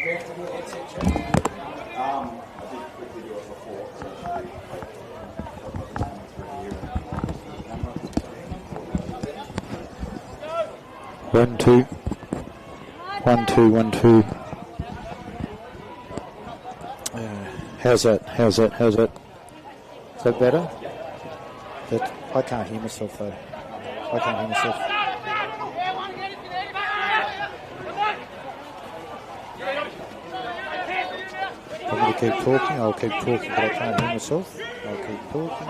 we have to do a headset check? I did quickly do it before. One, two. 1, 2, 1, 2. How's that? Is that better? I can't hear myself though. I can't hear myself. I'm going to keep talking. I'll keep talking, but I can't hear myself. I'll keep talking.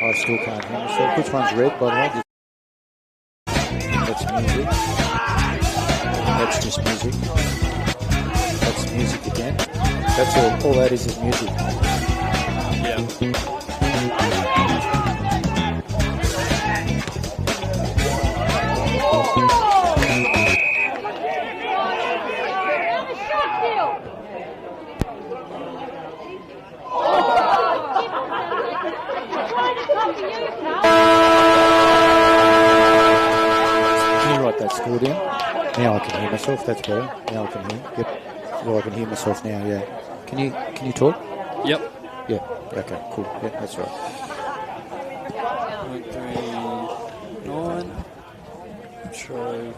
I still can't hear myself. Which one's red, by the way? That's music. That's just music. That's music again. That's all that is music. Yeah. Can you write that score down? Now I can hear myself. That's better. Now I can hear. Yep. Well, I can hear myself now. Yeah. Can you talk? Yep. Yeah. Okay. Cool. Yeah, that's right. 939. True.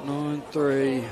93.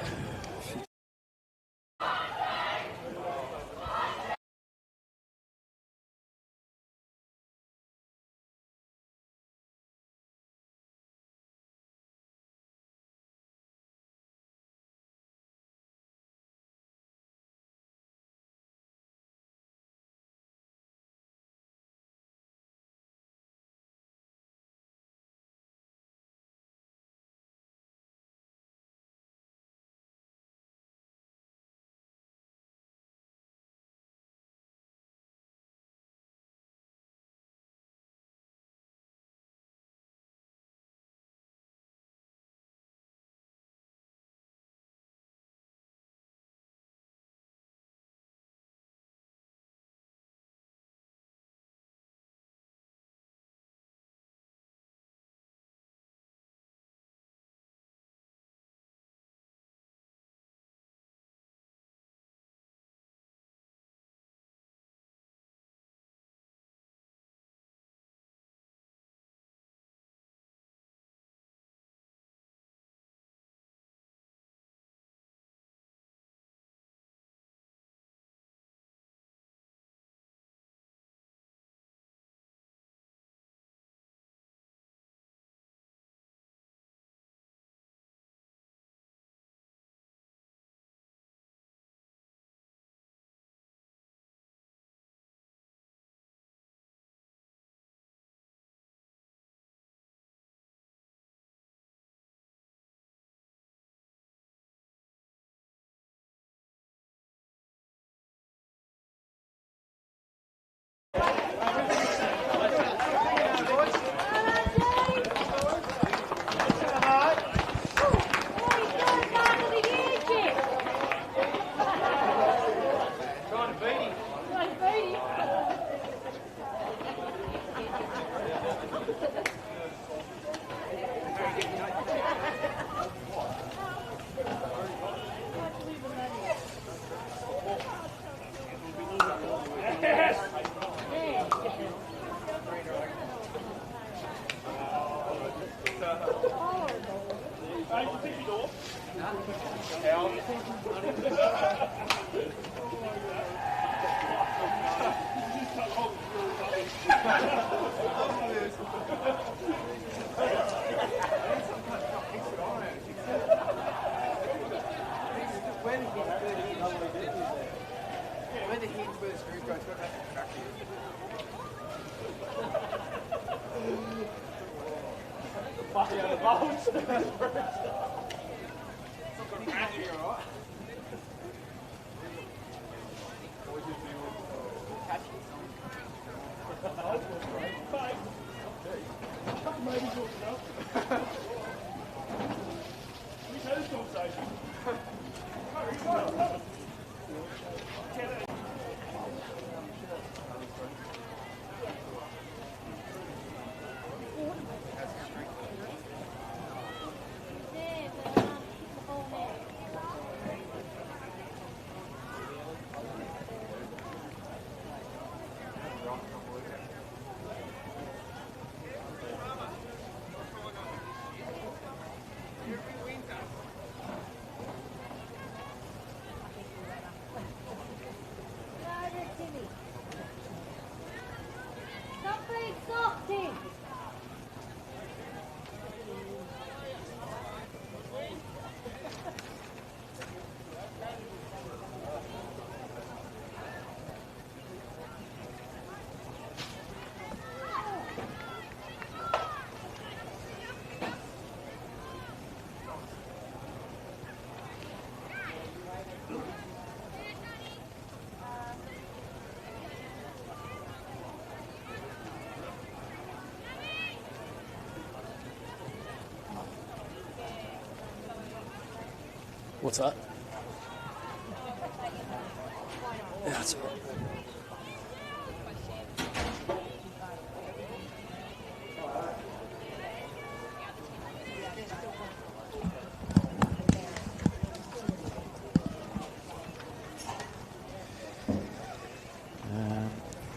What's that? Yeah, that's all right.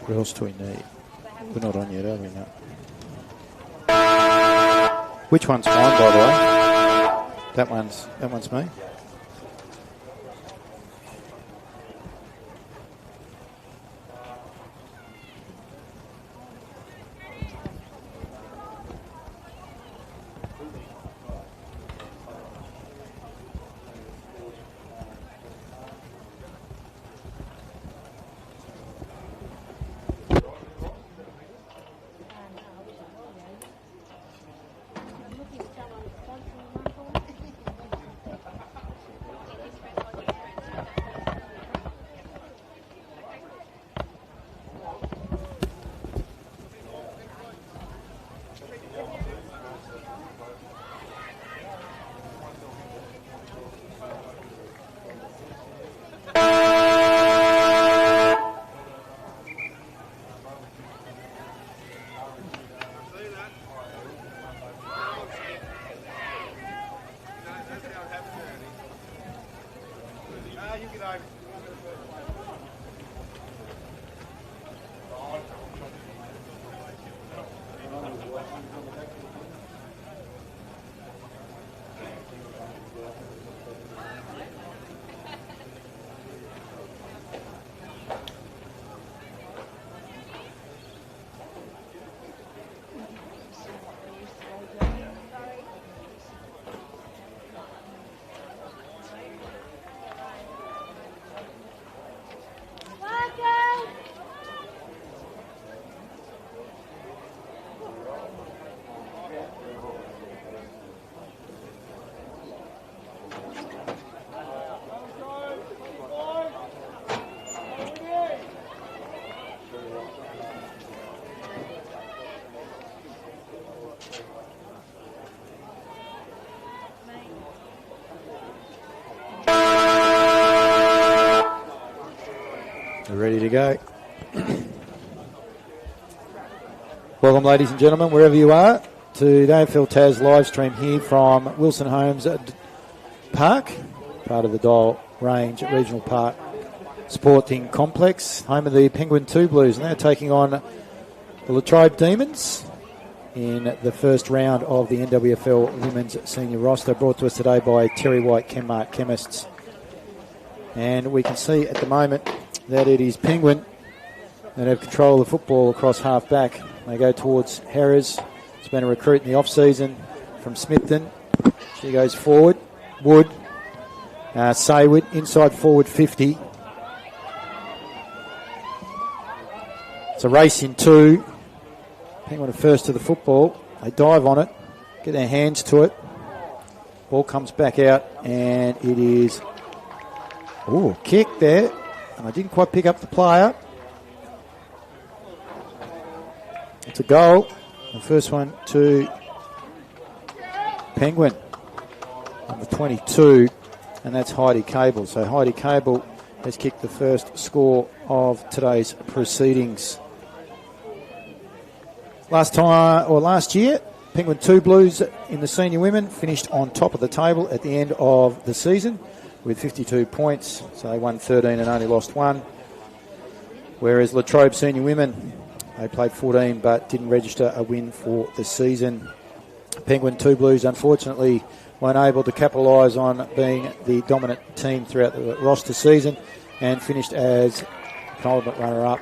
What else do we need? We're not on yet, are we? No. Which one's mine, by the way? That one's me. Ready to go. Welcome, ladies and gentlemen, wherever you are, to the AFL Taz live stream here from Wilson Homes Park, part of the Dial Range Regional Park Sporting Complex, home of the Penguin 2 Blues. And they're taking on the Latrobe Demons in the first round of the NWFL Women's Senior Roster, brought to us today by Terry White Chemart Chemists. And we can see at the moment that it is Penguin that have control of the football across half-back. They go towards Harris. It's been a recruit in the off-season from Smithton. She goes forward. Wood. Saywood, inside forward 50. It's a race in two. Penguin are first to the football. They dive on it, get their hands to it. Ball comes back out, and it is... Ooh, kick there. And I didn't quite pick up the player. It's a goal. The first one to Penguin, number 22, and that's Heidi Cable. So Heidi Cable has kicked the first score of today's proceedings. Last year, Penguin 2 Blues in the senior women finished on top of the table at the end of the season with 52 points. So they won 13 and only lost 1. Whereas Latrobe senior women, they played 14 but didn't register a win for the season. Penguin 2 Blues unfortunately weren't able to capitalise on being the dominant team throughout the roster season and finished as penultimate runner-up.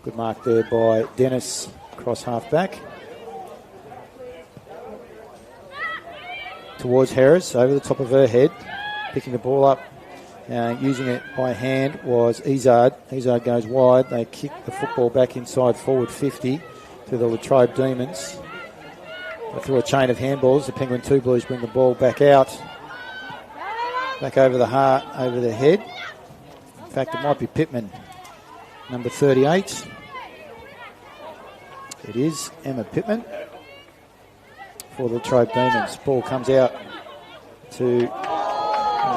Good mark there by Dennis across half-back. Towards Harris, over the top of her head, picking the ball up. Using it by hand was Izard. Izard goes wide. They kick the football back inside forward 50 to the Latrobe Demons. Through a chain of handballs, the Penguin 2 Blues bring the ball back out. Back over the heart, over the head. In fact, it might be Pittman, number 38. It is Emma Pittman for the Latrobe Demons. Ball comes out to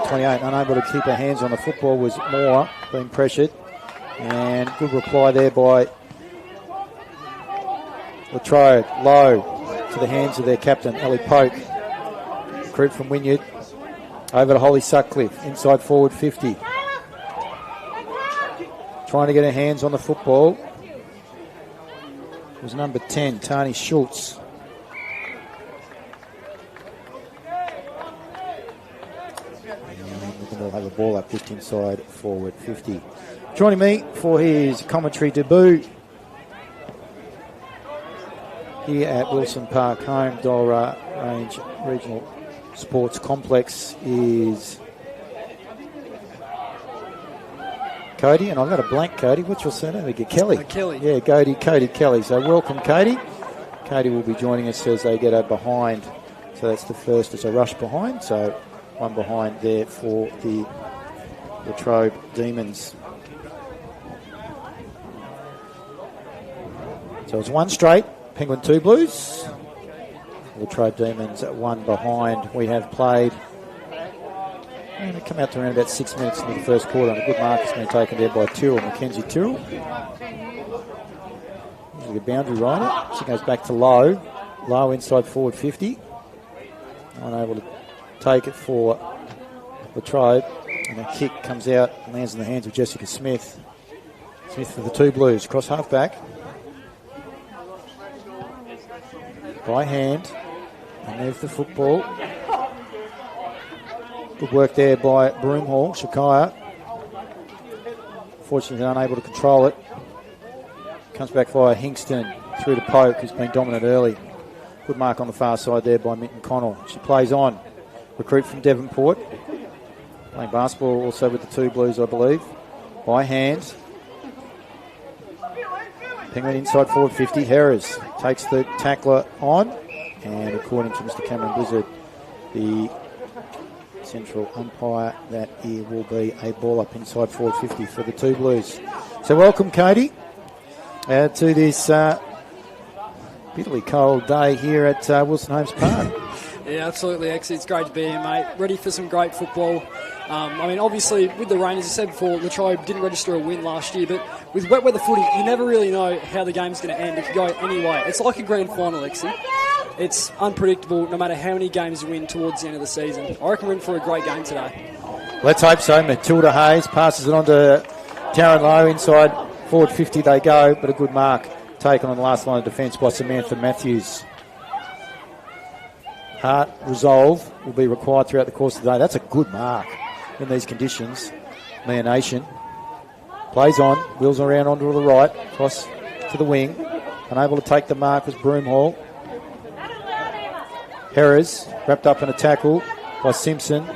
28, unable to keep her hands on the football was Moore, being pressured. And good reply there by Latrobe. Low to the hands of their captain, Ellie Polk. Recruit from Wynyard. Over to Holly Sutcliffe, inside forward 50. Trying to get her hands on the football was number 10, Tani Schultz. They'll have a ball up just inside forward 50. Joining me for his commentary debut here at Wilson Park Home, Dora Range Regional Sports Complex is Cody, and I've got a blank, Cody. What's your surname? We get Kelly. Kelly. Yeah, Cody Kelly. So welcome, Cody. Cody will be joining us as they get a behind. So that's the first, it's a rush behind. So one behind there for the Latrobe Demons. So it's one straight, Penguin 2 Blues. Latrobe Demons at one behind. We have played, and it come out to around about 6 minutes into the first quarter, and a good mark has been taken there by Tyrrell, Mackenzie Tyrrell. Usually a boundary rider. She goes back to Low. Low inside forward 50. Unable to take it for Latrobe, and a kick comes out and lands in the hands of Jessica Smith. Smith for the 2 Blues, cross half back. By hand, and there's the football. Good work there by Broomhall, Shakaya. Fortunately unable to control it. Comes back via Hingston through to Poke, who's been dominant early. Good mark on the far side there by Minton Connell. She plays on. Recruit from Devonport. Playing basketball also with the 2 Blues, I believe. By hand. Penguin inside forward 50. Harris takes the tackler on. And according to Mr. Cameron Blizzard, the central umpire, that it will be a ball up inside forward 50 for the 2 Blues. So welcome, Katie, to this bitterly cold day here at Wilson Homes Park. Yeah, absolutely, X. It's great to be here, mate. Ready for some great football. Obviously, with the rain, as I said before, Latrobe didn't register a win last year, but with wet weather footy, you never really know how the game's going to end. It could go any way. It's like a grand final, Lexi. It's unpredictable no matter how many games you win towards the end of the season. I reckon we're in for a great game today. Let's hope so. Matilda Hayes passes it on to Taryn Lowe. Inside forward 50 they go, but a good mark taken on the last line of defence by Samantha Matthews. Heart resolve will be required throughout the course of the day. That's a good mark in these conditions. Mia Nation plays on, wheels around onto the right, cross to the wing. Unable to take the mark was Broomhall. Harris wrapped up in a tackle by Simpson.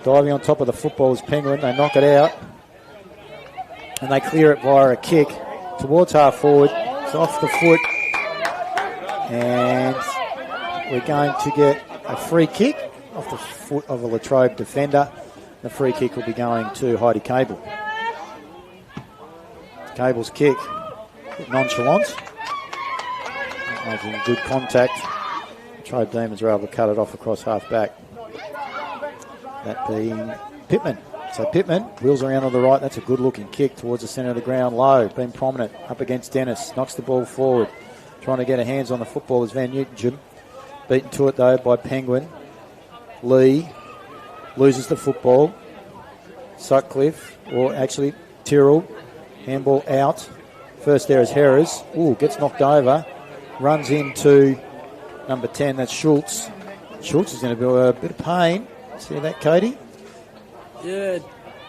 Diving on top of the football is Penguin. They knock it out. And they clear it via a kick towards half forward. It's off the foot. And we're going to get a free kick off the foot of a Latrobe defender. The free kick will be going to Heidi Cable. Cable's kick, nonchalant. Making good contact. Latrobe Demons are able to cut it off across half back. That being Pittman. So Pittman wheels around on the right. That's a good looking kick towards the centre of the ground. Low, been prominent up against Dennis. Knocks the ball forward. Trying to get her hands on the football is Van Newton. Beaten to it though by Penguin. Lee loses the football. Sutcliffe, or actually Tyrrell, handball out. First there is Harris. Ooh, gets knocked over. Runs into number 10, that's Schultz. Schultz is going to be a bit of pain. See that, Katie? Yeah,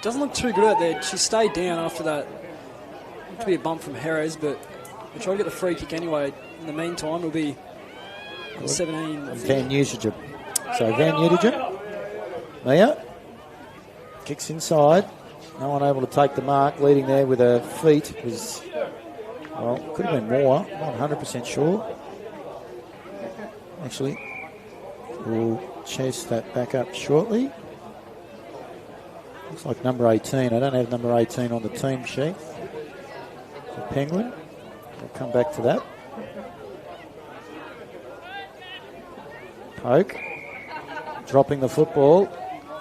doesn't look too good out there. She stayed down after that. Looked to be a bump from Harris, but we'll try to get the free kick anyway. In the meantime, it'll be 17. Van Newtigem. So Van Newtigem. Mia kicks inside. No one able to take the mark. Leading there with her feet was, well, could have been more. Not 100% sure. Actually, we'll chase that back up shortly. Looks like number 18. I don't have number 18 on the team sheet for Penguin. We'll come back to that. Poke dropping the football.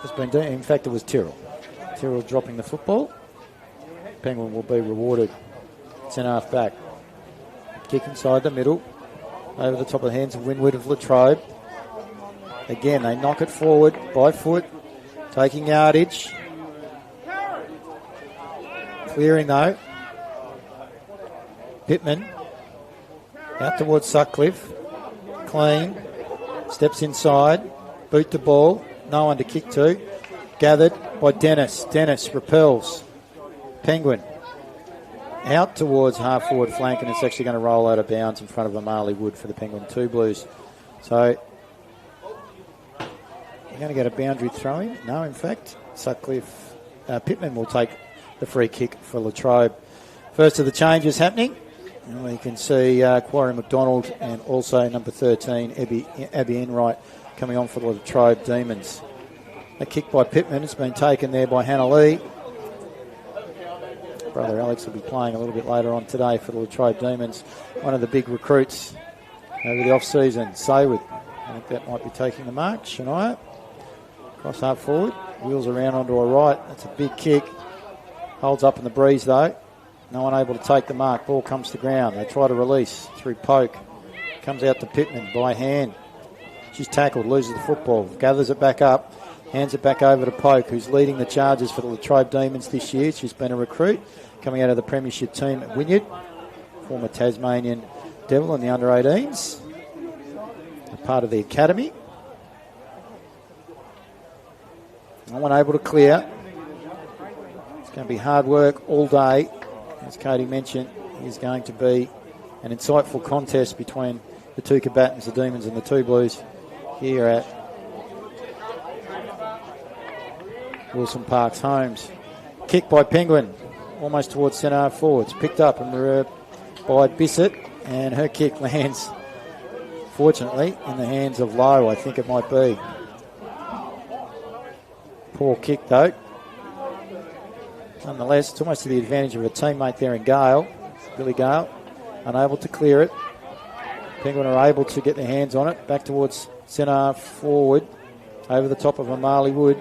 has been doing. In fact, it was Tyrrell. Tyrrell dropping the football. Penguin will be rewarded. Centre half back. Kick inside the middle. Over the top of the hands of Winwood of Latrobe. Again, they knock it forward by foot. Taking yardage. Clearing though. Pittman. Out towards Sutcliffe. Clean. Steps inside. Boot the ball. No one to kick to. Gathered by Dennis. Dennis repels. Penguin. Out towards half-forward flank, and it's actually going to roll out of bounds in front of Amali Wood for the Penguin 2 Blues. So, you're going to get a boundary throw-in? No, in fact, Sutcliffe, Pittman will take the free kick for Latrobe. First of the changes happening. And we can see Quarry McDonald and also number 13, Abby Enright, coming on for the Latrobe Demons. A kick by Pittman has been taken there by Hannah Lee. Brother Alex will be playing a little bit later on today for the Latrobe Demons. One of the big recruits over the off-season. Saywood, I think that might be taking the mark. Shania, cross half forward, wheels around onto a right. That's a big kick. Holds up in the breeze though. No one able to take the mark. Ball comes to ground. They try to release through poke. Comes out to Pittman by hand. She's tackled, loses the football, gathers it back up, hands it back over to Poke, who's leading the charges for the Latrobe Demons this year. She's been a recruit coming out of the premiership team at Wynyard, former Tasmanian Devil in the under-18s, a part of the academy. No one able to clear. It's going to be hard work all day. As Katie mentioned, it's going to be an insightful contest between the two combatants, the Demons and the 2 Blues, here at Wilson Parks Homes. Kick by Penguin, almost towards centre half forwards. Picked up and by Bissett, and her kick lands, fortunately, in the hands of Lowe, I think it might be. Poor kick though. Nonetheless, it's almost to the advantage of a teammate there in Gale, Billy Gale, unable to clear it. Penguin are able to get their hands on it, back towards centre forward, over the top of Amali Wood.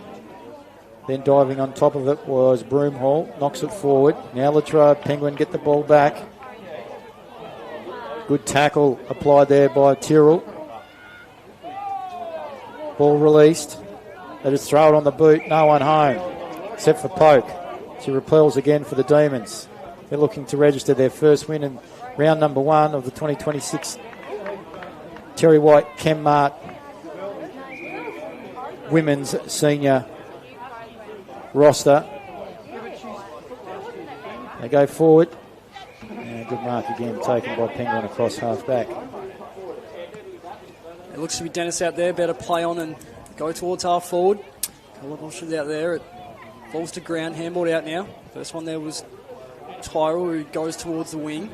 Then diving on top of it was Broomhall, knocks it forward. Now Latrobe, Penguin get the ball back. Good tackle applied there by Tyrrell. Ball released. They just throw it on the boot, no one home, except for Poke. She repels again for the Demons. They're looking to register their first win in round number 1 of the 2026 Terry White Chemmart Women's Senior roster. They go forward. And good mark again taken by Penguin across half back. It looks to be Dennis out there, better play on and go towards half forward. A couple of options out there. It falls to ground, handballed out now. First one there was Tyrell, who goes towards the wing.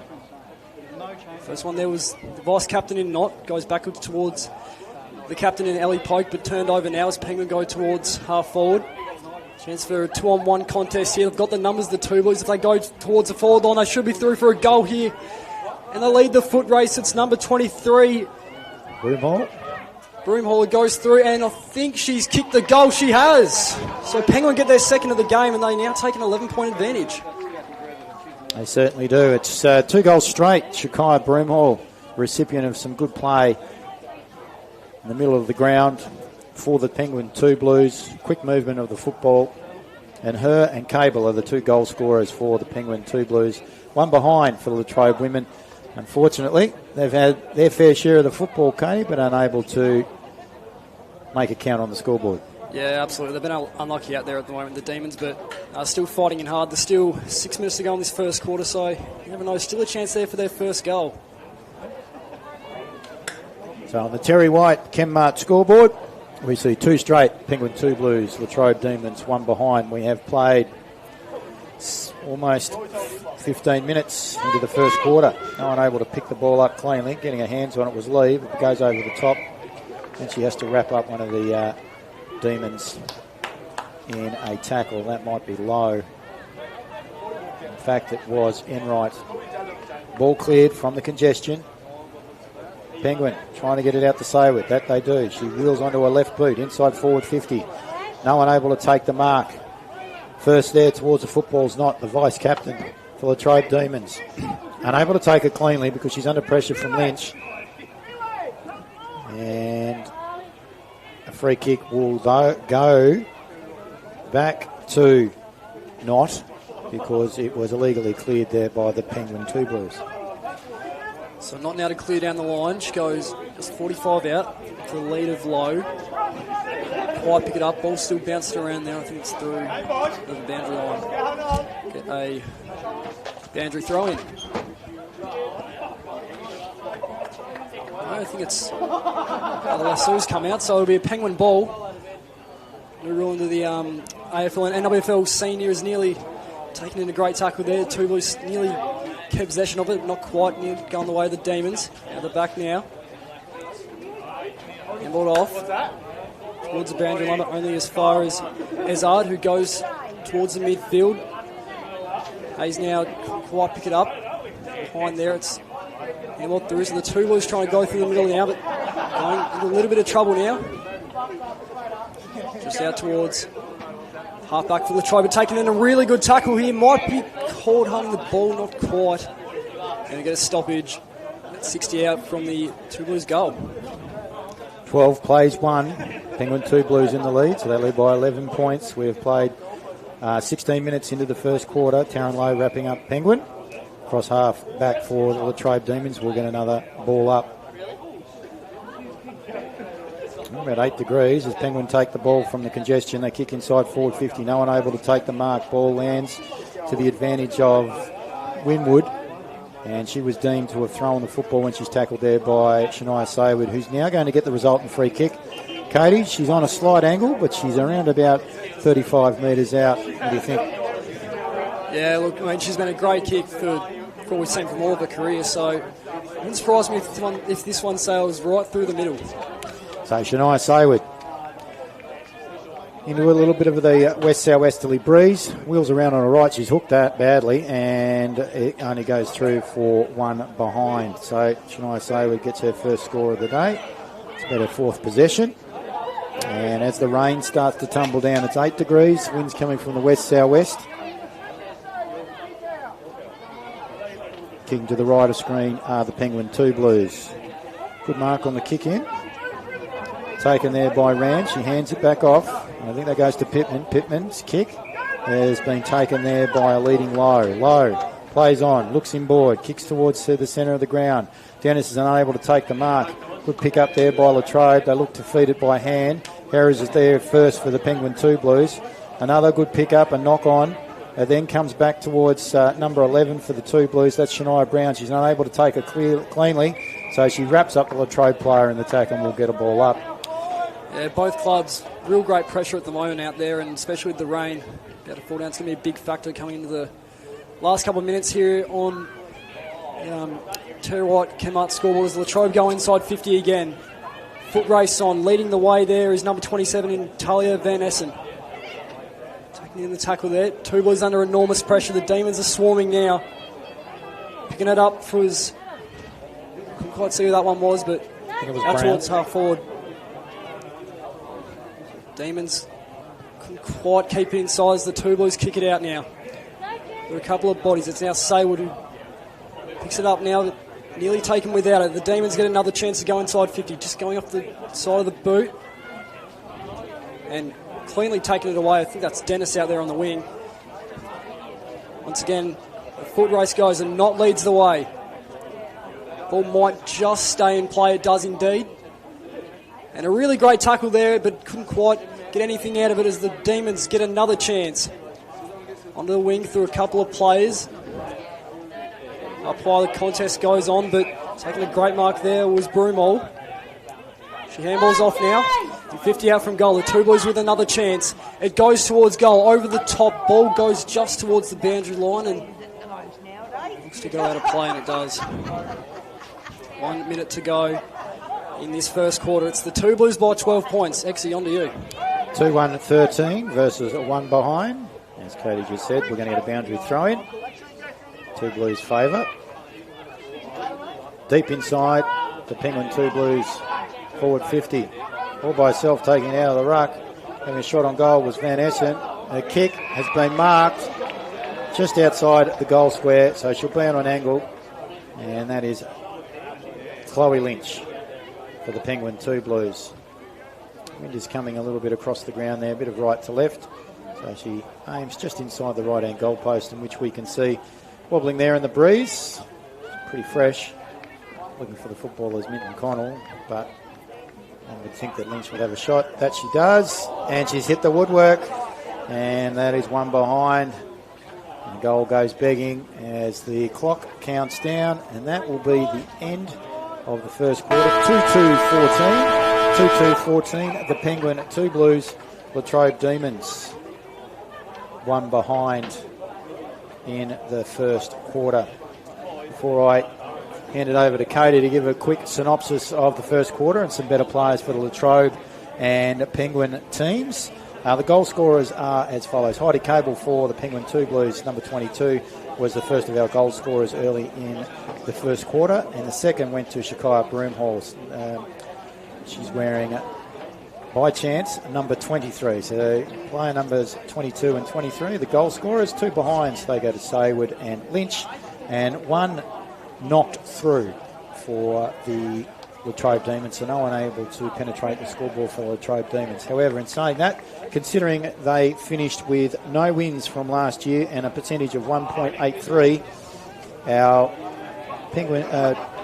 First one there was the vice captain in Knott, goes backwards towards the captain in Ellie Poke, but turned over now as Penguin go towards half forward. Chance for a 2-on-1 contest here. They've got the numbers, the 2 Blues. If they go towards the forward line, they should be through for a goal here. And they lead the foot race. It's number 23. Broomhall goes through, and I think she's kicked the goal. She has. So Penguin get their second of the game, and they now take an 11-point advantage. They certainly do. It's 2 goals straight. Shakaya Broomhall, recipient of some good play in the middle of the ground for the Penguin 2 Blues. Quick movement of the football. And her and Cable are the 2 goal scorers for the Penguin 2 Blues. One behind for the Latrobe women. Unfortunately, they've had their fair share of the football, Katie, but unable to make a count on the scoreboard. Yeah, absolutely. They've been unlucky out there at the moment, the Demons, but still fighting in hard. There's still 6 minutes to go in this first quarter, so you never know. Still a chance there for their first goal. So on the Terry White Chemmart scoreboard, we see 2 straight Penguin 2 Blues, Latrobe Demons 1 behind. We have played almost 15 minutes into the first quarter. No one able to pick the ball up cleanly. Getting her hands on it was Lee. It goes over the top, and she has to wrap up one of the Demons in a tackle. That might be low. In fact, it was Enright. Ball cleared from the congestion. Penguin trying to get it out to Saywood. That they do. She wheels onto her left boot, inside forward 50. No one able to take the mark. First there towards the football's not the vice-captain for Latrobe Demons. Unable to take it cleanly because she's under pressure from Lynch. And a free kick will go back to Not because it was illegally cleared there by the Penguin 2 Blues. So Not now to clear down the line. She goes just 45 out for the lead of Low. Quite pick it up. Ball still bouncing around there. I think it's through the boundary line. Get a boundary throw in. I think it's the Lasso's come out, so it'll be a Penguin ball. We're rolling to the AFL and NWFL senior is nearly taken in a great tackle there. Two Blues nearly kept possession of it, not quite near going the way of the Demons. Out the back now. Handballed off towards the boundary line, but only as far as Ezard, who goes towards the midfield. Hayes now quite pick it up. Behind there, it's and what there is the Two Blues trying to go through the middle now, but going into a little bit of trouble now. Just out towards halfback for Latrobe, but taking in a really good tackle here. Might be called home the ball, not quite. Going to get a stoppage at 60 out from the Two Blues goal. 12 plays 1. Penguin 2 Blues in the lead, so they lead by 11 points. We have played 16 minutes into the first quarter. Taryn Lowe wrapping up Penguin. Cross half back for the Latrobe Demons. We'll get another ball up. About 8 degrees as Penguin take the ball from the congestion. They kick inside forward 50. No one able to take the mark. Ball lands to the advantage of Winwood. And she was deemed to have thrown the football when she's tackled there by Shania Saywood, who's now going to get the resultant free kick. Katie, she's on a slight angle, but she's around about 35 metres out. What do you think? Yeah, look, I mean, she's been a great kick for what we've seen from all of her career, so it wouldn't surprise me if this one sails right through the middle. So Shania Saywood into a little bit of the west-southwesterly breeze. Wheels around on her right. She's hooked that badly, and it only goes through for one behind. So Shania Saywood gets her first score of the day. It's about her fourth possession. And as the rain starts to tumble down, it's 8 degrees. Winds coming from the west-southwest. Kicking to the right of screen are the Penguin 2 Blues. Good mark on the kick in. Taken there by Rand. She hands it back off. I think that goes to Pittman. Pittman's kick has been taken there by a leading Lowe. Lowe plays on, looks inboard, kicks towards the centre of the ground. Dennis is unable to take the mark. Good pick up there by Latrobe. They look to feed it by hand. Harris is there first for the Penguin 2 Blues. Another good pick up, a knock on. It then comes back towards number 11 for the 2 Blues. That's Shania Brown. She's unable to take it cleanly. So she wraps up the Latrobe player in the tack and will get a ball up. Yeah, both clubs, real great pressure at the moment out there, and especially with the rain. About to fall down. It's going to be a big factor coming into the last couple of minutes here on Terry White, Kmart scoreboard as Latrobe go inside 50 again. Foot race on. Leading the way there is number 27 in Talia Van Essen. Taking in the tackle there. 2 Blues under enormous pressure. The Demons are swarming now. Picking it up couldn't quite see who that one was, but out towards half forward. Demons couldn't quite keep it inside as the 2 Blues kick it out now. There are a couple of bodies. It's now Saywood who picks it up now, nearly taken without it. The Demons get another chance to go inside 50, just going off the side of the boot. And cleanly taking it away. I think that's Dennis out there on the wing. Once again, the foot race goes and Not leads the way. Ball might just stay in play. It does indeed. And a really great tackle there, but couldn't quite get anything out of it as the Demons get another chance. Onto the wing through a couple of players. Up while the contest goes on, but taking a great mark there was Broomall. She handballs off now. 50 out from goal. The 2 Blues with another chance. It goes towards goal. Over the top. Ball goes just towards the boundary line and looks to go out of play, and it does. 1 minute to go in this first quarter. It's the 2 Blues by 12 points. Exie, on to you. 2-1-13 versus a 1 behind. As Katie just said, we're going to get a boundary throw in. 2 Blues favour. Deep inside, the Penguin 2 Blues forward 50. All by herself, taking it out of the ruck. having a shot on goal was Van Essen. Her kick has been marked just outside the goal square, so she'll be on an angle, and that is Chloe Lynch for the Penguin 2 Blues. Wind is coming a little bit across the ground there, a bit of right to left, so she aims just inside the right-hand goal post, in which we can see wobbling there in the breeze. Pretty fresh. Looking for the footballers, Minton Connell, but I would think that Lynch would have a shot. That she does, and she's hit the woodwork, and that is one behind. And the goal goes begging as the clock counts down, and that will be the end of the first quarter. 2-2-14. 2-2-14. The Penguin 2 Blues, Latrobe Demons one behind in the first quarter. Before I hand it over to Katie to give a quick synopsis of the first quarter and some better players for the Latrobe and Penguin teams. The goal scorers are as follows. Heidi Cable for the Penguin 2 Blues, number 22, was the first of our goal scorers early in the first quarter, and the second went to Shakira Broomhall. She's wearing, by chance, number 23. So player numbers 22 and 23, the goal scorers. Two behinds, they go to Sayward and Lynch, and one knocked through for the Latrobe Demons, so no one able to penetrate the scoreboard for the Latrobe Demons. However, in saying that, considering they finished with no wins from last year and a percentage of 1.83, our Penguin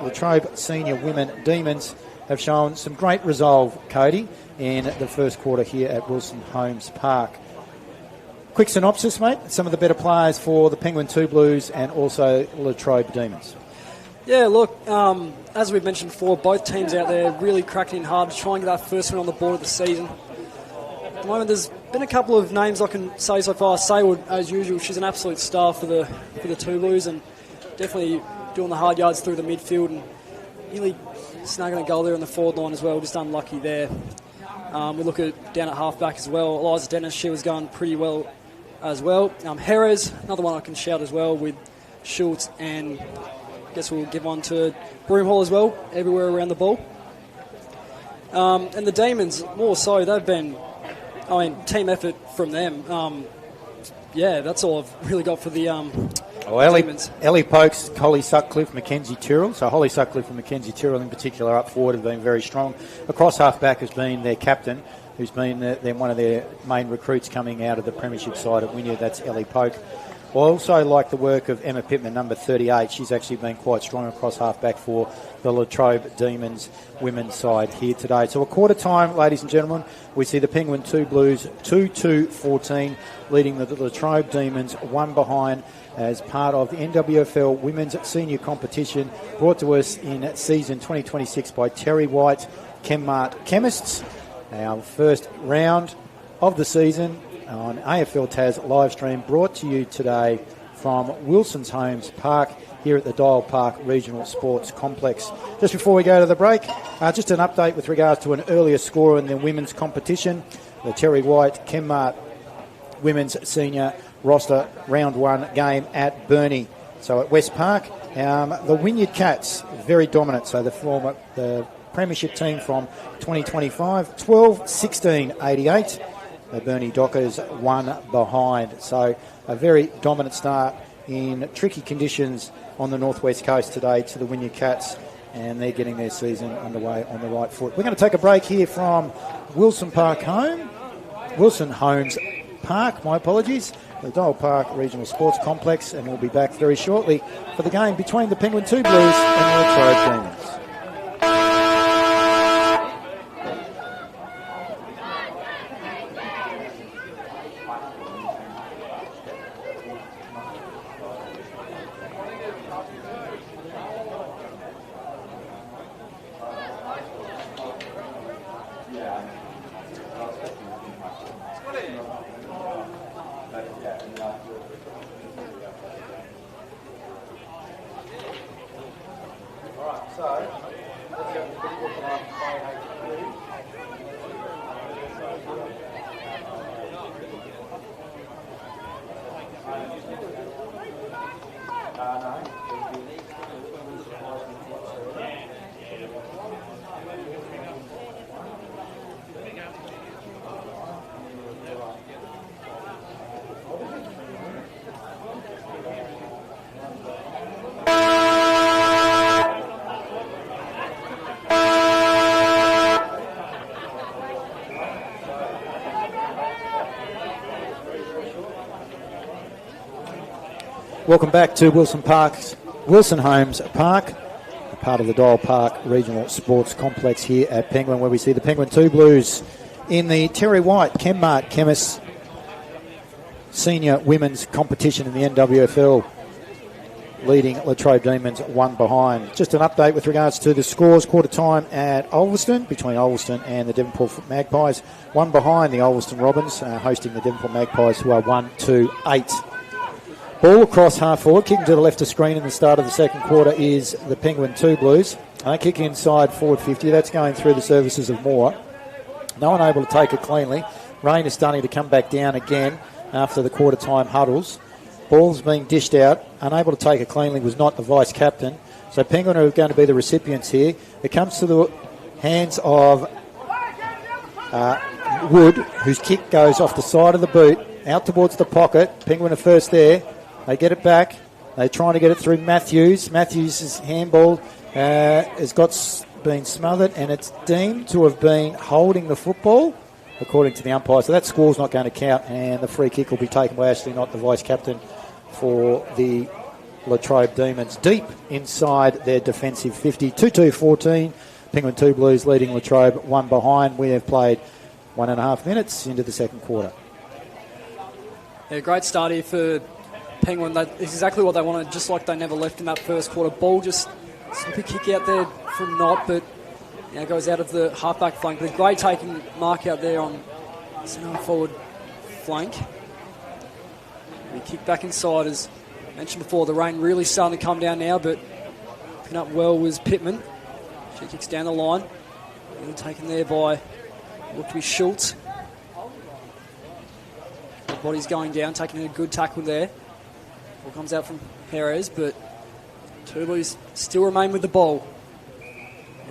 Latrobe Senior Women Demons have shown some great resolve, Cody, in the first quarter here at Wilson Homes Park. Quick synopsis, mate. Some of the better players for the Penguin 2 Blues and also Latrobe Demons. Yeah, look, as we've mentioned before, both teams out there really cracking in hard to try and get that first win on the board of the season. At the moment, there's been a couple of names I can say so far. Sayward, as usual, she's an absolute star for the 2 Blues, and definitely doing the hard yards through the midfield and nearly snagging a goal there on the forward line as well. Just unlucky there. We look at down at halfback as well. Eliza Dennis, she was going pretty well as well. Jerez, another one I can shout as well, with Schultz, and I guess we'll give one to Broomhall as well, everywhere around the ball. And the Demons, more so, they've been, team effort from them. That's all I've really got for the Demons. Ellie Pokes, Holly Sutcliffe, Mackenzie Tyrrell. So Holly Sutcliffe and Mackenzie Tyrrell in particular up forward have been very strong. Across halfback has been their captain, who's been one of their main recruits coming out of the premiership side at Wynyard. That's Ellie Poke. I also like the work of Emma Pittman, number 38. She's actually been quite strong across halfback for the Latrobe Demons women's side here today. So a quarter time, ladies and gentlemen, we see the Penguin 2 Blues 2-2-14 leading the Latrobe Demons one behind as part of the NWFL Women's Senior Competition brought to us in season 2026 by Terry White Chemmart Chemists. Our first round of the season on AFL Tas live stream brought to you today from Wilson's Homes Park here at the Dial Park Regional Sports Complex. Just before we go to the break, just an update with regards to an earlier score in the women's competition. The Terry White Chemmart Women's Senior Roster Round 1 game at Burnie. So at West Park, the Wynyard Cats, very dominant. So the premiership team from 2025, 12-16-88. The Burnie Dockers one behind. So a very dominant start in tricky conditions on the northwest coast today to the Wynyard Cats, and they're getting their season underway on the right foot. We're going to take a break here from Wilson Homes Park, my apologies, the Dial Park Regional Sports Complex, and we'll be back very shortly for the game between the Penguin 2 Blues and the Latrobe Demons. So Welcome back to Wilson Homes Park, a part of the Dial Park Regional Sports Complex here at Penguin, where we see the Penguin 2 Blues in the Terry White Chemmart Chemists Senior Women's Competition in the NWFL, leading Latrobe Demons 1 behind. Just an update with regards to the scores. Quarter time at Ulverston, between Ulverston and the Devonport Magpies. 1 behind the Ulverston Robins, hosting the Devonport Magpies, who are 1-2-8. Ball across half forward, kicking to the left of screen in the start of the second quarter is the Penguin 2 Blues. Kicking inside forward 50, that's going through the services of Moore. No one able to take it cleanly. Rain is starting to come back down again after the quarter time huddles. Ball's being dished out. Unable to take it cleanly was not the vice captain. So Penguin are going to be the recipients here. It comes to the hands of Wood, whose kick goes off the side of the boot, out towards the pocket. Penguin are first there. They get it back. They're trying to get it through Matthews. Matthews' handball has been smothered, and it's deemed to have been holding the football, according to the umpire. So that score's not going to count, and the free kick will be taken by Ashley Knott, the vice-captain for the Latrobe Demons, deep inside their defensive 50. 2-2-14. Penguin 2 Blues leading Latrobe 1 behind. We have played 1.5 minutes into the second quarter. Yeah, great start here for Penguin. That's exactly what they wanted, just like they never left in that first quarter. Ball just slippy kick out there from Knott, but goes out of the halfback flank. But a great taking mark out there on centre forward flank. We kick back inside, as mentioned before. The rain really starting to come down now, but picking up well was Pittman. She kicks down the line. And taken there by looked to be Schultz. The body's going down, taking a good tackle there. Ball comes out from Perez, but Two Blues still remain with the ball.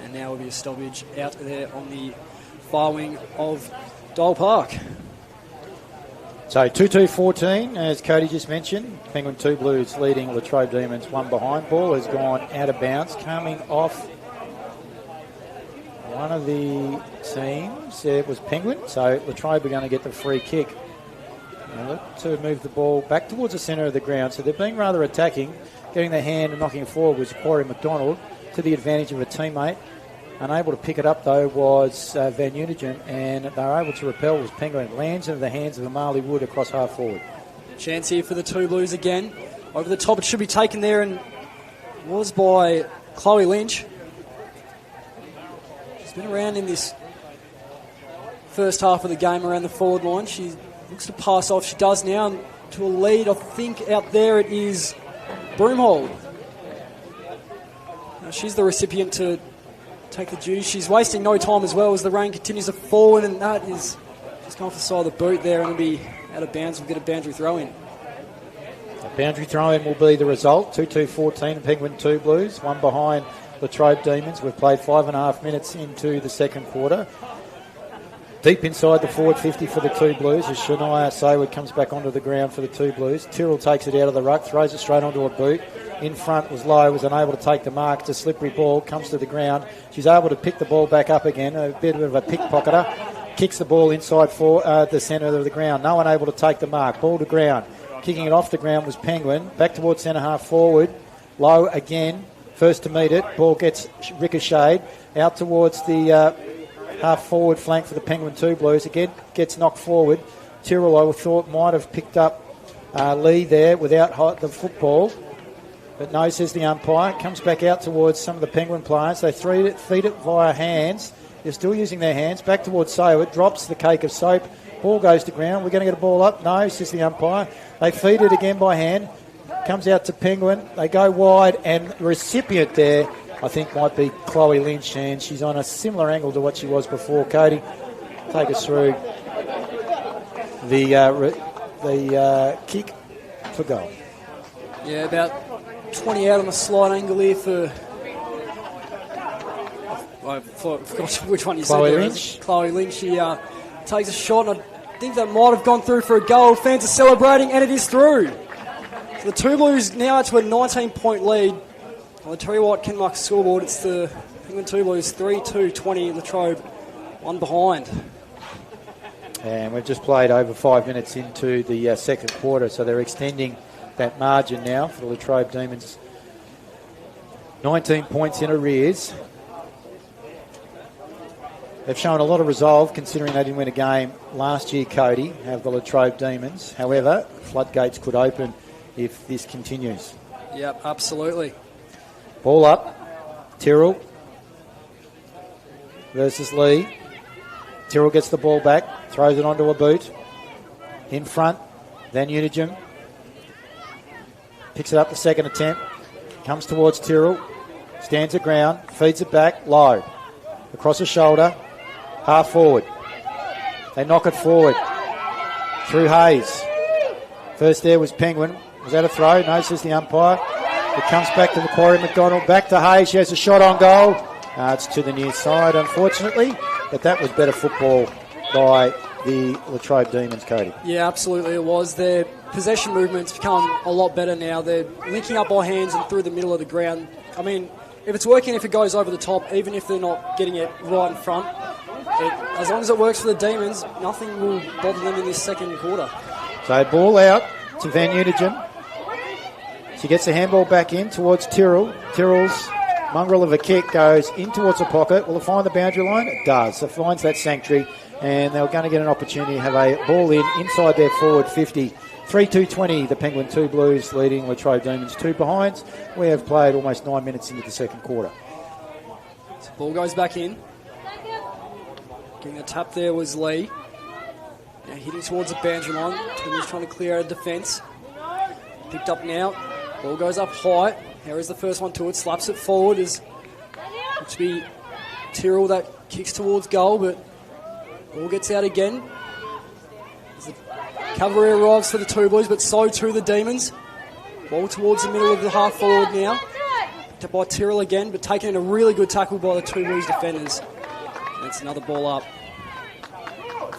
And now will be a stoppage out there on the far wing of Dial Park. So 2-2-14, as Cody just mentioned. Penguin 2 Blues leading Latrobe Demons 1 behind. Ball has gone out of bounds, coming off one of the teams. It was Penguin, so Latrobe are going to get the free kick. Look to move the ball back towards the centre of the ground. So they're being rather attacking. Getting their hand and knocking it forward was Corey McDonald, to the advantage of a teammate. Unable to pick it up, though, was Van Unigen, and they were able to repel was Penguin. Lands into the hands of Amali Wood across half forward. Chance here for the 2 Blues again. Over the top, it should be taken there, and was by Chloe Lynch. She's been around in this first half of the game around the forward line. She looks to pass off. She does now to a lead. I think out there it is Broomhold. Now she's the recipient to take the duty. She's wasting no time as well as the rain continues to fall in, and that is just going off the side of the boot there, and it'll be out of bounds. We'll get a boundary throw in. A boundary throw in will be the result. 2-2-14 Penguin 2 Blues, 1 behind Latrobe Demons. We've played 5.5 minutes into the second quarter. Deep inside the forward 50 for the 2 Blues as Shania Sayward comes back onto the ground for the 2 Blues. Tyrrell takes it out of the ruck, throws it straight onto a boot. In front was Lowe, was unable to take the mark. It's a slippery ball, comes to the ground. She's able to pick the ball back up again, a bit of a pickpocketer. Kicks the ball inside for the centre of the ground. No one able to take the mark. Ball to ground. Kicking it off the ground was Penguin. Back towards centre half forward. Lowe again, first to meet it. Ball gets ricocheted out towards the half forward flank for the Penguin 2 Blues. Again, gets knocked forward. Tyrrell, I thought, might have picked up Lee there without the football. But no, says the umpire. Comes back out towards some of the Penguin players. They feed it via hands. They're still using their hands. Back towards Sayward. Drops the cake of soap. Ball goes to ground. We're going to get a ball up. No, says the umpire. They feed it again by hand. Comes out to Penguin. They go wide, and the recipient there, I think, might be Chloe Lynch, and she's on a similar angle to what she was before. Cody, take us through the kick for goal. Yeah, about 20 out on the slide angle here for... I forgot which one you said. Chloe Lynch. Chloe Lynch. She takes a shot, and I think that might have gone through for a goal. Fans are celebrating, and it is through. So the 2 Blues now to a 19-point lead. On the Terry White Chemmart scoreboard, it's the Penguin 2 Blues 3-2-20, Latrobe 1 behind. And we've just played over 5 minutes into the second quarter, so they're extending that margin now for the Latrobe Demons. 19 points in arrears. They've shown a lot of resolve considering they didn't win a game last year, Cody, have the Latrobe Demons. However, floodgates could open if this continues. Yep, absolutely. Ball up. Tyrrell versus Lee. Tyrrell gets the ball back, throws it onto a boot. In front, then Unigem. Picks it up the second attempt. Comes towards Tyrrell. Stands at ground, feeds it back, low. Across the shoulder, half forward. They knock it forward. Through Hayes. First there was Penguin. Was that a throw? No, says the umpire. It comes back to Macquarie McDonald. Back to Hayes. She has a shot on goal. It's to the near side, unfortunately. But that was better football by the Latrobe Demons, Cody. Yeah, absolutely it was. Their possession movement's become a lot better now. They're linking up by hands and through the middle of the ground. I mean, if it's working, if it goes over the top, even if they're not getting it right in front, as long as it works for the Demons, nothing will bother them in this second quarter. So ball out to Van Unigem. She gets the handball back in towards Tyrrell. Tyrrell's mongrel of a kick goes in towards the pocket. Will it find the boundary line? It does. It finds that sanctuary, and they're going to get an opportunity to have a ball in inside their forward 50. 3-2-20, the Penguin 2 Blues leading Latrobe Demons 2 behinds. We have played almost 9 minutes into the second quarter. So ball goes back in. Getting a tap there was Lee. Now hitting towards the boundary line. Tim's trying to clear out of defence. Picked up now. Ball goes up high. Here is the first one to it. Slaps it forward. Looks to be Tyrrell that kicks towards goal, but ball gets out again. As the cavalry arrives for the 2 Blues, but so too the Demons. Ball towards the middle of the half forward now. Picked up by Tyrrell again, but taken in a really good tackle by the 2 Blues defenders. And it's another ball up.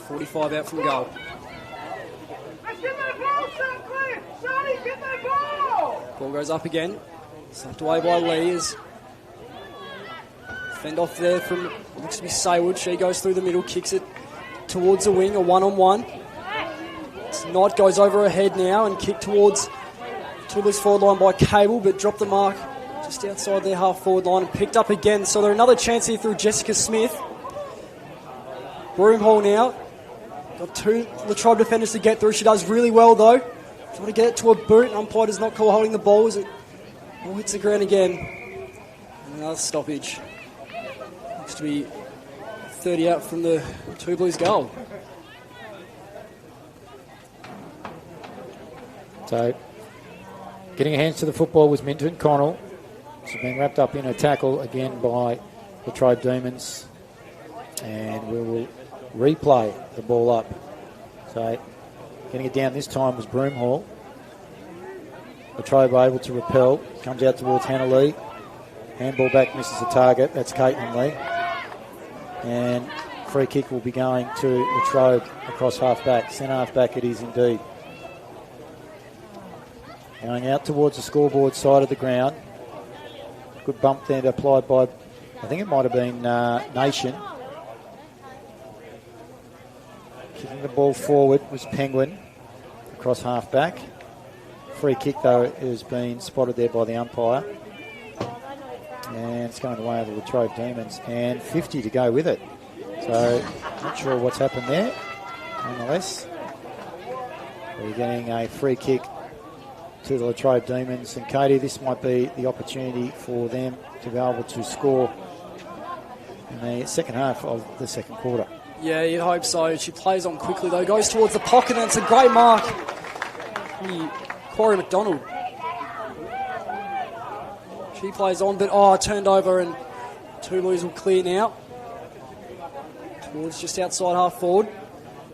45 out from goal. Ball goes up again. Slapped away by Lee as fend off there from, looks to be Saywood. She goes through the middle, kicks it towards the wing, a one-on-one. Knight goes over her head now and kicked towards Tulla's forward line by Cable, but dropped the mark just outside their half forward line and picked up again. So there's another chance here through Jessica Smith. Broomhall now. Got 2 Latrobe defenders to get through. She does really well though. Trying to get it to a boot. Umpire does not call holding the ball as it all hits the ground again. And another stoppage. Looks to be 30 out from the 2 Blues goal. So, getting her hands to the football was Minton Connell. She's been wrapped up in a tackle again by the Latrobe Demons. And we will replay the ball up. So, getting it down this time was Broomhall. Latrobe able to repel. Comes out towards Hannah Lee. Handball back, misses the target. That's Caitlin Lee. And free kick will be going to Latrobe across half-back. Centre half-back it is indeed. Going out towards the scoreboard side of the ground. Good bump there applied by, I think it might have been Nation. Kicking the ball forward was Penguin across half-back. Free kick, though, has been spotted there by the umpire. And it's going the way of the Latrobe Demons. And 50 to go with it. So, not sure what's happened there. Nonetheless, we're getting a free kick to the Latrobe Demons. And, Katie, this might be the opportunity for them to be able to score in the second half of the second quarter. Yeah, you'd hope so. She plays on quickly, though. Goes towards the pocket, and it's a great mark. Corey McDonald. She plays on, but turned over, and 2 Blues will clear now. Towards just outside half forward.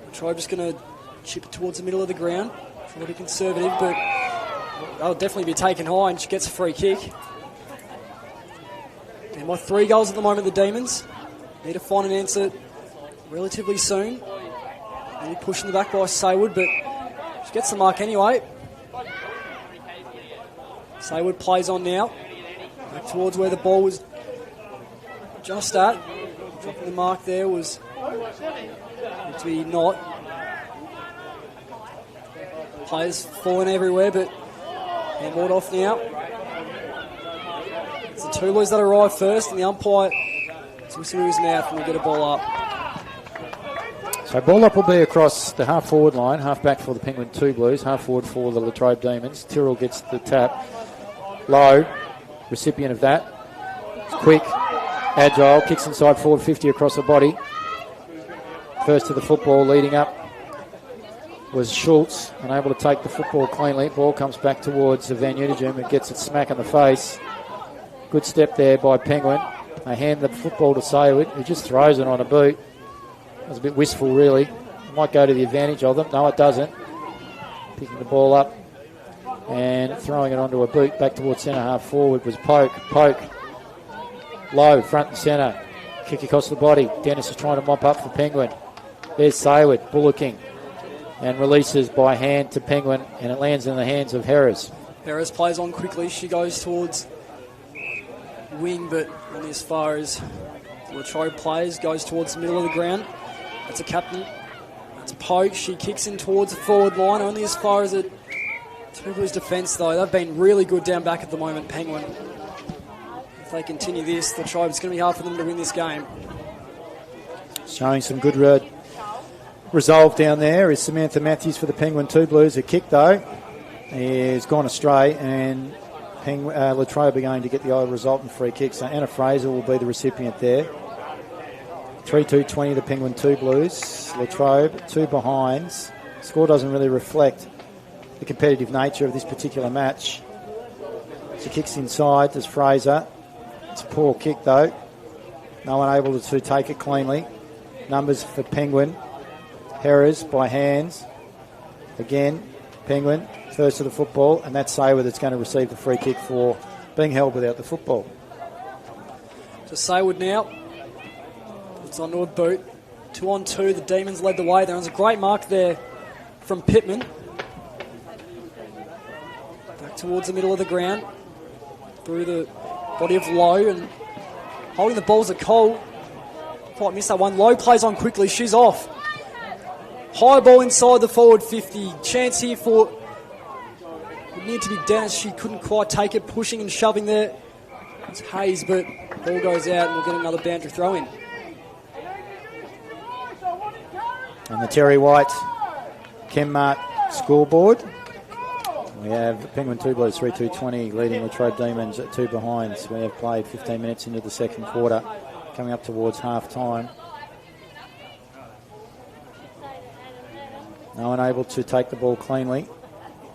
Latrobe just going to chip it towards the middle of the ground. Trying to be conservative, but they'll definitely be taken high, and she gets a free kick. And by 3 goals at the moment, the Demons need to find an answer relatively soon. Maybe pushing the back by Saywood, but she gets the mark anyway. Saywood plays on now. Back towards where the ball was just at. Dropping the mark there was to be not. Players falling everywhere, but Handballed off now. It's the two Blues that arrive first, and the umpire is whistling his mouth and we'll get a ball up. So ball up will be across the half-forward line, half-back for the Penguin 2 Blues, half-forward for the Latrobe Demons. Tyrrell gets the tap. Low, recipient of that. It's quick, agile, kicks inside forward 50 across the body. First to the football leading up was Schultz, unable to take the football cleanly. Ball comes back towards Van Utegem and gets it smack in the face. Good step there by Penguin. They hand the football to Sayward, who just throws it on a boot. It was a bit wistful, really. Might go to the advantage of them. No, it doesn't. Picking the ball up and throwing it onto a boot back towards centre half forward was Poke. Poke. Low, front and centre. Kick across the body. Dennis is trying to mop up for Penguin. There's Sayward, bullocking. And releases by hand to Penguin, and it lands in the hands of Harris. Harris plays on quickly. She goes towards wing, but only as far as Latrobe plays. Goes towards the middle of the ground. That's a captain. That's a Poke. She kicks in towards the forward line, only as far as it. Two Blues defence, though. They've been really good down back at the moment, Penguin. If they continue this, Latrobe, it's going to be hard for them to win this game. Showing some good resolve down there is Samantha Matthews for the Penguin 2 Blues. A kick, though, is gone astray, and Latrobe are going to get the resultant free kick. So Anna Fraser will be the recipient there. 3-2-20, the Penguin 2 Blues. Latrobe, 2 behinds. Score doesn't really reflect the competitive nature of this particular match. She kicks inside, does Fraser. It's a poor kick, though. No one able to take it cleanly. Numbers for Penguin. Harris by hands. Again, Penguin first to the football, and that's Sayward that's going to receive the free kick for being held without the football. To Sayward now. It's onto a boot. 2-on-2. The Demons led the way. There was a great mark there from Pittman. Back towards the middle of the ground. Through the body of Lowe and holding the balls at Cole. Quite missed that one. Lowe plays on quickly. She's off. High ball inside the forward 50. Chance here for... Would need to be Dennis. She couldn't quite take it. Pushing and shoving there. It's Hayes, but ball goes out and we'll get another boundary throw in. On the Terry White Chemmart scoreboard, we have Penguin 2 Blues 3-2-20 leading Latrobe Demons at 2 behinds. We have played 15 minutes into the second quarter, coming up towards half time. No one able to take the ball cleanly.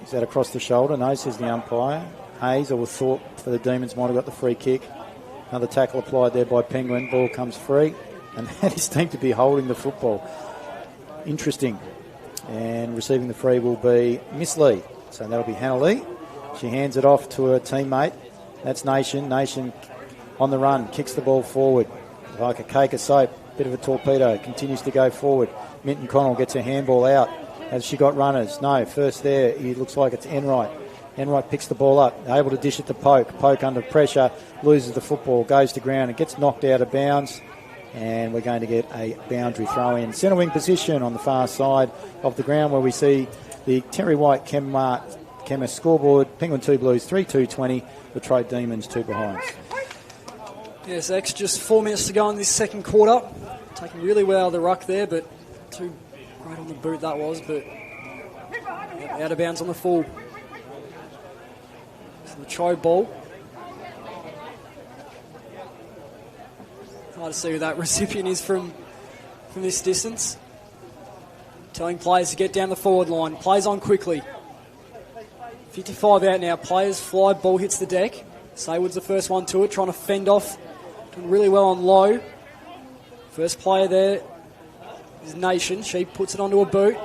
Is that across the shoulder? No, says the umpire. Hayes, I would have thought for the Demons, might have got the free kick. Another tackle applied there by Penguin. Ball comes free, and that is deemed to be holding the football. Interesting. And receiving the free will be Miss Lee. So that'll be Hannah Lee. She hands it off to her teammate. That's Nation. Nation on the run, kicks the ball forward like a cake of soap. Bit of a torpedo. Continues to go forward. Minton Connell gets a handball out. Has she got runners? No. First there, it looks like it's Enright. Enright picks the ball up. Able to dish it to Poke. Poke under pressure. Loses the football. Goes to ground and gets knocked out of bounds. And we're going to get a boundary throw in. Centre wing position on the far side of the ground where we see the Terry White Chemmart scoreboard. Penguin 2 Blues 3-2-20. Latrobe Demons 2 behinds. Yes, X, just 4 minutes to go in this second quarter. Taking really well out of the ruck there, but too great on the boot that was, but out of bounds on the full. So the Latrobe ball. Hard to see who that recipient is from this distance. Telling players to get down the forward line. Plays on quickly. 55 out now. Players fly. Ball hits the deck. Sayward's the first one to it. Trying to fend off. Doing really well on low. First player there is Nation. She puts it onto a boot.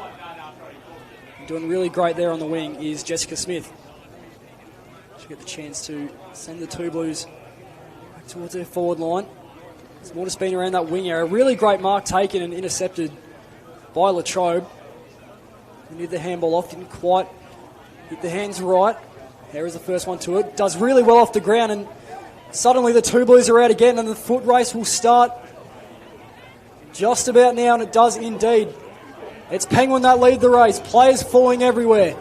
Doing really great there on the wing is Jessica Smith. She'll get the chance to send the 2 Blues back towards their forward line. It's more just been around that wing area. Really great mark taken and intercepted by Latrobe. We need the handball off. Didn't quite hit the hands right. Here is the first one to it. Does really well off the ground, and suddenly the 2 Blues are out again, and the foot race will start just about now, and it does indeed. It's Penguin that lead the race. Players falling everywhere.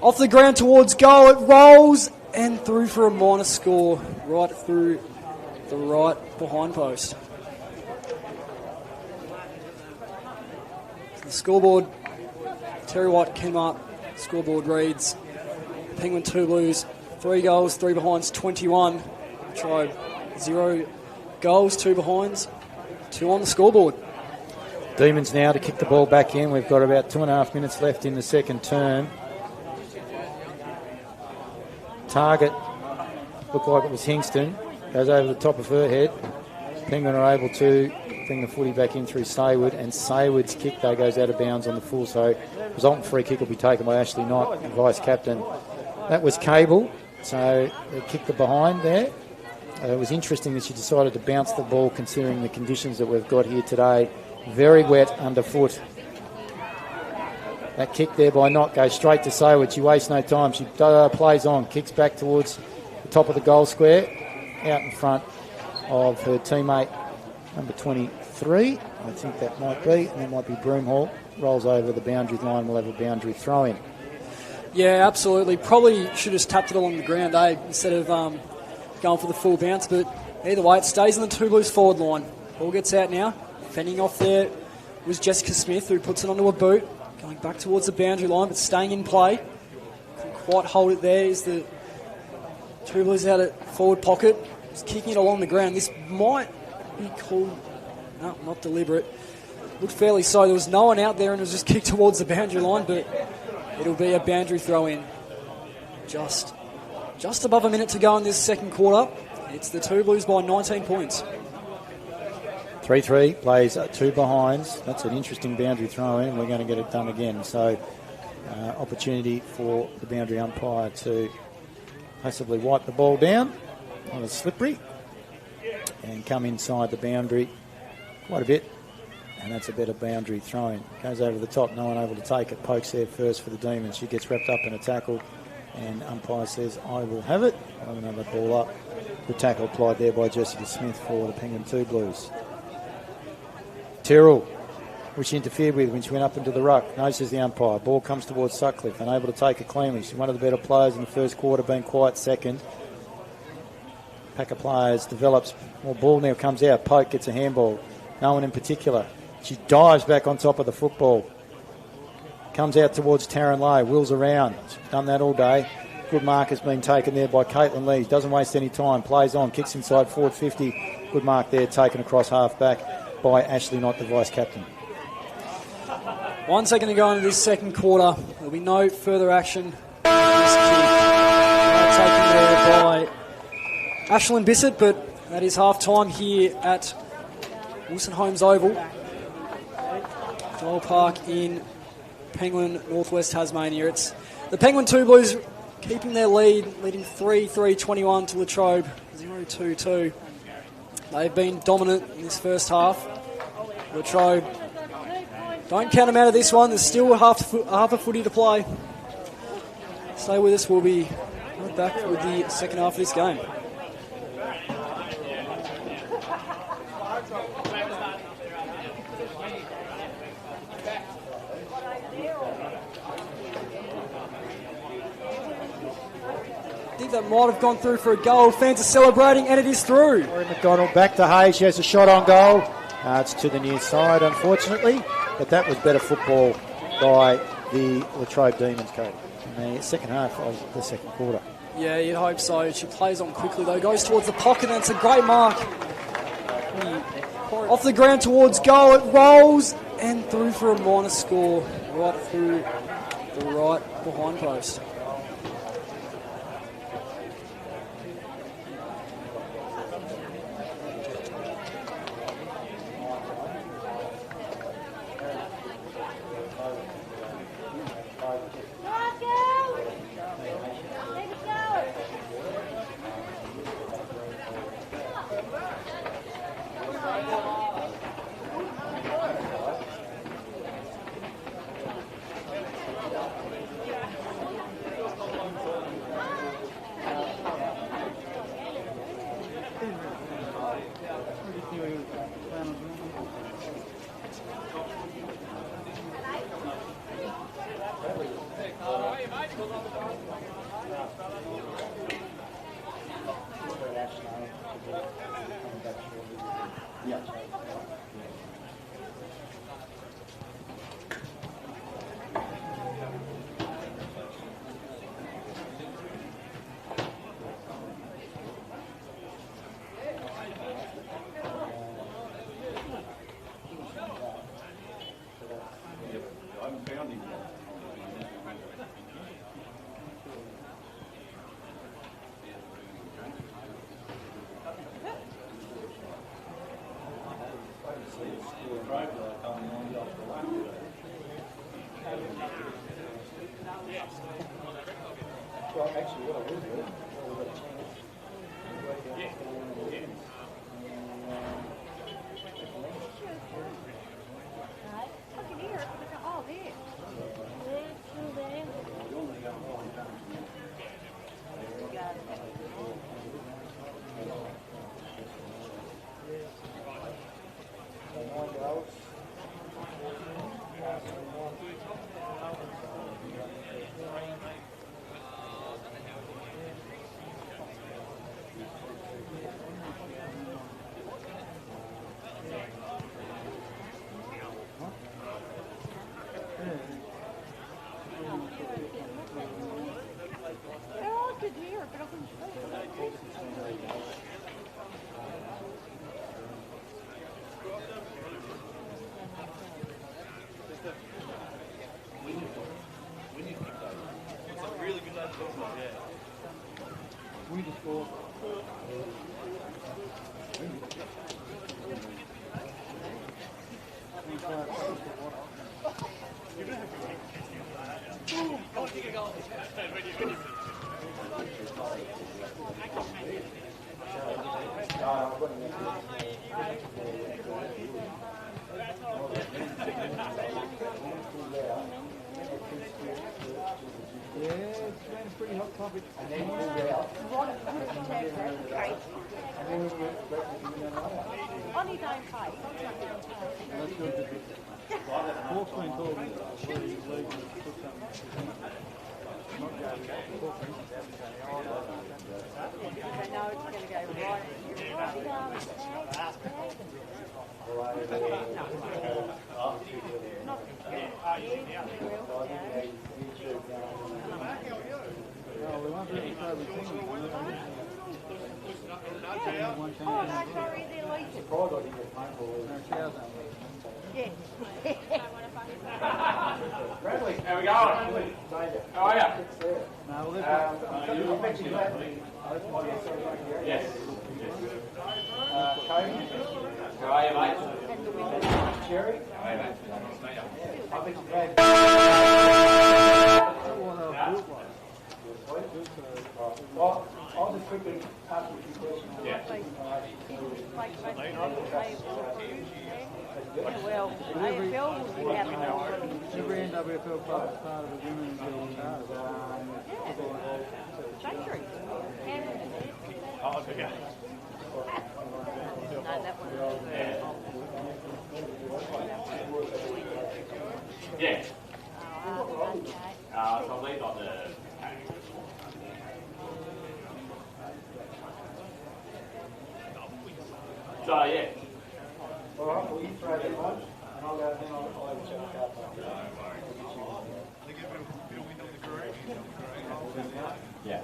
Off the ground towards goal, it rolls and through for a minor score, right through the right behind post. The scoreboard, Terry White came up, scoreboard reads, Penguin 2 Blues, 3 goals, 3 behinds, 21. Tribe 0 goals, 2 behinds, 2 on the scoreboard. Demons now to kick the ball back in. We've got about 2.5 minutes left in the second term. Target looked like it was Hingston. Goes over the top of her head. Penguin are able to bring the footy back in through Saywood, and Saywood's kick though goes out of bounds on the full, so resultant free kick will be taken by Ashley Knight, the vice captain. That was Cable, so they kicked the behind there. It was interesting that she decided to bounce the ball considering the conditions that we've got here today. Very wet underfoot. That kick there by Knott goes straight to Saywood. She wastes no time. She plays on, kicks back towards the top of the goal square, out in front of her teammate, number 23. I think that might be, and that might be Broomhall. Rolls over the boundary line. We'll have a boundary throw in. Yeah, absolutely. Probably should have tapped it along the ground, instead of going for the full bounce. But either way, it stays in the 2 Blues forward line. Ball gets out now. Fending off there was Jessica Smith, who puts it onto a boot. Going back towards the boundary line, but staying in play. Couldn't quite hold it there. Is the 2 Blues out at forward pocket. Just kicking it along the ground. This might be called... No, not deliberate. Looked fairly so. There was no one out there and it was just kicked towards the boundary line, but it'll be a boundary throw in. Just above a minute to go in this second quarter. It's the 2 Blues by 19 points. 3-3 plays 2 behinds. That's an interesting boundary throw in. We're going to get it done again. So opportunity for the boundary umpire to possibly wipe the ball down on a slippery and come inside the boundary quite a bit. And that's a better boundary throw in. Goes over the top, no one able to take it. Pokes there first for the Demons. She gets wrapped up in a tackle and umpire says, I will have it. I'm going to have the ball up. Good tackle applied there by Jessica Smith for the Penguin 2 Blues. Tyrrell, which she interfered with when she went up into the ruck, notices the umpire. Ball comes towards Sutcliffe, unable to take it cleanly. She's one of the better players in the first quarter, been quiet second. Pack of players develops. More ball now comes out. Poke gets a handball. No one in particular. She dives back on top of the football. Comes out towards Taryn Lowe, wheels around. She's done that all day. Good mark has been taken there by Caitlin Lee. Doesn't waste any time. Plays on, kicks inside forward 50. Good mark there, taken across half back by Ashley Knott, the vice captain. 1 second to go into this second quarter. There'll be no further action. This kick taken there by Ashlyn Bissett, but that is half time here at Wilson Homes Oval, Joel Park in Penguin, Northwest Tasmania. It's the Penguin 2 Blues keeping their lead, leading 3-3-21 to Latrobe 0-2-2. They've been dominant in this first half. Latrobe, don't count them out of this one. There's still half a footy to play. Stay with us. We'll be right back with the second half of this game. I think that might have gone through for a goal. Fans are celebrating, and it is through. Rory McDonald back to Hayes. She has a shot on goal. It's to the near side, unfortunately, but that was better football by the Latrobe Demons, Cody, in the second half of the second quarter. Yeah, you'd hope so. She plays on quickly, though. Goes towards the pocket, and it's a great mark. Off the ground towards goal. It rolls and through for a minor score, right through the right behind post. Yeah. I haven't found him yet. Well, actually, what I will do, I can hear it. Oh, there. There's still there. Oh, I could hear it, but I couldn't see it. Only don't pay. I know it's going to go Oh, no, sorry, they're leaving. Yeah. Bradley, how we going? How are you? Yes. Cody, how are you, mate? Jerry, how are you, mate? I've been glad. Well, I'll just quickly ask you a few questions. Yeah. Well, AFL will be having Every NWFL club is part of the women's card. Changery. Oh, okay. No, that one. Yeah. Okay. So lead on the So, yeah. All right, well, you throw that lunch, and I'll go, then I'll have a chat with Yeah.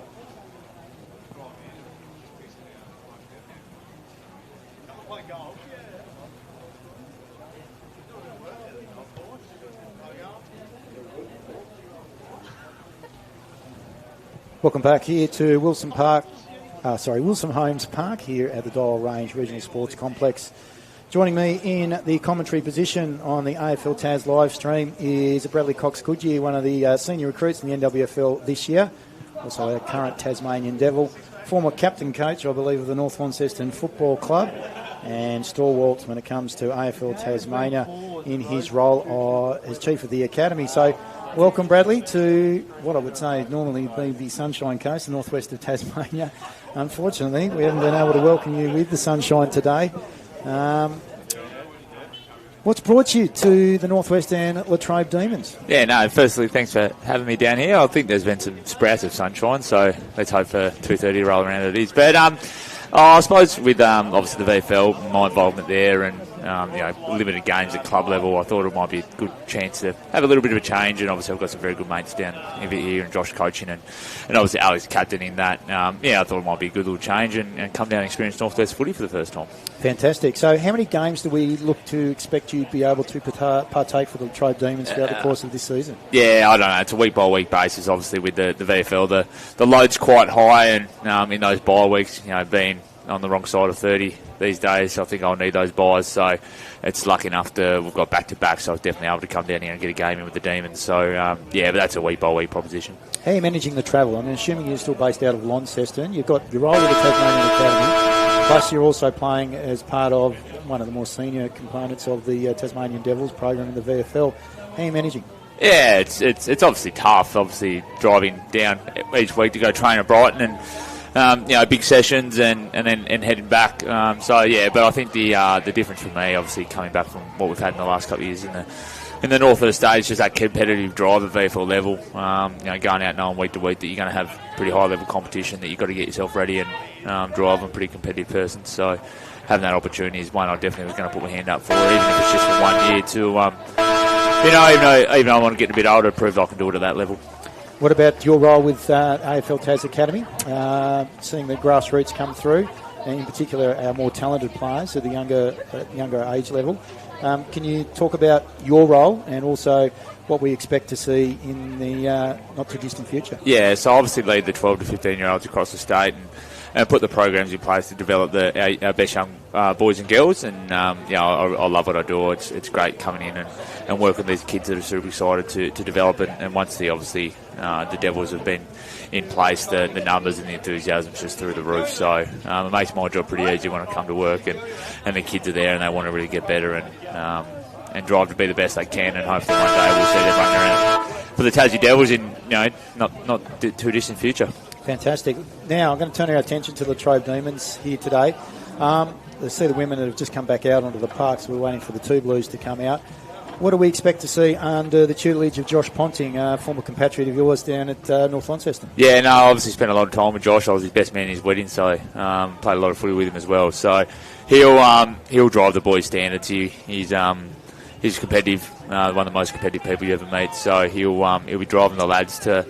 Welcome back here to Wilson Homes Park here at the Dial Range Regional Sports Complex. Joining me in the commentary position on the AFL Tas live stream is Bradley Cox-Goodyear, one of the senior recruits in the NWFL this year, also a current Tasmanian Devil, former captain coach, I believe, of the North Launceston Football Club, and stalwart when it comes to AFL Tasmania in his role as chief of the academy. So welcome, Bradley, to what I would say normally be the Sunshine Coast, the northwest of Tasmania. Unfortunately, we haven't been able to welcome you with the sunshine today. What's brought you to the Northwest and Latrobe Demons? Yeah, no, firstly, thanks for having me down here. I think there's been some sprouts of sunshine, so let's hope for 2:30 to roll around it is. But I suppose with obviously the VFL, my involvement there and limited games at club level, I thought it might be a good chance to have a little bit of a change. And obviously I've got some very good mates down here and Josh coaching and obviously Alex captain in that. I thought it might be a good little change and come down and experience Northwest footy for the first time. Fantastic. So how many games do we look to expect you to be able to partake for the Latrobe Demons throughout the course of this season? Yeah, I don't know. It's a week-by-week basis, obviously, with the VFL. The load's quite high, and in those bye weeks, being on the wrong side of 30 these days, I think I'll need those buys. So it's lucky enough we've got back-to-back, so I was definitely able to come down here and get a game in with the Demons. So, but that's a week-by-week proposition. How are you managing the travel? I'm assuming you're still based out of Launceston. You've got your role with the Tasmanian Academy, plus you're also playing as part of one of the more senior components of the Tasmanian Devils program in the VFL. How are you managing? Yeah, it's obviously tough, obviously driving down each week to go train at Brighton and big sessions and then heading back. But I think the difference for me, obviously coming back from what we've had in the last couple of years in the north of the state, is just that competitive drive at VFL level. Going out knowing week to week that you're going to have pretty high level competition, that you've got to get yourself ready and drive. I'm a pretty competitive person, so having that opportunity is one I definitely was going to put my hand up for, even if it's just for 1 year to. Even though I want to get a bit older, prove I can do it at that level. What about your role with AFL Tas Academy, seeing the grassroots come through, and in particular our more talented players at the younger age level? Can you talk about your role and also what we expect to see in the not-too-distant future? Yeah, so obviously lead the 12 to 15-year-olds across the state and put the programs in place to develop our best young boys and girls. And I love what I do. It's great coming in and working with these kids that are super excited to develop it. And once the Devils have been in place, the numbers and the enthusiasm is just through the roof. So it makes my job pretty easy when I come to work and the kids are there and they want to really get better and drive to be the best they can. And hopefully one day we'll see them running around for the Tassie Devils in not too distant future. Fantastic. Now I'm going to turn our attention to the Latrobe Demons here today. Let's see the women that have just come back out onto the parks. We're waiting for the two Blues to come out. What do we expect to see under the tutelage of Josh Ponting, a former compatriot of yours down at North Launceston? Yeah, no, I obviously spent a lot of time with Josh. I was his best man in his wedding, so played a lot of footy with him as well. So he'll drive the boys' standards. He's competitive, one of the most competitive people you ever meet. So he'll be driving the lads to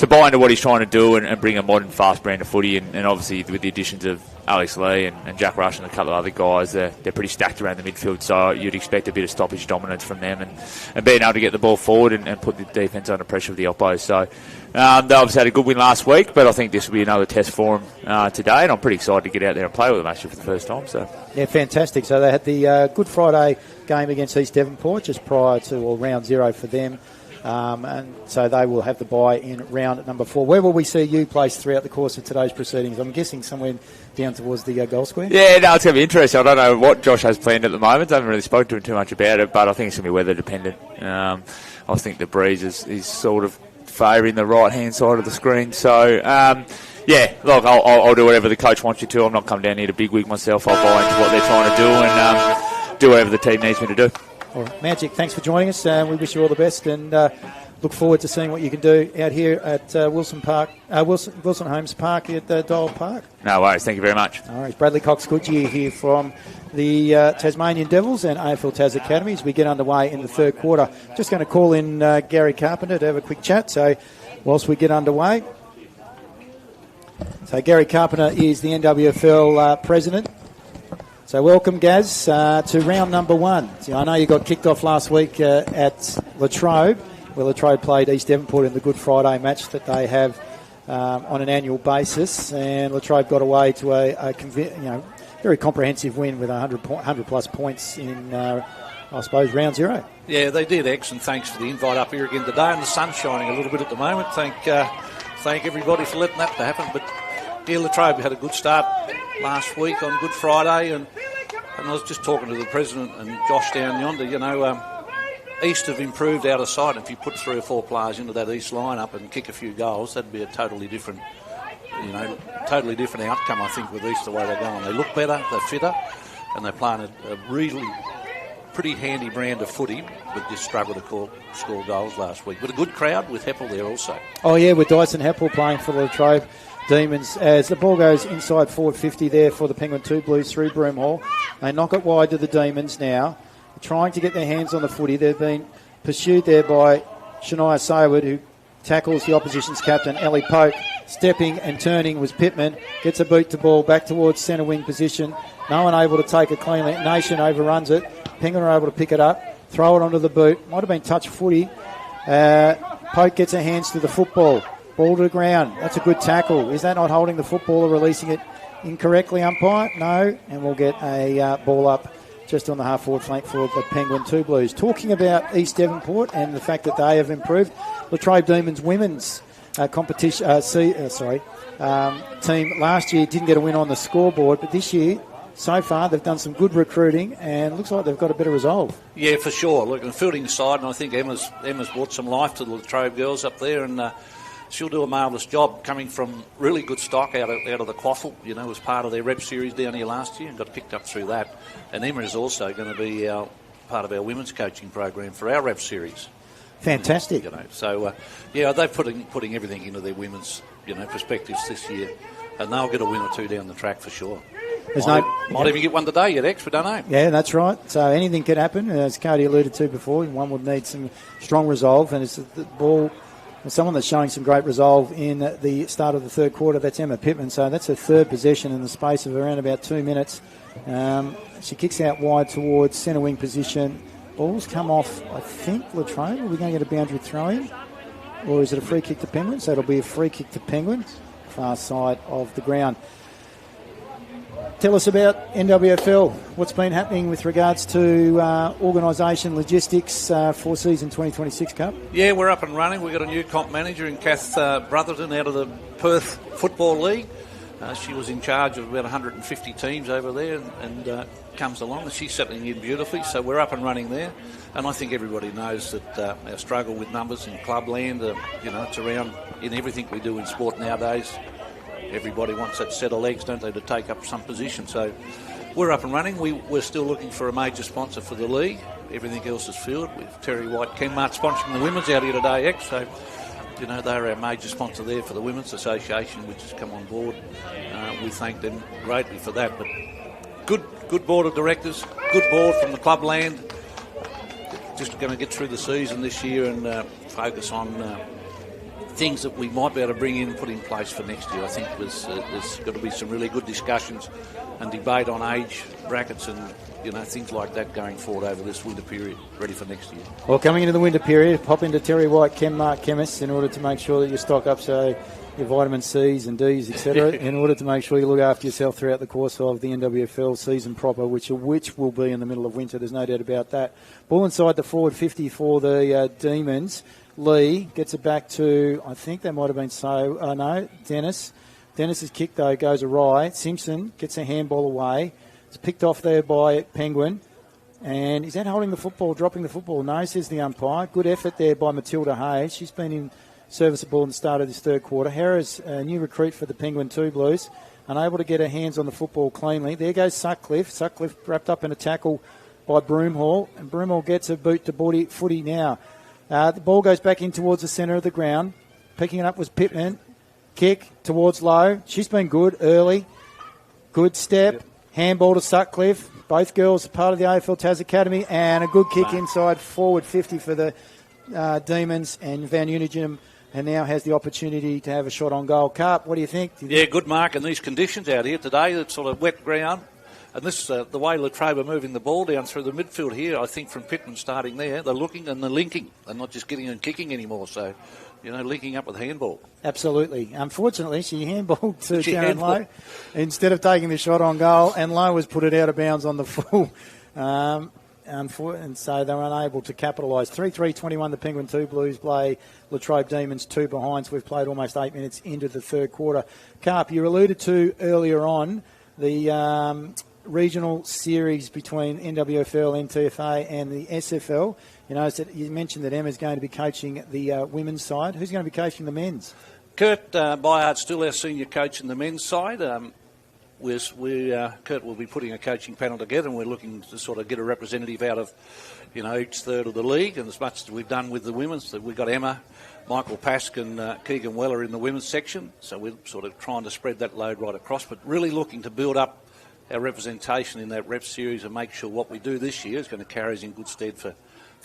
buy into what he's trying to do and bring a modern, fast brand of footy. And obviously with the additions of Alex Lee and Jack Rush and a couple of other guys, they're pretty stacked around the midfield. So you'd expect a bit of stoppage dominance from them and being able to get the ball forward and put the defence under pressure with the oppo. So they obviously had a good win last week, but I think this will be another test for them today. And I'm pretty excited to get out there and play with them actually for the first time. So yeah, fantastic. So they had the Good Friday game against East Devonport just prior to round 0 for them. And so they will have the bye in round number 4. Where will we see you placed throughout the course of today's proceedings? I'm guessing somewhere down towards the goal square? Yeah, no, it's going to be interesting. I don't know what Josh has planned at the moment. I haven't really spoken to him too much about it, but I think it's going to be weather dependent. I think the breeze is sort of favouring the right-hand side of the screen. So, look, I'll do whatever the coach wants you to. I'm not coming down here to bigwig myself. I'll buy into what they're trying to do and do whatever the team needs me to do. All right, Magic, thanks for joining us. We wish you all the best and look forward to seeing what you can do out here at Wilson Holmes Park at Dial Park. No worries, thank you very much. All right, Bradley Cox-Goodyear here from the Tasmanian Devils and AFL Tas Academy as we get underway in the third quarter. Just going to call in Gary Carpenter to have a quick chat. So whilst we get underway. So Gary Carpenter is the NWFL president. So welcome, Gaz, to round number 1. So I know you got kicked off last week at Latrobe, where Latrobe played East Devonport in the Good Friday match that they have on an annual basis, and Latrobe got away to a very comprehensive win with 100-plus points in, I suppose, round 0. Yeah, they did, X, and thanks for the invite up here again today, and the sun's shining a little bit at the moment. Thank everybody for letting that happen, but yeah, Latrobe had a good start last week on Good Friday, and I was just talking to the president and Josh down yonder. East have improved out of sight. If you put 3 or 4 players into that East lineup and kick a few goals, that'd be a totally different outcome, I think, with East the way they're going. They look better, they're fitter, and they're playing a really pretty handy brand of footy, but just struggled to score goals last week. But a good crowd with Heppel there also. Oh, yeah, with Dyson Heppel playing for the Latrobe Demons as the ball goes inside forward 50 there for the Penguin 2 Blues through Broomhall. They knock it wide to the Demons now, trying to get their hands on the footy. They've been pursued there by Shania Sayward, who tackles the opposition's captain, Ellie Pope. Stepping and turning was Pittman. Gets a boot to ball back towards centre wing position. No one able to take it cleanly. Nation overruns it. Penguin are able to pick it up, throw it onto the boot. Might have been touch footy. Pope gets her hands to the football. Ball to the ground. That's a good tackle. Is that not holding the football or releasing it incorrectly, umpire? No. And we'll get a ball up just on the half-forward flank for the Penguin 2 Blues. Talking about East Devonport and the fact that they have improved, Latrobe Demons women's team last year didn't get a win on the scoreboard, but this year, so far, they've done some good recruiting and looks like they've got a bit of resolve. Yeah, for sure. Look, the fielding side, and I think Emma's brought some life to the Latrobe girls up there, and she'll do a marvellous job coming from really good stock out of the Quaffle, was part of their rep series down here last year and got picked up through that. And Emma is also going to be part of our women's coaching program for our rep series. Fantastic. So they're putting everything into their women's, perspectives this year, and they'll get a win or two down the track for sure. Might even get one today yet, X, we don't know. Yeah, that's right. So anything could happen, as Cody alluded to before. One would need some strong resolve, and it's the ball. Someone that's showing some great resolve in the start of the third quarter, that's Emma Pittman. So that's her third possession in the space of around about 2 minutes. She kicks out wide towards centre wing position. Ball's come off, I think, Latrobe. Are we going to get a boundary throw-in? Or is it a free kick to Penguin? So it'll be a free kick to Penguin, far side of the ground. Tell us about NWFL. What's been happening with regards to organisation, logistics for season 2026 Cup? Yeah, we're up and running. We've got a new comp manager in Kath Brotherton out of the Perth Football League. She was in charge of about 150 teams over there and comes along, and she's settling in beautifully. So we're up and running there. And I think everybody knows that our struggle with numbers in clubland, it's around in everything we do in sport nowadays. Everybody wants that set of legs, don't they, to take up some position. So we're up and running. We're still looking for a major sponsor for the league. Everything else is filled with Terry White Kenmart sponsoring the women's out here today, X. So, they're our major sponsor there for the Women's Association, which has come on board. We thank them greatly for that. But good board of directors, good board from the clubland. Just going to get through the season this year and focus on things that we might be able to bring in and put in place for next year. I think there's got to be some really good discussions and debate on age brackets and things like that going forward over this winter period, ready for next year. Well, coming into the winter period, pop into Terry White Kenmart Chemists in order to make sure that you stock up so your vitamin C's and D's, etc., in order to make sure you look after yourself throughout the course of the NWFL season proper, which will be in the middle of winter. There's no doubt about that. Ball inside the forward 50 for the Demons. Lee gets it back to, I think that might have been Dennis. Dennis's kick, though, goes awry. Simpson gets a handball away. It's picked off there by Penguin. And is that holding the football, dropping the football? No, says the umpire. Good effort there by Matilda Hayes. She's been in serviceable in the start of this third quarter. Harris, a new recruit for the Penguin 2 Blues, unable to get her hands on the football cleanly. There goes Sutcliffe. Sutcliffe wrapped up in a tackle by Broomhall. And Broomhall gets a boot to footy now. The ball goes back in towards the centre of the ground. Picking it up was Pittman. Kick towards Lowe. She's been good early. Good step. Yep. Handball to Sutcliffe. Both girls are part of the AFL Taz Academy. And a good kick inside forward 50 for the Demons. And Van Unigem and now has the opportunity to have a shot on goal. Carp, what do you think? Yeah, good mark in these conditions out here today. It's sort of wet ground. And this the way Latrobe are moving the ball down through the midfield here, I think from Pittman starting there, they're looking and they're linking. They're not just getting and kicking anymore. So, linking up with handball. Absolutely. Unfortunately, she handballed to Sharon Lowe instead of taking the shot on goal, and Lowe was put it out of bounds on the full. And so they were unable to capitalise. 3-3-21, the Penguin 2 Blues play Latrobe Demons 2 behinds. We've played almost 8 minutes into the third quarter. Carp, you alluded to earlier on the regional series between NWFL, NTFA and the SFL. You mentioned that Emma's going to be coaching the women's side. Who's going to be coaching the men's? Kurt Byard's still our senior coach in the men's side. Kurt will be putting a coaching panel together, and we're looking to sort of get a representative out of, each third of the league. And as much as we've done with the women's, we've got Emma, Michael Pask and Keegan Weller in the women's section. So we're sort of trying to spread that load right across, but really looking to build up our representation in that rep series and make sure what we do this year is going to carry us in good stead for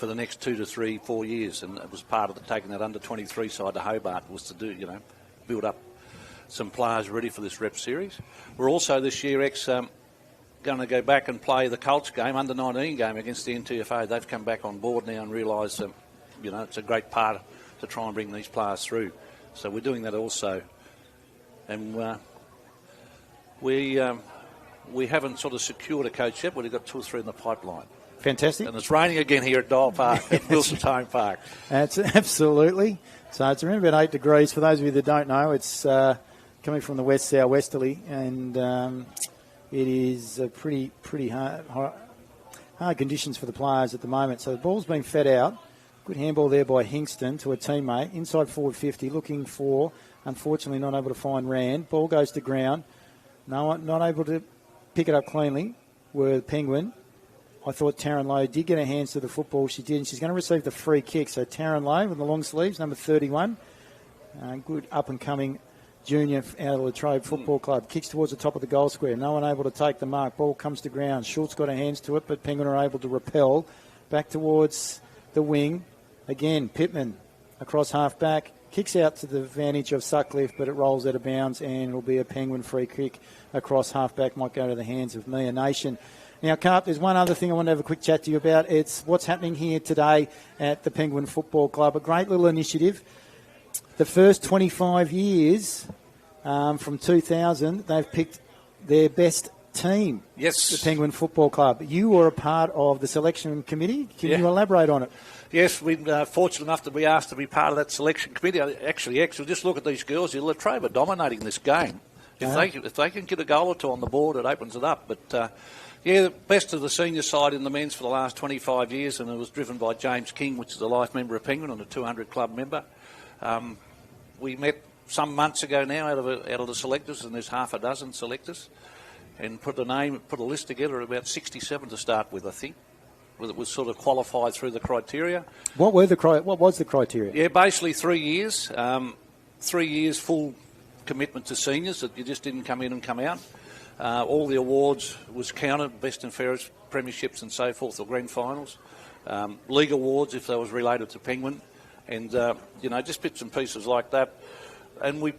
the next 2 to 3, 4 years. And it was part of taking that under-23 side to Hobart was to do, build up some players ready for this rep series. We're also this year going to go back and play the Colts game, under-19 game against the NTFA. They've come back on board now and realised it's a great part to try and bring these players through. So we're doing that also. And we haven't sort of secured a coach yet, but we've got 2 or 3 in the pipeline. Fantastic. And it's raining again here at Dial Park, at Wilson's home park. That's absolutely. So it's around about 8 degrees. For those of you that don't know, it's coming from the west southwesterly, and it is pretty hard conditions for the players at the moment. So the ball's being fed out. Good handball there by Hingston to a teammate. Inside forward 50, looking for, unfortunately not able to find Rand. Ball goes to ground. No one, not able to pick it up cleanly were Penguin. I thought Taryn Lowe did get her hands to the football. She did, and she's going to receive the free kick. So Taryn Lowe with the long sleeves, number 31. Good up-and-coming junior out of Latrobe Football Club. Kicks towards the top of the goal square. No one able to take the mark. Ball comes to ground. Schultz got her hands to it, but Penguin are able to repel. Back towards the wing. Again, Pittman across half-back. Kicks out to the advantage of Sutcliffe, but it rolls out of bounds, and it'll be a Penguin free kick across half-back. Might go to the hands of Mia Nation. Now, Carp, there's one other thing I want to have a quick chat to you about. It's what's happening here today at the Penguin Football Club. A great little initiative. The first 25 years from 2000, they've picked their best team. Yes. The Penguin Football Club. You were a part of the selection committee. Can you elaborate on it? Yes, we've been fortunate enough to be asked to be part of that selection committee. Actually, just look at these girls. Latrobe are dominating this game. If they can get a goal or two on the board, it opens it up. But, the best of the senior side in the men's for the last 25 years, and it was driven by James King, which is a life member of Penguin and a 200 club member. We met some months ago now out of the selectors, and there's half a dozen selectors, and put a list together of about 67 to start with, I think. It was sort of qualified through the criteria. What was the criteria? Yeah, basically 3 years. 3 years full commitment to seniors, that you just didn't come in and come out. All the awards was counted, best and fairest premierships and so forth, or grand finals. League awards if they was related to Penguin. And, just bits and pieces like that. And we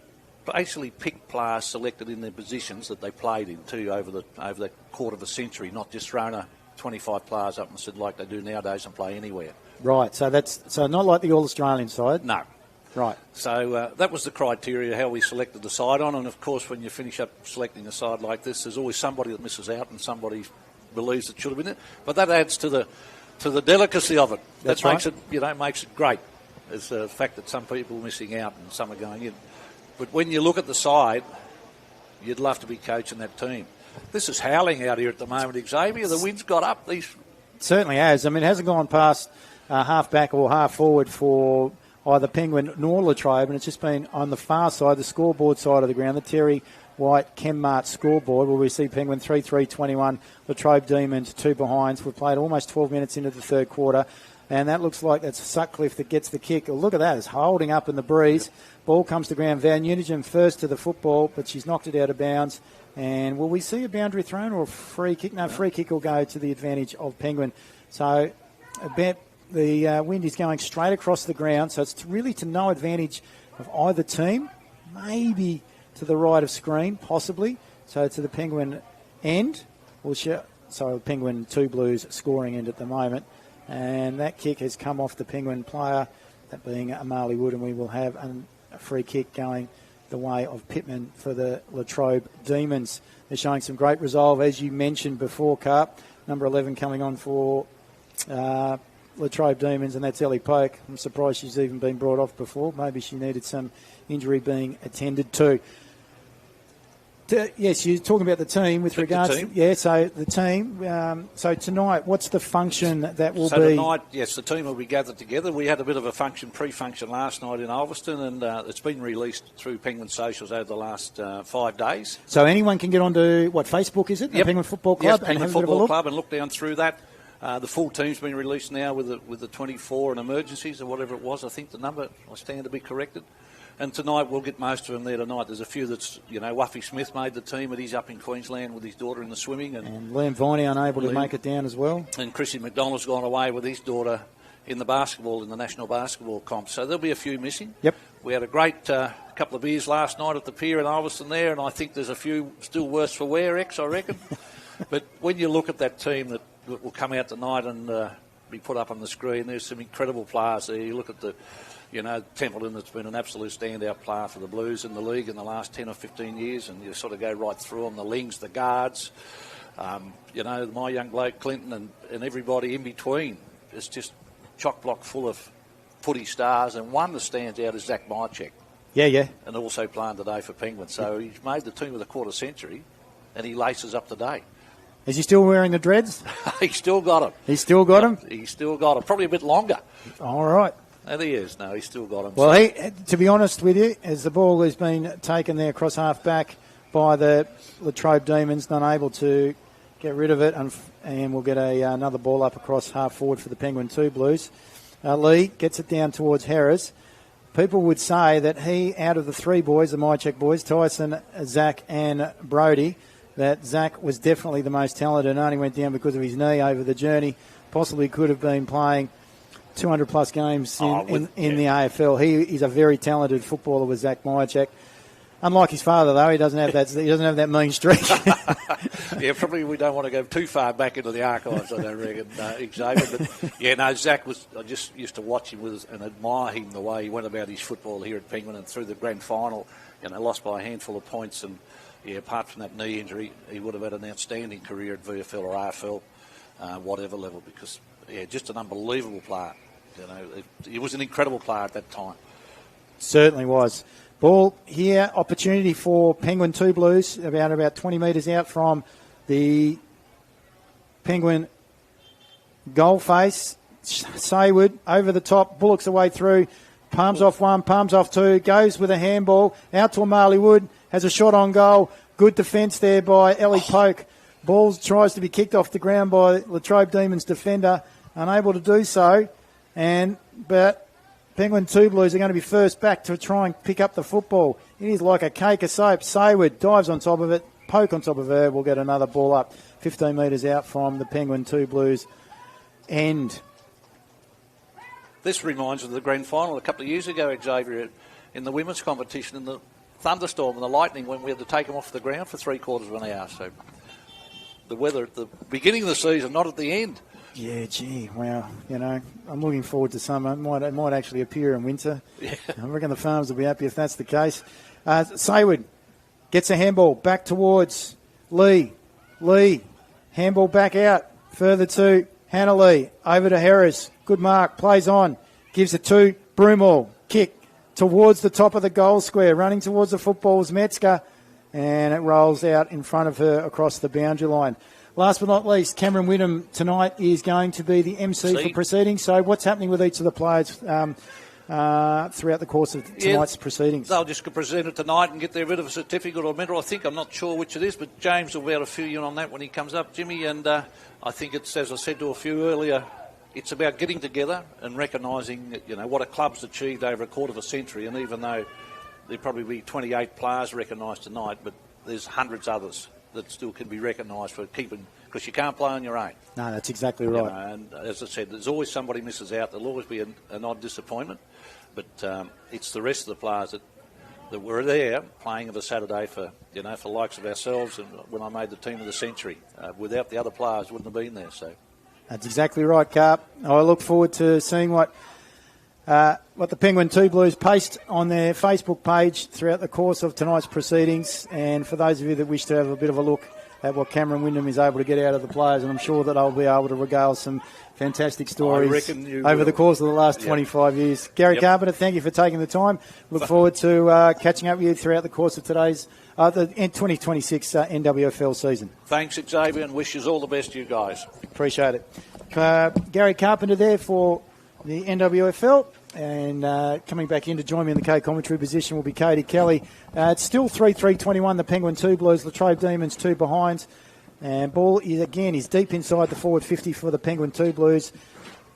basically picked players selected in their positions that they played in too over the quarter of a century, not just thrown 25 players up and said like they do nowadays and play anywhere. Right, so that's not like the All-Australian side? No. Right. So that was the criteria, how we selected the side on. And, of course, when you finish up selecting a side like this, there's always somebody that misses out and somebody believes it should have been it. But that adds to the delicacy of it. That's that right. makes it great. It's the fact that some people are missing out and some are going in. But when you look at the side, you'd love to be coaching that team. This is howling out here at the moment, Xavier. The wind's got up. Certainly has. I mean, it hasn't gone past half back or half forward for either Penguin nor Latrobe, and it's just been on the far side, the scoreboard side of the ground, the Terry White Chemmart scoreboard, where we see Penguin 3-3-21, Latrobe Demons 2 behinds. We've played almost 12 minutes into the third quarter, and that looks like that's Sutcliffe that gets the kick. Oh, look at that. It's holding up in the breeze. Ball comes to ground. Van Unigen first to the football, but she's knocked it out of bounds. And will we see a boundary thrown or a free kick? No, free kick will go to the advantage of Penguin. So the wind is going straight across the ground, so it's really to no advantage of either team. Maybe to the right of screen, possibly. So to the Penguin end. Penguin 2 Blues scoring end at the moment. And that kick has come off the Penguin player, that being Amali Wood, and we will have a free kick going the way of Pittman for the Latrobe Demons. They're showing some great resolve, as you mentioned before, Carp. Number 11 coming on for Latrobe Demons, and that's Ellie Polk. I'm surprised she's even been brought off before. Maybe she needed some injury being attended to. Yes, you're talking about the team with regards team. so the team. So tonight, what's the function that will So be? tonight, yes, the team will be gathered together. We had a bit of a pre-function last night in Ulverston, and it's been released through Penguin Socials over the last 5 days. So anyone can get onto, Facebook is it? The Yep. Penguin Football Club? Yes, Penguin and have a bit of a Football look? Club, and look down through that. The full team's been released now with the 24 and emergencies or whatever it was. I think the number, I stand to be corrected. And tonight we'll get most of them there tonight. There's a few that's, Wuffy Smith made the team, but he's up in Queensland with his daughter in the swimming. And Liam Viney unable to make it down as well. And Chrissy McDonald's gone away with his daughter in the basketball, in the national basketball comp. So there'll be a few missing. Yep. We had a great couple of beers last night at the pier in Ulverston there, and I think there's a few still worse for wear, I reckon. But when you look at that team that will come out tonight and be put up on the screen, there's some incredible players there. You look at the Templeton, that's been an absolute standout player for the Blues in the league in the last 10 or 15 years, and you sort of go right through them, the Lings, the guards, my young bloke Clinton and everybody in between. It's just chock-block full of footy stars, and one that stands out is Zach Mychek. Yeah. And also playing today for Penguin. So he's made the team with a quarter century, and he laces up today. Is he still wearing the dreads? He's still got them. He's still got them? He's still got them. Probably a bit longer. All right. There he is. No, he's still got them. Well, to be honest with you, as the ball has been taken there across half back by the Latrobe Demons, unable to get rid of it, and we'll get another ball up across half forward for the Penguin 2 Blues. Lee gets it down towards Harris. People would say that he, out of the three boys, the Mychek boys, Tyson, Zach and Brodie, that Zach was definitely the most talented and only went down because of his knee over the journey. Possibly could have been playing 200-plus games in the AFL. He's a very talented footballer with Zach Mychek. Unlike his father, though, he doesn't have that mean streak. Yeah, probably we don't want to go too far back into the archives, I don't reckon, Xavier. But, Zach I just used to watch him and admire him the way he went about his football here at Penguin and through the grand final, lost by a handful of points. And, apart from that knee injury, he would have had an outstanding career at VFL or AFL, whatever level, because, just an unbelievable player. He was an incredible player at that time. Certainly was. Ball here, opportunity for Penguin 2 Blues, about 20 metres out from the Penguin goal face. Saywood over the top, bullocks the way through, palms off one, palms off two, goes with a handball, out to Marley Wood, has a shot on goal. Good defence there by Ellie Polk. Ball tries to be kicked off the ground by Latrobe Demons defender, unable to do so. But Penguin 2 Blues are going to be first back to try and pick up the football. It is like a cake of soap. Saywood dives on top of it, Poke on top of her. We'll get another ball up 15 metres out from the Penguin 2 Blues end. This reminds me of the grand final a couple of years ago, Xavier, in the women's competition, in the thunderstorm and the lightning, when we had to take them off the ground for 3/4 of an hour. So the weather at the beginning of the season, not at the end. Yeah, gee, wow. I'm looking forward to summer. It might actually appear in winter. Yeah. I reckon the farmers will be happy if that's the case. Saywood gets a handball back towards Lee. Lee, handball back out, further to Hannah Lee. Over to Harris. Good mark, plays on. Gives it to Broomall. Kick towards the top of the goal square. Running towards the football's Metzger. And it rolls out in front of her across the boundary line. Last but not least, Cameron Whittam tonight is going to be the MC for proceedings. So what's happening with each of the players throughout the course of tonight's proceedings? They'll just present it tonight and get their bit of a certificate or medal, I think. I'm not sure which it is, but James will be able to fill you in on that when he comes up, Jimmy. And I think it's, as I said to a few earlier, it's about getting together and recognising, what a club's achieved over a quarter of a century. And even though there'll probably be 28 players recognised tonight, but there's hundreds others that still can be recognised for keeping, because you can't play on your own. No, that's exactly right. And as I said, there's always somebody misses out. There'll always be an odd disappointment, but it's the rest of the players that were there playing of a Saturday for for likes of ourselves. And when I made the team of the century, without the other players, wouldn't have been there. So that's exactly right, Carp. I look forward to seeing what the Penguin 2 Blues post on their Facebook page throughout the course of tonight's proceedings. And for those of you that wish to have a bit of a look at what Cameron Wyndham is able to get out of the players, and I'm sure that I'll be able to regale some fantastic stories over the course of the last 25 years. Gary Carpenter, thank you for taking the time. Look forward to catching up with you throughout the course of today's the 2026 NWFL season. Thanks, Xavier, and wish you all the best, you guys. Appreciate it. Gary Carpenter there for the NWFL. And coming back in to join me in the co-commentary position will be Katie Kelly. It's still 3-3-21, the Penguin 2 Blues, Latrobe Demons 2 behind. And ball is deep inside the forward 50 for the Penguin 2 Blues.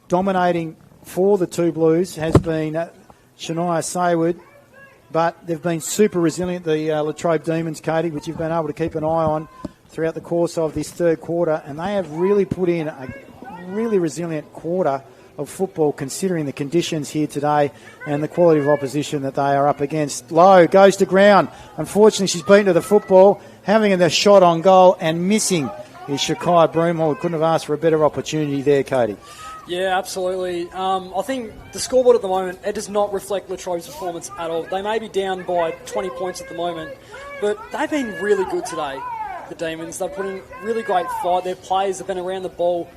Dominating for the 2 Blues has been Shania Sayward, but they've been super resilient, the Latrobe Demons, Katie, which you've been able to keep an eye on throughout the course of this third quarter. And they have really put in a really resilient quarter of football, considering the conditions here today and the quality of opposition that they are up against. Lowe goes to ground. Unfortunately, she's beaten to the football, having the shot on goal and missing is Shakai Broomhall. Couldn't have asked for a better opportunity there, Katie. Yeah, absolutely. I think the scoreboard at the moment, it does not reflect Latrobe's performance at all. They may be down by 20 points at the moment, but they've been really good today, the Demons. They've put in really great fight. Their players have been around the ball,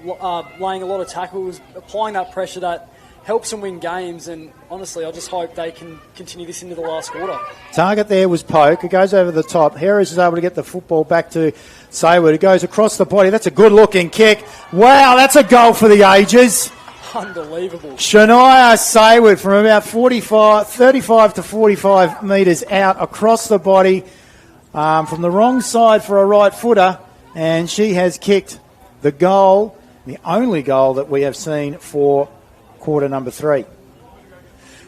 laying a lot of tackles, applying that pressure that helps them win games, and honestly, I just hope they can continue this into the last quarter. Target there was Poke. It goes over the top. Harris is able to get the football back to Sayward. It goes across the body. That's a good-looking kick. Wow, that's a goal for the ages. Unbelievable. Shania Sayward from about 35 to 45 metres out across the body from the wrong side for a right footer, and she has kicked the goal, the only goal that we have seen for quarter number 3.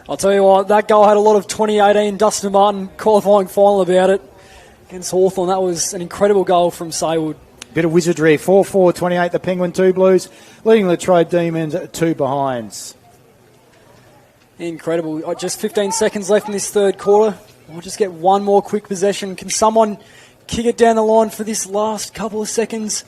I'll tell you what, that goal had a lot of 2018 Dustin Martin qualifying final about it against Hawthorn. That was an incredible goal from Sayward. Bit of wizardry. 4-4-28, the Penguin 2 Blues, leading the Latrobe Demons 2 behinds. Incredible. Just 15 seconds left in this third quarter. We'll just get one more quick possession. Can someone kick it down the line for this last couple of seconds?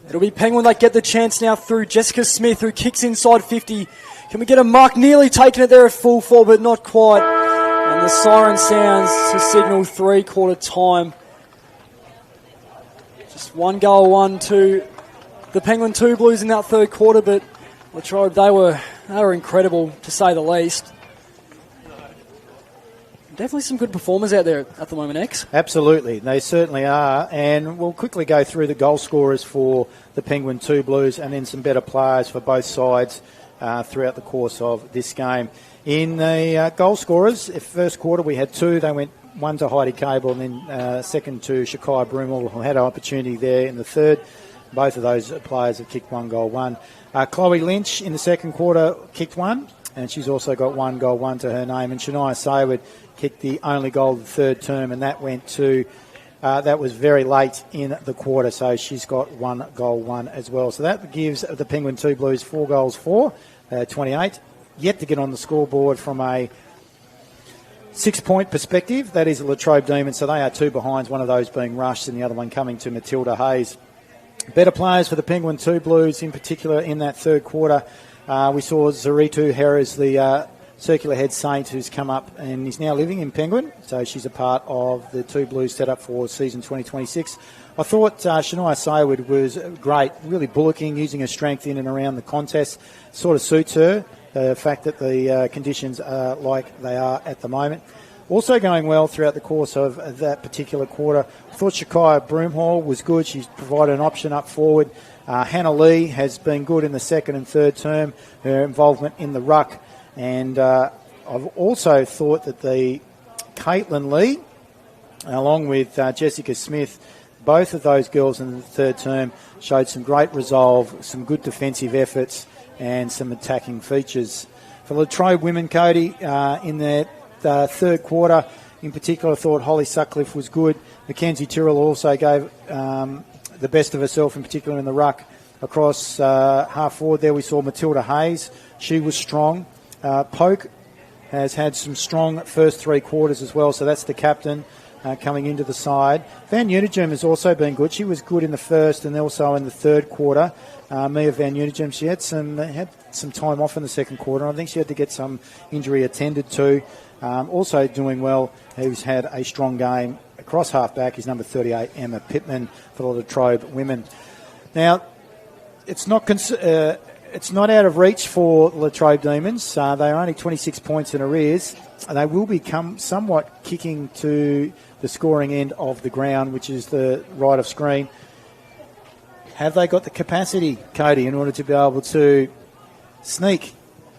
It'll be Penguin that get the chance now through Jessica Smith, who kicks inside 50. Can we get a mark? Nearly taking it there at full forward, but not quite. And the siren sounds to signal three-quarter time. Just one goal, 1-2. The Penguin 2 Blues in that third quarter, but Latrobe, they were incredible, to say the least. Definitely some good performers out there at the moment, X. Absolutely, they certainly are. And we'll quickly go through the goal scorers for the Penguin 2 Blues and then some better players for both sides throughout the course of this game. In the goal scorers, first quarter we had 2. They went one to Heidi Cable and then second to Shakai Broomhall, who had an opportunity there in the third. Both of those players have kicked 1 goal, 1. Chloe Lynch in the second quarter kicked 1, and she's also got 1 goal, 1 to her name. And Shania Sayward kicked the only goal of the third term, and that went to that was very late in the quarter, so she's got 1 goal, 1 as well. So that gives the Penguin 2 Blues 4 goals, 4, 28. Yet to get on the scoreboard from a 6-point perspective. That is the Latrobe Demons, so they are 2 behinds, one of those being rushed and the other one coming to Matilda Hayes. Better players for the Penguin 2 Blues, in particular in that third quarter. We saw Zaritu Harris, the Circular Head Saint, who's come up and is now living in Penguin, so she's a part of the 2 Blues set up for season 2026. I thought Shania Sayward was great, really bullocking, using her strength in and around the contest. Sort of suits her, the fact that the conditions are like they are at the moment. Also going well throughout the course of that particular quarter, I thought Shakai Broomhall was good. She's provided an option up forward. Hannah Lee has been good in the second and third term, her involvement in the ruck. And I've also thought that the Caitlin Lee, along with Jessica Smith, both of those girls in the third term showed some great resolve, some good defensive efforts and some attacking features. For Latrobe women, Cody, in their third quarter in particular, I thought Holly Sutcliffe was good. Mackenzie Tyrrell also gave the best of herself, in particular in the ruck. Across half forward there we saw Matilda Hayes. She was strong. Poke has had some strong first 3 quarters as well, so that's the captain coming into the side. Van Unigem has also been good. She was good in the first and also in the third quarter. Mia Van Unigem, she had some time off in the second quarter. I think she had to get some injury attended to. Also doing well, who's had a strong game, across half-back is number 38, Emma Pittman, for the Latrobe women. Now, it's not out of reach for the Latrobe Demons. They are only 26 points in arrears. They will become somewhat kicking to the scoring end of the ground, which is the right of screen. Have they got the capacity, Cody, in order to be able to sneak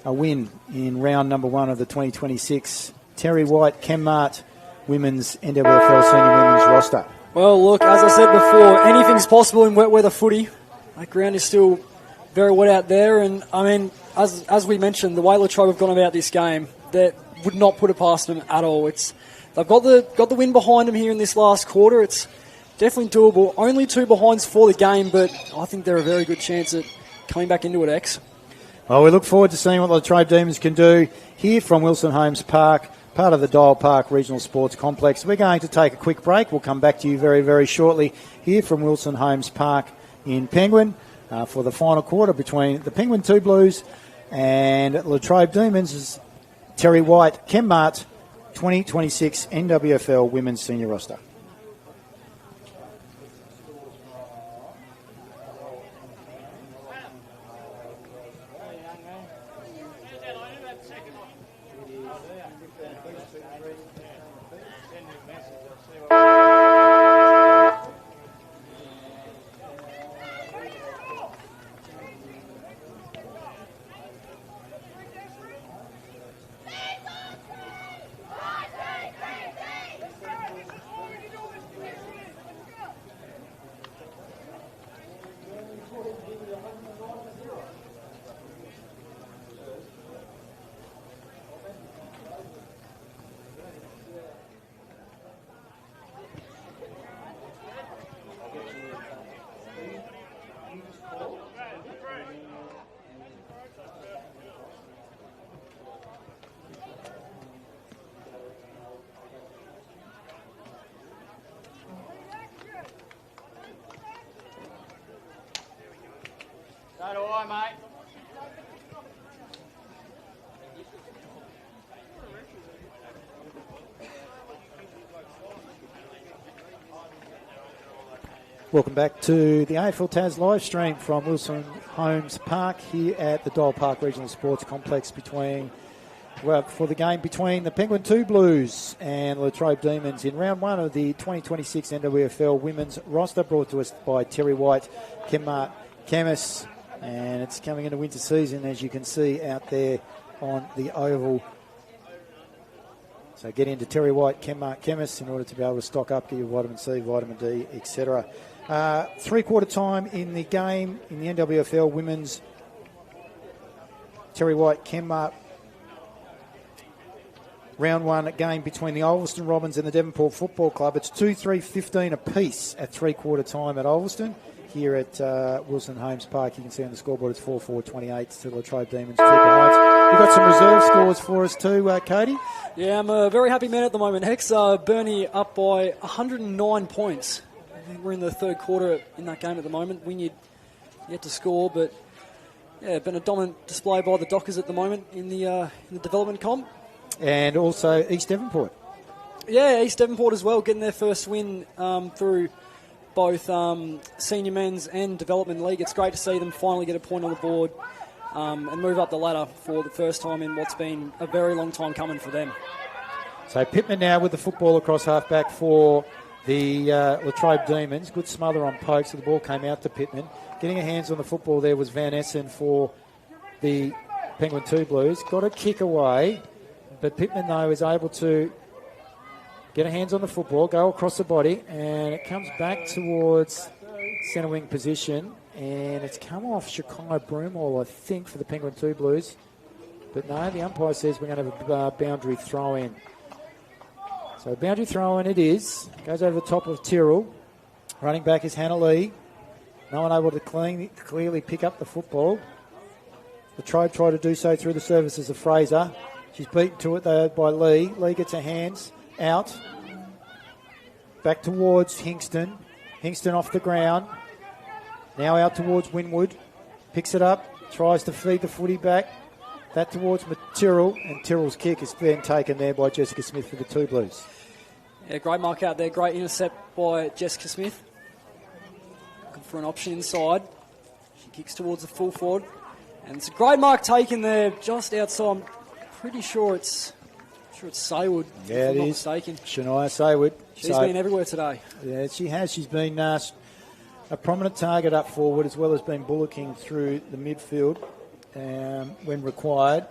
a win in round number 1 of the 2026 Terry White Chemmart Women's NWFL Senior Women's roster? Well, look, as I said before, anything's possible in wet weather footy. That ground is still very wet out there, and I mean, as we mentioned, the way Latrobe have gone about this game, that would not put it past them at all. They've got the win behind them here in this last quarter. It's definitely doable. Only 2 behinds for the game, but I think they're a very good chance at coming back into it, X. Well, we look forward to seeing what the Latrobe Demons can do here from Wilson Holmes Park, part of the Dial Park Regional Sports Complex. We're going to take a quick break. We'll come back to you very, very shortly here from Wilson Holmes Park in Penguin for the final quarter between the Penguin 2 Blues and Latrobe Demons' Terry White Chemmart 2026 NWFL Women's Senior Roster. So do I, mate. Welcome back to the AFL Taz live stream from Wilson Holmes Park here at the Dial Park Regional Sports Complex for the game between the Penguin 2 Blues and Latrobe Demons in round 1 of the 2026 NWFL Women's roster, brought to us by Terry White Chemmart Chemist. And it's coming into winter season, as you can see out there on the oval. So get into Terry White Chemmart Chemist in order to be able to stock up, get your vitamin C, vitamin D, etc. 3-quarter time in the game in the NWFL Women's Terry White Chemmart round 1 game between the Ulverston Robins and the Devonport Football Club. It's 2-3-15 apiece at 3-quarter time at Ulverston. Here at Wilson Holmes Park, you can see on the scoreboard it's 4-4-28 to the Latrobe Demons, 2 behinds. We've got some reserve scores for us too, Cody. Yeah, I'm a very happy man at the moment. Hex, Burnie up by 109 points. I think we're in the 3rd quarter in that game at the moment. Wynyard yet to score, but yeah, been a dominant display by the Dockers at the moment in the development comp. And also East Devonport. Yeah, East Devonport as well, getting their first win through both senior men's and development league. It's great to see them finally get a point on the board and move up the ladder for the first time in what's been a very long time coming for them. So Pittman now with the football across half-back for the Latrobe Demons. Good smother on Pope, so the ball came out to Pittman. Getting her hands on the football there was Van Essen for the Penguin 2 Blues. Got a kick away, but Pittman, though, is able to get her hands on the football, go across the body, and it comes back towards centre wing position, and it's come off Shekinah Broomall, I think, for the Penguin 2 Blues. But no, the umpire says we're going to have a boundary throw in. So boundary throw in it is. Goes over the top of Tyrrell. Running back is Hannah Lee. No one able to clearly pick up the football. The Latrobe tried to do so through the services of Fraser. She's beaten to it though by Lee. Lee gets her hands out. Back towards Hingston. Hingston off the ground. Now out towards Winwood. Picks it up. Tries to feed the footy back. That towards Tyrrell. And Tyrrell's kick is then taken there by Jessica Smith for the 2 Blues. Yeah, great mark out there. Great intercept by Jessica Smith. Looking for an option inside. She kicks towards the full forward. And it's a great mark taken there, just outside. I'm pretty sure it's Saywood, Yeah, if I'm it not is. mistaken. Shania Saywood. She's been everywhere today. Yeah, she has. She's been a prominent target up forward, as well as been bullocking through the midfield when required.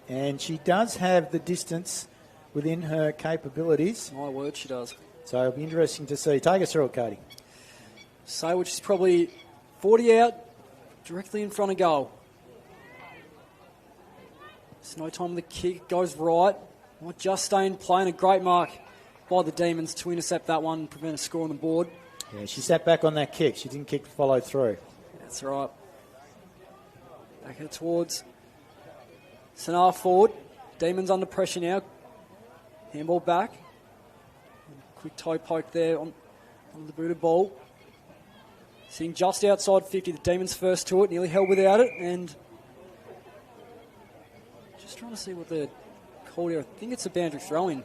And she does have the distance within her capabilities. My word, she does. So it'll be interesting to see. Take us through it, Cody. Saywood, she's probably 40 out, directly in front of goal. There's no time on the kick, goes right. Might just stay in play, and a great mark by the Demons to intercept that one and prevent a score on the board. Yeah, she sat back on that kick. She didn't kick follow through. That's right. Back her towards Sanaa forward. Demons under pressure now. Handball back. Quick toe poke there on the booted ball. Sitting just outside 50. The Demons first to it. Nearly held without it. And just trying to see what they're called here. I think it's a boundary throw-in.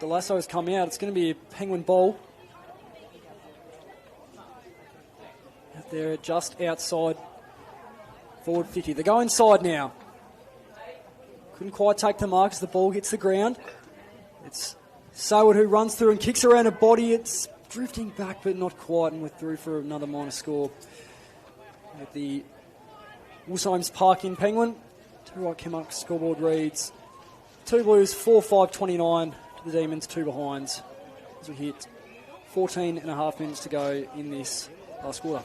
The lasso has come out. It's going to be a Penguin ball. Out there just outside forward 50. They go inside now. Couldn't quite take the mark as the ball hits the ground. It's Saywood who runs through and kicks around a body. It's drifting back but not quite, and we're through for another minor score at the Woolsholmes Park in Penguin. 2 right came up, scoreboard reads 2 Blues, 4-5-29 to the Demons, 2 behinds as we hit 14 and a half minutes to go in this last quarter.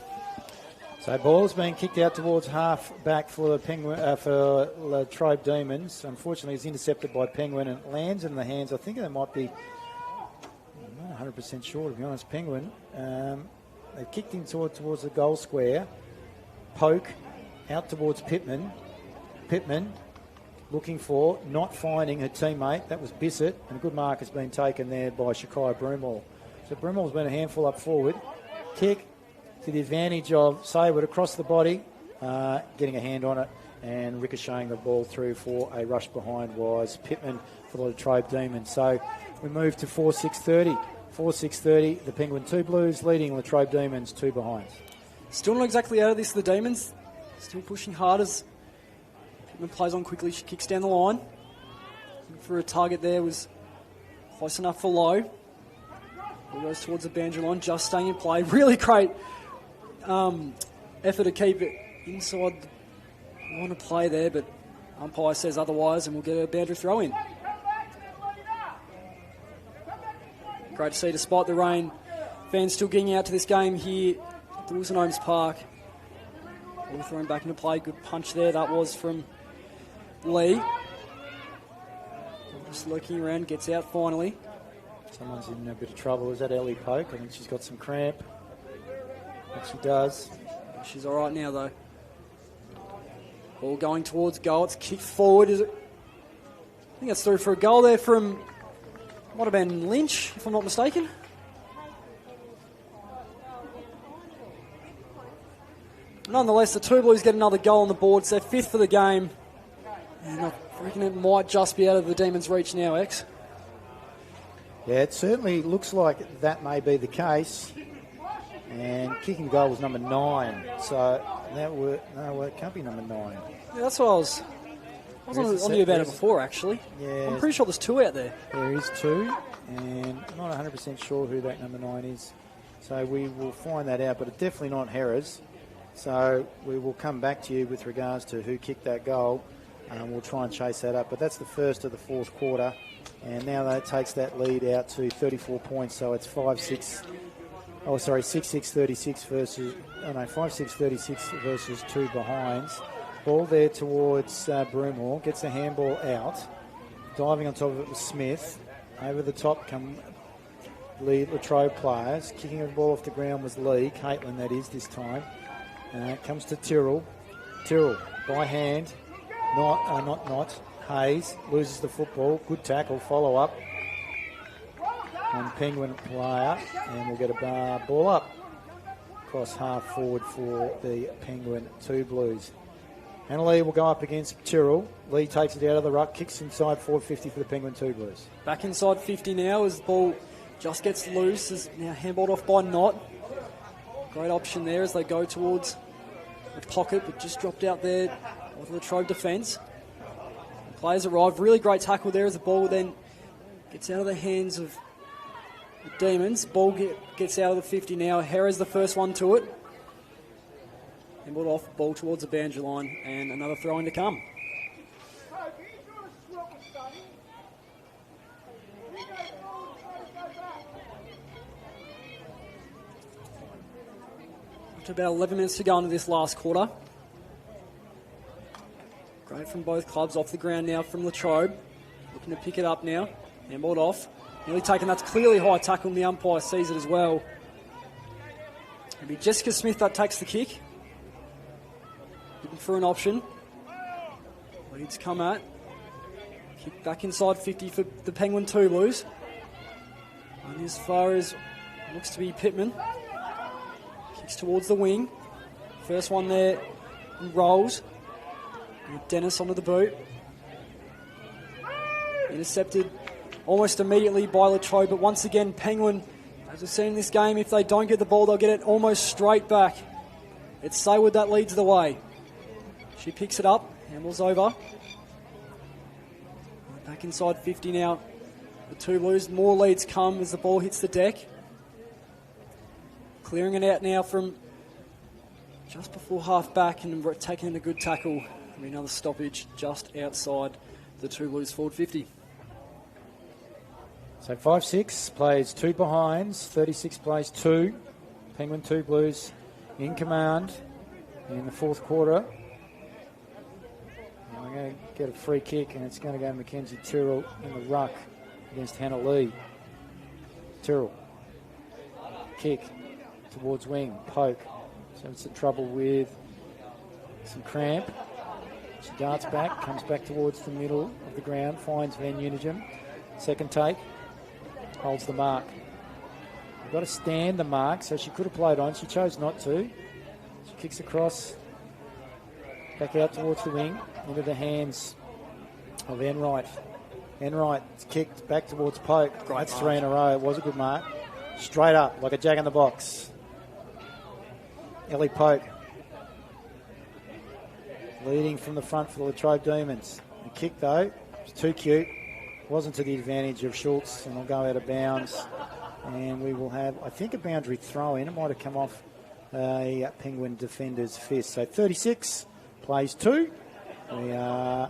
So ball's been kicked out towards half back for the Penguin for Latrobe Demons. Unfortunately, it's intercepted by Penguin and lands in the hands. I think it might be. I'm not 100% sure, to be honest. Penguin. They kicked him towards the goal square. Poke out towards Pittman. Pittman looking for, not finding her teammate. That was Bissett, and a good mark has been taken there by Shakira Broomall. So Broomall's been a handful up forward. Kick to the advantage of Saywood across the body, getting a hand on it and ricocheting the ball through for a rush behind was Pittman for the Latrobe Demons. So we move to 4-6-30. 4-6-30, the Penguin 2 Blues leading Latrobe Demons 2 behinds. Still not exactly out of this, the Demons. Still pushing hard as Pittman plays on quickly. She kicks down the line. For a target there was close enough for low. Ball goes towards the boundary line, just staying in play. Really great effort to keep it inside the line of play there, but umpire says otherwise, and we'll get a boundary throw in. Great to see, despite the rain, fans still getting out to this game here at the Woolsholmes Park. Ball thrown back into play. Good punch there. That was from Lee. Just looking around, gets out finally. Someone's in a bit of trouble. Is that Ellie Poke? I think she's got some cramp. But she does. She's all right now, though. Ball going towards goal. It's kicked forward. Is it? I think that's through for a goal there from, might have been Lynch, if I'm not mistaken. Nonetheless, the 2 Blues get another goal on the board. It's their 5th for the game. And I reckon it might just be out of the Demons' reach now, X. Yeah, it certainly looks like that may be the case. And kicking goal was number 9. So it can't be number 9. Yeah, that's what I was on you about it before, actually. Yeah, I'm pretty sure there's 2 out there. There is 2, and I'm not 100% sure who that number 9 is. So we will find that out, but it's definitely not Harris. So we will come back to you with regards to who kicked that goal. We'll try and chase that up. But that's the first of the 4th quarter. And now that takes that lead out to 34 points. So it's 6-6-36 versus 5-6-36 versus 2 behinds. Ball there towards Broomall. Gets the handball out. Diving on top of it was Smith. Over the top come Latrobe players. Kicking the ball off the ground was Lee. Caitlin, that is, this time. Comes to Tyrrell. Tyrrell by hand. Not. Hayes loses the football. Good tackle. Follow up on Penguin player. And we'll get a ball up. Cross half forward for the Penguin 2 Blues. Hannah Lee will go up against Tyrrell. Lee takes it out of the ruck, kicks inside forward 50 for the Penguin 2 Blues. Back inside 50 now as the ball just gets loose. Is now handballed off by Knott. Great option there as they go towards the pocket, but just dropped out there of the Latrobe defence. Players arrive. Really great tackle there as the ball then gets out of the hands of the Demons. Ball gets out of the 50 now. Hera's the first one to it. Handballed off, ball towards the boundary line, and another throw-in to come. Up to about 11 minutes to go into this last quarter. Great from both clubs, off the ground now from Latrobe. Looking to pick it up now. Handballed off. Nearly taken, that's clearly high tackle, and the umpire sees it as well. It'll be Jessica Smith that takes the kick. Looking for an option. Leads come at. Kick back inside 50 for the Penguin 2 Blues. And as far as looks to be Pittman. Kicks towards the wing. First one there and rolls. And Dennis onto the boot. Intercepted almost immediately by Latrobe, but once again Penguin, as we've seen in this game, if they don't get the ball, they'll get it almost straight back. It's Saywood that leads the way. She picks it up, handles over. Back inside 50 now. The 2 Blues, more leads come as the ball hits the deck. Clearing it out now from just before half back and taking in a good tackle. Another stoppage just outside the 2 Blues forward 50. So 5-6 plays 2 behinds, 36 plays 2. Penguin 2 Blues in command in the fourth quarter. And we're going to get a free kick, and it's going to go Mackenzie Tyrrell in the ruck against Hannah Lee. Tyrrell. Kick towards wing. Poke. So it's some trouble with some cramp. She darts back, comes back towards the middle of the ground, finds Van Unigem. Second take. Holds the mark. You've got to stand the mark, so she could have played on. She chose not to. She kicks across, back out towards the wing, into the hands of Enright. Enright's kicked back towards Poke. That's 3 in a row. It was a good mark. Straight up, like a jag in the box. Ellie Poke. Leading from the front for the Latrobe Demons. The kick, though, was too cute. Wasn't to the advantage of Schultz, and will go out of bounds. And we will have, I think, a boundary throw in. It might have come off a Penguin defender's fist. So 36 plays 2. We are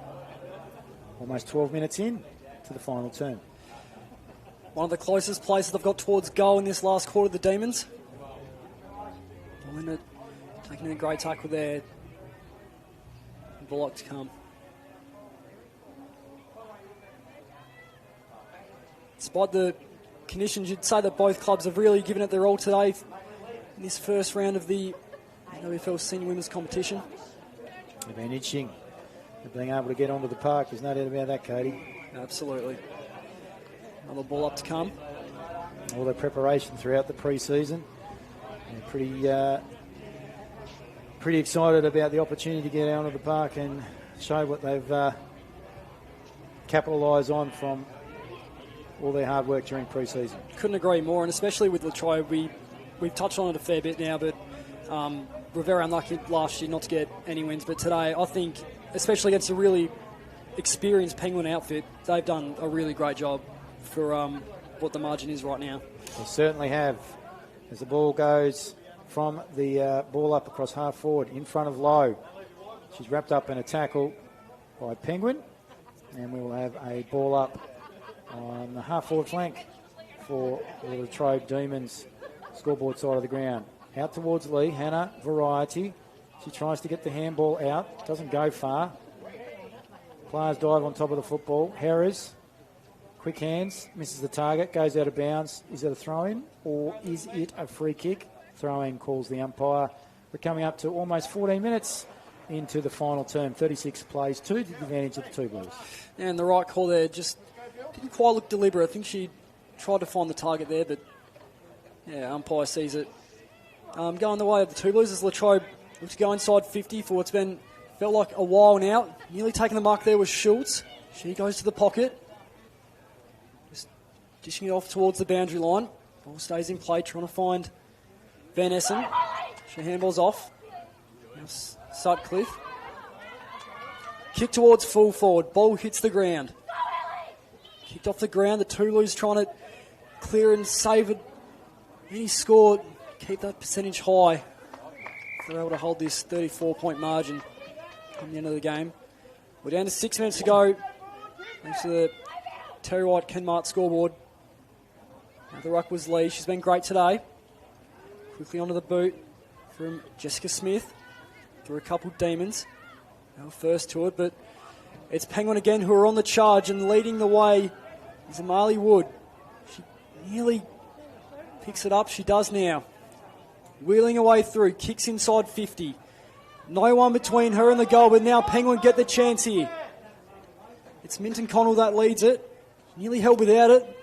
almost 12 minutes in to the final term. One of the closest places they've got towards goal in this last quarter, the Demons. Taking a great tackle there. Bullock to come. Despite the conditions, you'd say that both clubs have really given it their all today in this first round of the NWFL Senior Women's Competition. They've been itching. They're being able to get onto the park. There's no doubt about that, Katie. Absolutely. Another ball up to come. All their preparation throughout the pre-season. They're pretty excited about the opportunity to get out onto the park and show what they've capitalised on from all their hard work during pre-season. Couldn't agree more, and especially with Latrobe, we've touched on it a fair bit now, but we're very unlucky last year not to get any wins. But today, I think, especially against a really experienced Penguin outfit, they've done a really great job for what the margin is right now. They certainly have. As the ball goes from the ball up across half forward in front of Lowe. She's wrapped up in a tackle by Penguin, and we will have a ball up on the half forward flank for the Latrobe Demons scoreboard side of the ground. Out towards Lee, Hannah, variety. She tries to get the handball out, doesn't go far. Players dive on top of the football. Harris, quick hands, misses the target, goes out of bounds. Is it a throw-in or is it a free kick? Throw-in calls the umpire. We're coming up to almost 14 minutes into the final term. 36 plays 2 to the advantage of the 2 Blues. And the right call there just didn't quite look deliberate. I think she tried to find the target there, but yeah, umpire sees it. Going the way of the 2 Blues as Latrobe looks to go inside 50 for what's been felt like a while now. Nearly taking the mark there was Schultz. She goes to the pocket. Just dishing it off towards the boundary line. Ball stays in play, trying to find Van Essen. She handballs off. Now Sutcliffe. Kick towards full forward. Ball hits the ground. Kicked off the ground. The Toulouse trying to clear and save it. Any score, keep that percentage high. If they're able to hold this 34-point margin at the end of the game. We're down to 6 minutes to go. Thanks to the Terry White Kenmart scoreboard. Now the ruck was Lee. She's been great today. Quickly onto the boot from Jessica Smith. Through a couple of Demons. They were first to it, but it's Penguin again who are on the charge, and leading the way is Amali Wood. She nearly picks it up. She does now. Wheeling away through. Kicks inside 50. No one between her and the goal, but now Penguin get the chance here. It's Minton Connell that leads it. Nearly held without it.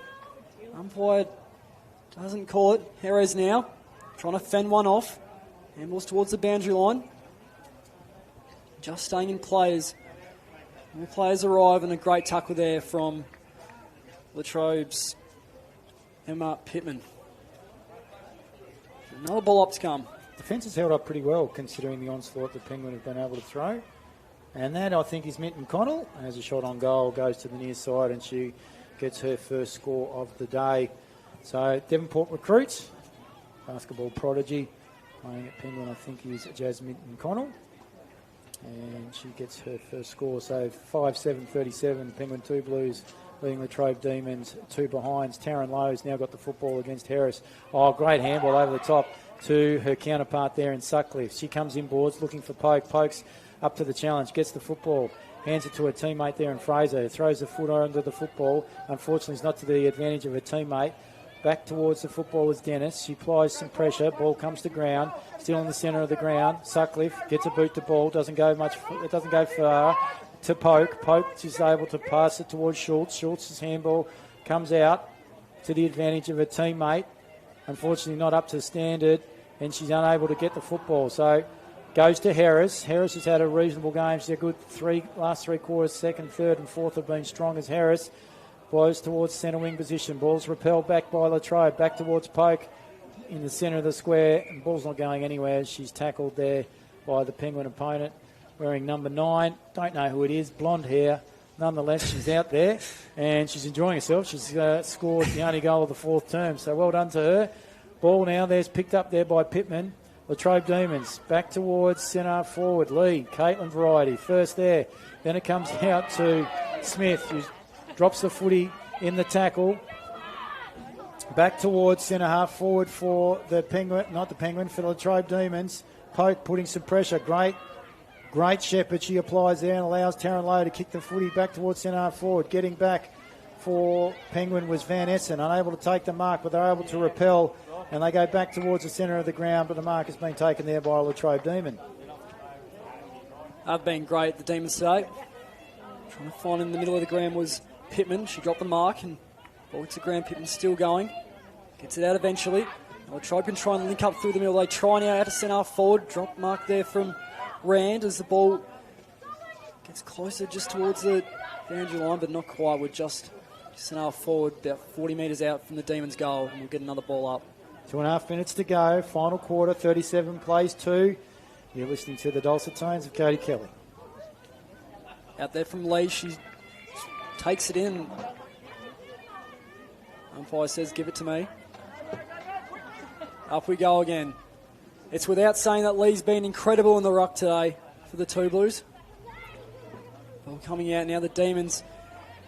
Umpire doesn't call it. Jerez now. Trying to fend one off. Handballs towards the boundary line. Just staying in players. More players arrive, and a great tackle there from Latrobe's Emma Pittman. Another ball up to come. Defence has held up pretty well considering the onslaught the Penguin have been able to throw. And that, I think, is Minton Connell. As a shot on goal, goes to the near side, and she gets her first score of the day. So Devonport recruits, basketball prodigy, playing at Penguin, I think, is Jazz Minton Connell. And she gets her first score. So 5-7-37, Penguin 2 Blues leading Latrobe Demons 2 behinds. Taryn Lowe's now got the football against Harris. Oh, great handball over the top to her counterpart there in Sutcliffe. She comes inboards looking for Poke. Poke's up to the challenge, gets the football, hands it to her teammate there in Fraser. Throws the foot under the football. Unfortunately, it's not to the advantage of her teammate. Back towards the football is Dennis. She applies some pressure. Ball comes to ground. Still in the centre of the ground. Sutcliffe gets a boot to ball. Doesn't go far. To Poke. Poke is able to pass it towards Schultz. Schultz's handball comes out to the advantage of her teammate. Unfortunately, not up to standard, and she's unable to get the football. So goes to Harris. Harris has had a reasonable game. She's a good last three quarters. Second, third, and fourth have been strong as Harris. Blows towards centre wing position. Ball's repelled back by Latrobe. Back towards Poke in the centre of the square. And ball's not going anywhere. She's tackled there by the Penguin opponent. Wearing number 9. Don't know who it is. Blonde hair. Nonetheless, she's out there and she's enjoying herself. She's scored the only goal of the fourth term. So well done to her. Ball now. There's picked up there by Pittman. Latrobe Demons. Back towards centre forward. Lee. Caitlin Variety. First there. Then it comes out to Smith, who drops the footy in the tackle. Back towards centre half forward for the Penguin, not the Penguin, for the Latrobe Demons. Poke putting some pressure. Great shepherd she applies there and allows Taryn Lowe to kick the footy back towards centre half forward. Getting back for Penguin was Van Essen, unable to take the mark, but they're able to repel, and they go back towards the centre of the ground, but the mark has been taken there by a Latrobe Demon. They've been great, the Demons today. Trying to find in the middle of the ground was Pittman. She got the mark and ball to the ground. Pittman's still going. Gets it out eventually. Latrobe can try and link up through the middle. They try now out to centre half forward. Drop mark there from Rand as the ball gets closer just towards the boundary line, but not quite. We're just centre half forward, about 40 metres out from the Demons' goal, and we'll get another ball up. 2.5 minutes to go. Final quarter, 37 plays 2. You're listening to the dulcet tones of Cody Kelly. Out there from Lee, she takes it in. Umpire says, give it to me. Up we go again. It's without saying that Lee's been incredible in the ruck today for the 2 Blues. Ball coming out now, the Demons,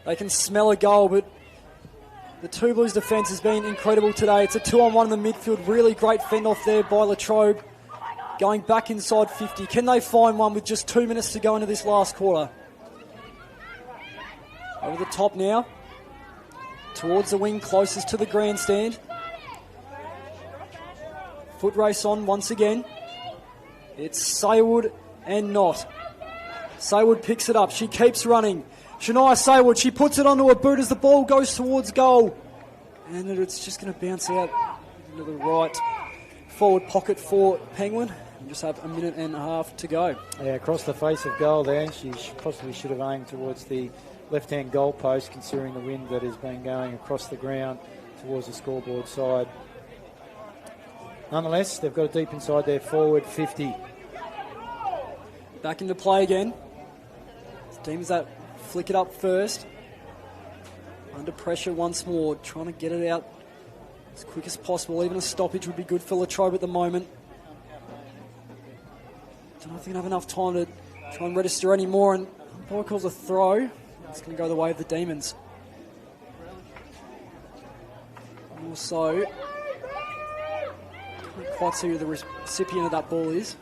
they can smell a goal, but the 2 Blues defence has been incredible today. It's a 2-on-1 in the midfield. Really great fend off there by Latrobe. Going back inside 50. Can they find one with just 2 minutes to go into this last quarter? Over the top now. Towards the wing, closest to the grandstand. Foot race on once again. It's Saywood and Knott. Saywood picks it up. She keeps running. Shania Saywood, she puts it onto her boot as the ball goes towards goal. And it's just going to bounce out into the right forward pocket for Penguin. You just have a minute and a half to go. Yeah, across the face of goal there. She possibly should have aimed towards the left-hand goal post, considering the wind that has been going across the ground towards the scoreboard side. Nonetheless, they've got it deep inside their forward 50. Back into play again. Teams that flick it up first. Under pressure once more, trying to get it out as quick as possible. Even a stoppage would be good for Latrobe at the moment. Don't know if they're going to have enough time to try and register any more. And umpire calls a throw. It's going to go the way of the Demons. Also, can't quite see who the recipient of that ball is.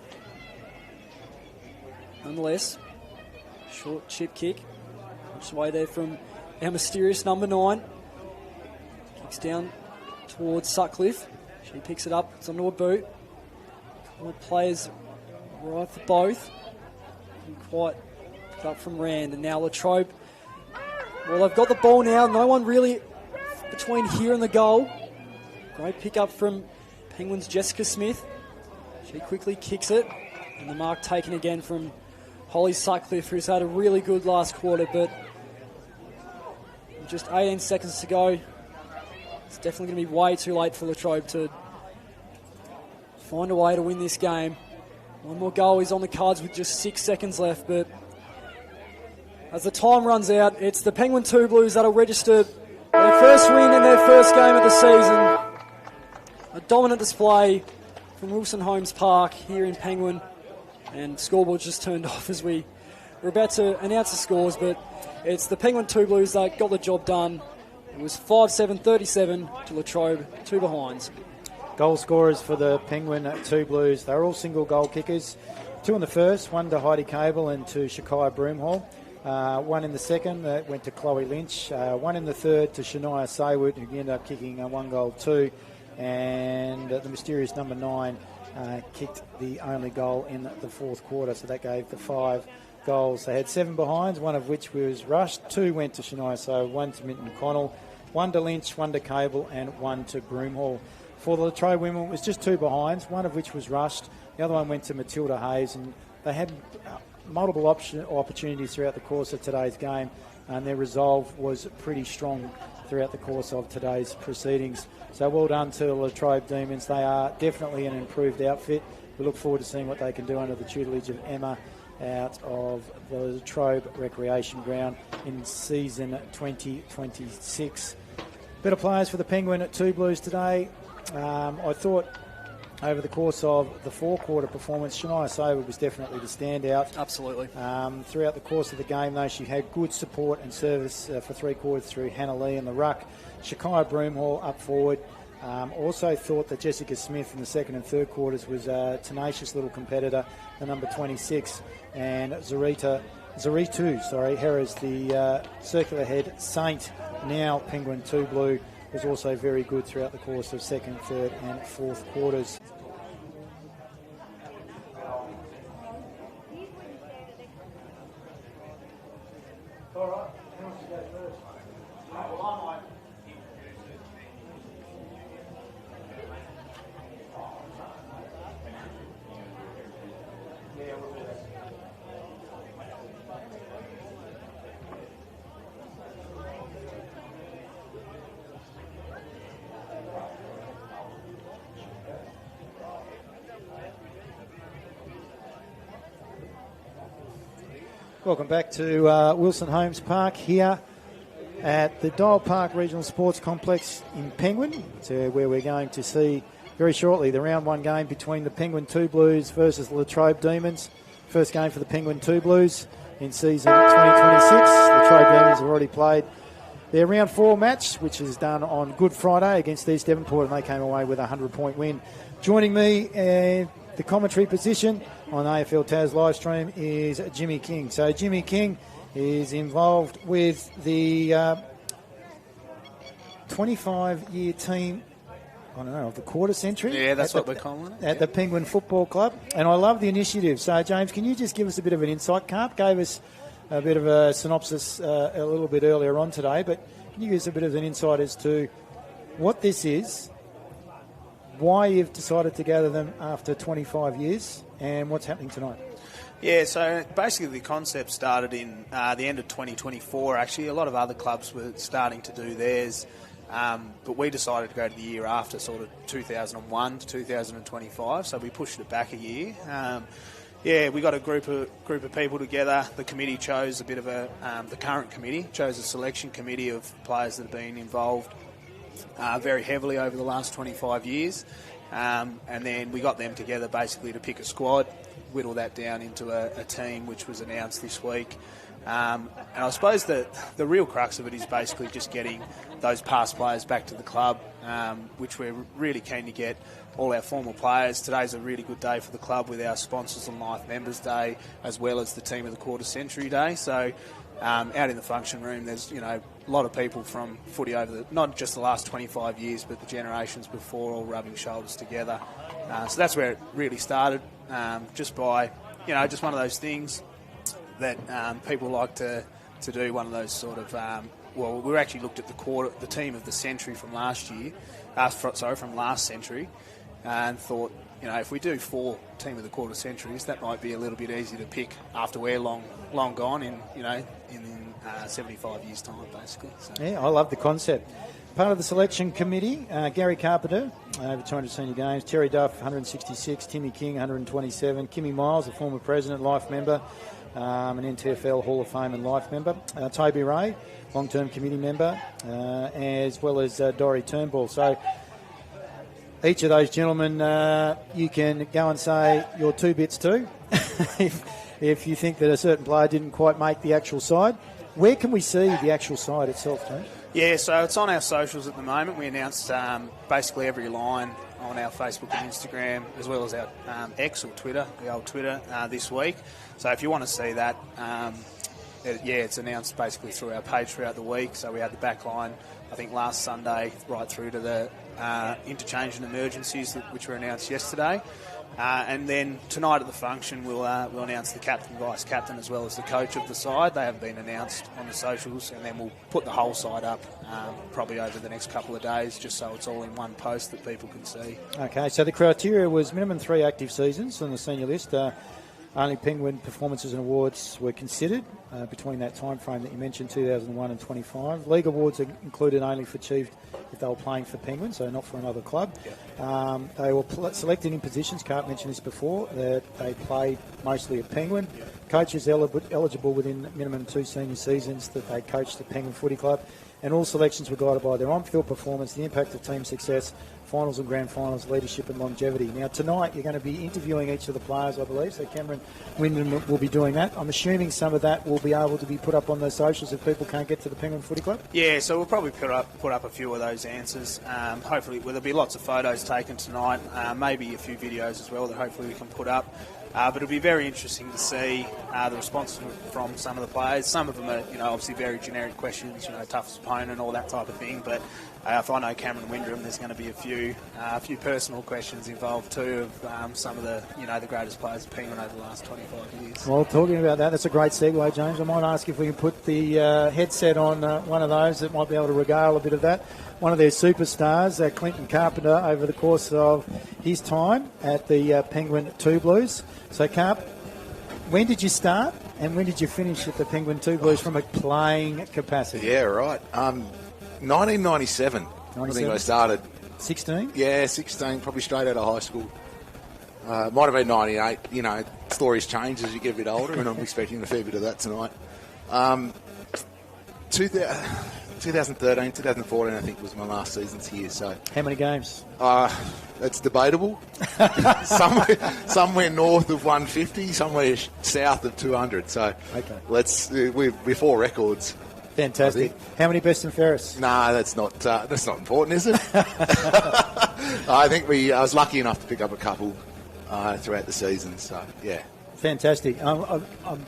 Nonetheless, short chip kick. Just away there from our mysterious number 9. Kicks down towards Sutcliffe. She picks it up. It's onto a boot. Couple of players right for both. Didn't quite pick up from Rand. And now Latrobe. Well, they've got the ball now. No one really between here and the goal. Great pick up from Penguins' Jessica Smith. She quickly kicks it. And the mark taken again from Holly Sutcliffe, who's had a really good last quarter, but just 18 seconds to go. It's definitely going to be way too late for Latrobe to find a way to win this game. One more goal is on the cards with just 6 seconds left, but as the time runs out, it's the Penguin 2 Blues that'll register their first win in their first game of the season. A dominant display from Wilson Homes Park here in Penguin. And scoreboard just turned off as we were about to announce the scores, but it's the Penguin 2 Blues that got the job done. It was 5-7-37 to Latrobe, 2 behinds. Goal scorers for the Penguin 2 Blues. They're all single goal kickers. 2 in the first, 1 to Heidi Cable and to Shakaya Broomhall. 1 in the second that went to Chloe Lynch. 1 in the third to Shania Saywood, who ended up kicking 1 goal too. And the mysterious number 9 kicked the only goal in the fourth quarter, so that gave the 5 goals. They had 7 behinds, 1 of which was rushed. 2 went to Shania, so 1 to Minton Connell, 1 to Lynch, 1 to Cable, and 1 to Broomhall. For the Latrobe women, it was just 2 behinds, 1 of which was rushed. The other one went to Matilda Hayes, and they had multiple opportunities throughout the course of today's game, and their resolve was pretty strong throughout the course of today's proceedings. So well done to the Latrobe Demons. They are definitely an improved outfit. We look forward to seeing what they can do under the tutelage of Emma out of the Latrobe Recreation Ground in season 2026. Better players for the Penguin at 2 Blues today. I thought over the course of the 4-quarter performance, Shania Saywood was definitely the standout. Absolutely. Throughout the course of the game, though, she had good support and service for 3 quarters through Hannah Lee in the ruck. Shakaya Broomhall up forward. Also thought that Jessica Smith in the second and third quarters was a tenacious little competitor, the number 26. And Zaritu, Hera's the circular head Saint, now Penguin 2 Blue, was also very good throughout the course of second, third and fourth quarters. All right, who wants to go first? Well, I might. Yeah, we'll do that. Welcome back to Wilson Homes Park here at the Dial Park Regional Sports Complex in Penguin, where we're going to see very shortly the round 1 game between the Penguin 2 Blues versus the Latrobe Demons. First game for the Penguin 2 Blues in season 2026. The Latrobe Demons have already played their round 4 match, which is done on Good Friday against East Devonport, and they came away with a 100-point win. Joining me the commentary position on AFL Tas live stream is Jimmy King. So Jimmy King is involved with the 25-year team, I don't know, of the quarter century. Yeah, that's what we're calling it. At the Penguin Football Club. And I love the initiative. So, James, can you just give us a bit of an insight? Carp gave us a bit of a synopsis a little bit earlier on today, but can you give us a bit of an insight as to what this is, why you've decided to gather them after 25 years and what's happening tonight. Yeah, so basically the concept started in the end of 2024. Actually, a lot of other clubs were starting to do theirs, but we decided to go to the year after, sort of 2001 to 2025. So we pushed it back a year. We got a group of people together. The committee chose the current committee chose a selection committee of players that have been involved very heavily over the last 25 years, and then we got them together basically to pick a squad, whittle that down into a team which was announced this week. And I suppose the real crux of it is basically just getting those past players back to the club, which we're really keen to get all our former players. Today's a really good day for the club with our Sponsors and Life Members Day, as well as the Team of the Quarter Century Day. So out in the function room, there's a lot of people from footy over not just the last 25 years, but the generations before, all rubbing shoulders together. So that's where it really started, just by just one of those things that people like to do. One of those sort of we actually looked at the team of the century from last year, from last century, and thought, if we do 4 team of the quarter centuries, that might be a little bit easy to pick after we're long gone in 75 years' time, basically. So. Yeah, I love the concept. Part of the selection committee, Gary Carpenter, over 200 senior games, Terry Duff, 166, Timmy King, 127, Kimmy Miles, a former president, life member, an NTFL Hall of Fame and life member, Toby Ray, long-term committee member, as well as Dory Turnbull. So each of those gentlemen, you can go and say your 2 bits too, if you think that a certain player didn't quite make the actual side. Where can we see the actual side itself, Tony? Yeah, so it's on our socials at the moment. We announced basically every line on our Facebook and Instagram, as well as our X or Twitter, the old Twitter, this week. So if you want to see that, it's announced basically through our page throughout the week. So we had the back line, I think, last Sunday, right through to the interchange and emergencies, which were announced yesterday. And then tonight at the function, we'll announce the captain, vice captain, as well as the coach of the side. They haven't been announced on the socials, and then we'll put the whole side up probably over the next couple of days, just so it's all in one post that people can see. Okay, so the criteria was minimum 3 active seasons on the senior list. Only Penguin performances and awards were considered between that time frame that you mentioned, 2001 and 25. League awards are included only for achieved if they were playing for Penguin, so not for another club. Yep. They were selected in positions, Carp mentioned this before, that they played mostly at Penguin. Yep. Coaches eligible within minimum 2 senior seasons that they coached the Penguin Footy Club. And all selections were guided by their on-field performance, the impact of team success, finals and grand finals, leadership and longevity. Now, tonight you're going to be interviewing each of the players, I believe, so Cameron Wyndham will be doing that. I'm assuming some of that will be able to be put up on the socials if people can't get to the Penguin Footy Club? Yeah, so we'll probably put up a few of those answers. Hopefully, there'll be lots of photos taken tonight, maybe a few videos as well that hopefully we can put up. But it'll be very interesting to see the responses from some of the players. Some of them are, obviously very generic questions, toughest opponent, all that type of thing. But if I know Cameron Wyndham, there's going to be a few personal questions involved too of some of the, the greatest players of Penguin over the last 25 years. Well, talking about that, that's a great segue, James. I might ask if we can put the headset on one of those that might be able to regale a bit of that. One of their superstars, Clinton Carpenter, over the course of his time at the Penguin 2 Blues. So, Carp, when did you start and when did you finish at the Penguin 2 Blues from a playing capacity? Yeah, right. 1997, I think I started. 16? Yeah, 16, probably straight out of high school. Might have been 98. Stories change as you get a bit older, and I'm expecting a fair bit of that tonight. 2013, 2014, I think, was my last seasons here. So, how many games? It's debatable. somewhere north of 150, somewhere south of 200. So, okay. We're 4 records. Fantastic. How many best and fairest? No, that's not important, is it? I think I was lucky enough to pick up a couple throughout the season. So, yeah. Fantastic. I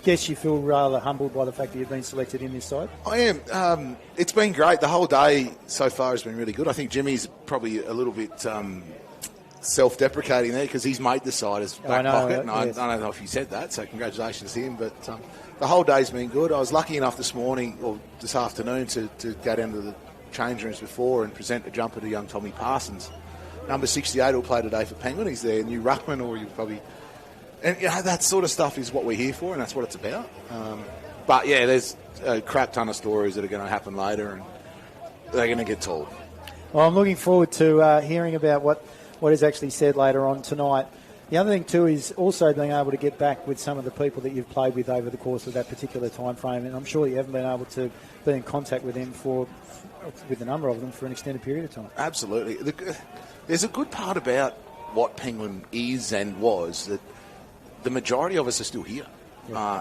guess you feel rather humbled by the fact that you've been selected in this side? I am. It's been great. The whole day so far has been really good. I think Jimmy's probably a little bit self-deprecating there because he's made the side as back pocket. And yes. I don't know if he said that, so congratulations to him. But the whole day's been good. I was lucky enough this morning or this afternoon to go down to the change rooms before and present a jumper to young Tommy Parsons, number 68 will play today for Penguin. He's their new ruckman, or you probably... And, that sort of stuff is what we're here for, and that's what it's about. But, yeah, there's a crap ton of stories that are going to happen later, and they're going to get told. Well, I'm looking forward to hearing about what is actually said later on tonight. The other thing, too, is also being able to get back with some of the people that you've played with over the course of that particular time frame, and I'm sure you haven't been able to be in contact with them with a number of them for an extended period of time. Absolutely. There's a good part about what Penguin is and was, that the majority of us are still here,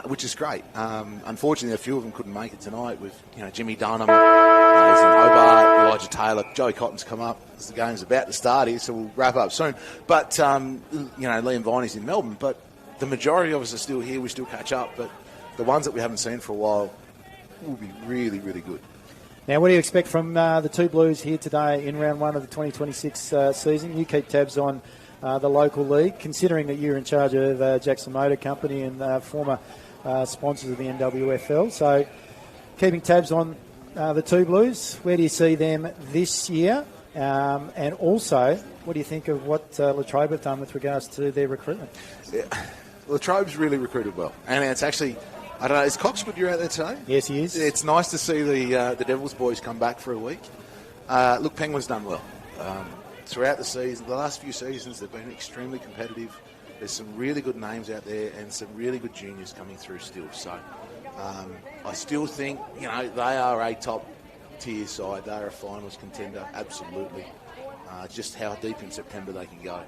which is great. Unfortunately, a few of them couldn't make it tonight with Jimmy Dunham, he's in Hobart, Elijah Taylor, Joey Cotton's come up as the game's about to start here, so we'll wrap up soon. But, Liam Viney's in Melbourne, but the majority of us are still here, we still catch up, but the ones that we haven't seen for a while will be really, really good. Now, what do you expect from the two Blues here today in round one of the 2026 season? You keep tabs on the local league, considering that you're in charge of Jackson Motor Company and former sponsors of the NWFL. So, keeping tabs on the two Blues, where do you see them this year? And also, what do you think of what Latrobe have done with regards to their recruitment? Yeah. Latrobe's really recruited well. And it's actually, I don't know, is Coxwood you're out there today? Yes, he is. It's nice to see the Devils boys come back for a week. Look, Penguin's done well. Throughout the season, the last few seasons, they've been extremely competitive. There's some really good names out there and some really good juniors coming through still. So I still think, they are a top-tier side. They are a finals contender, absolutely. Just how deep in September they can go.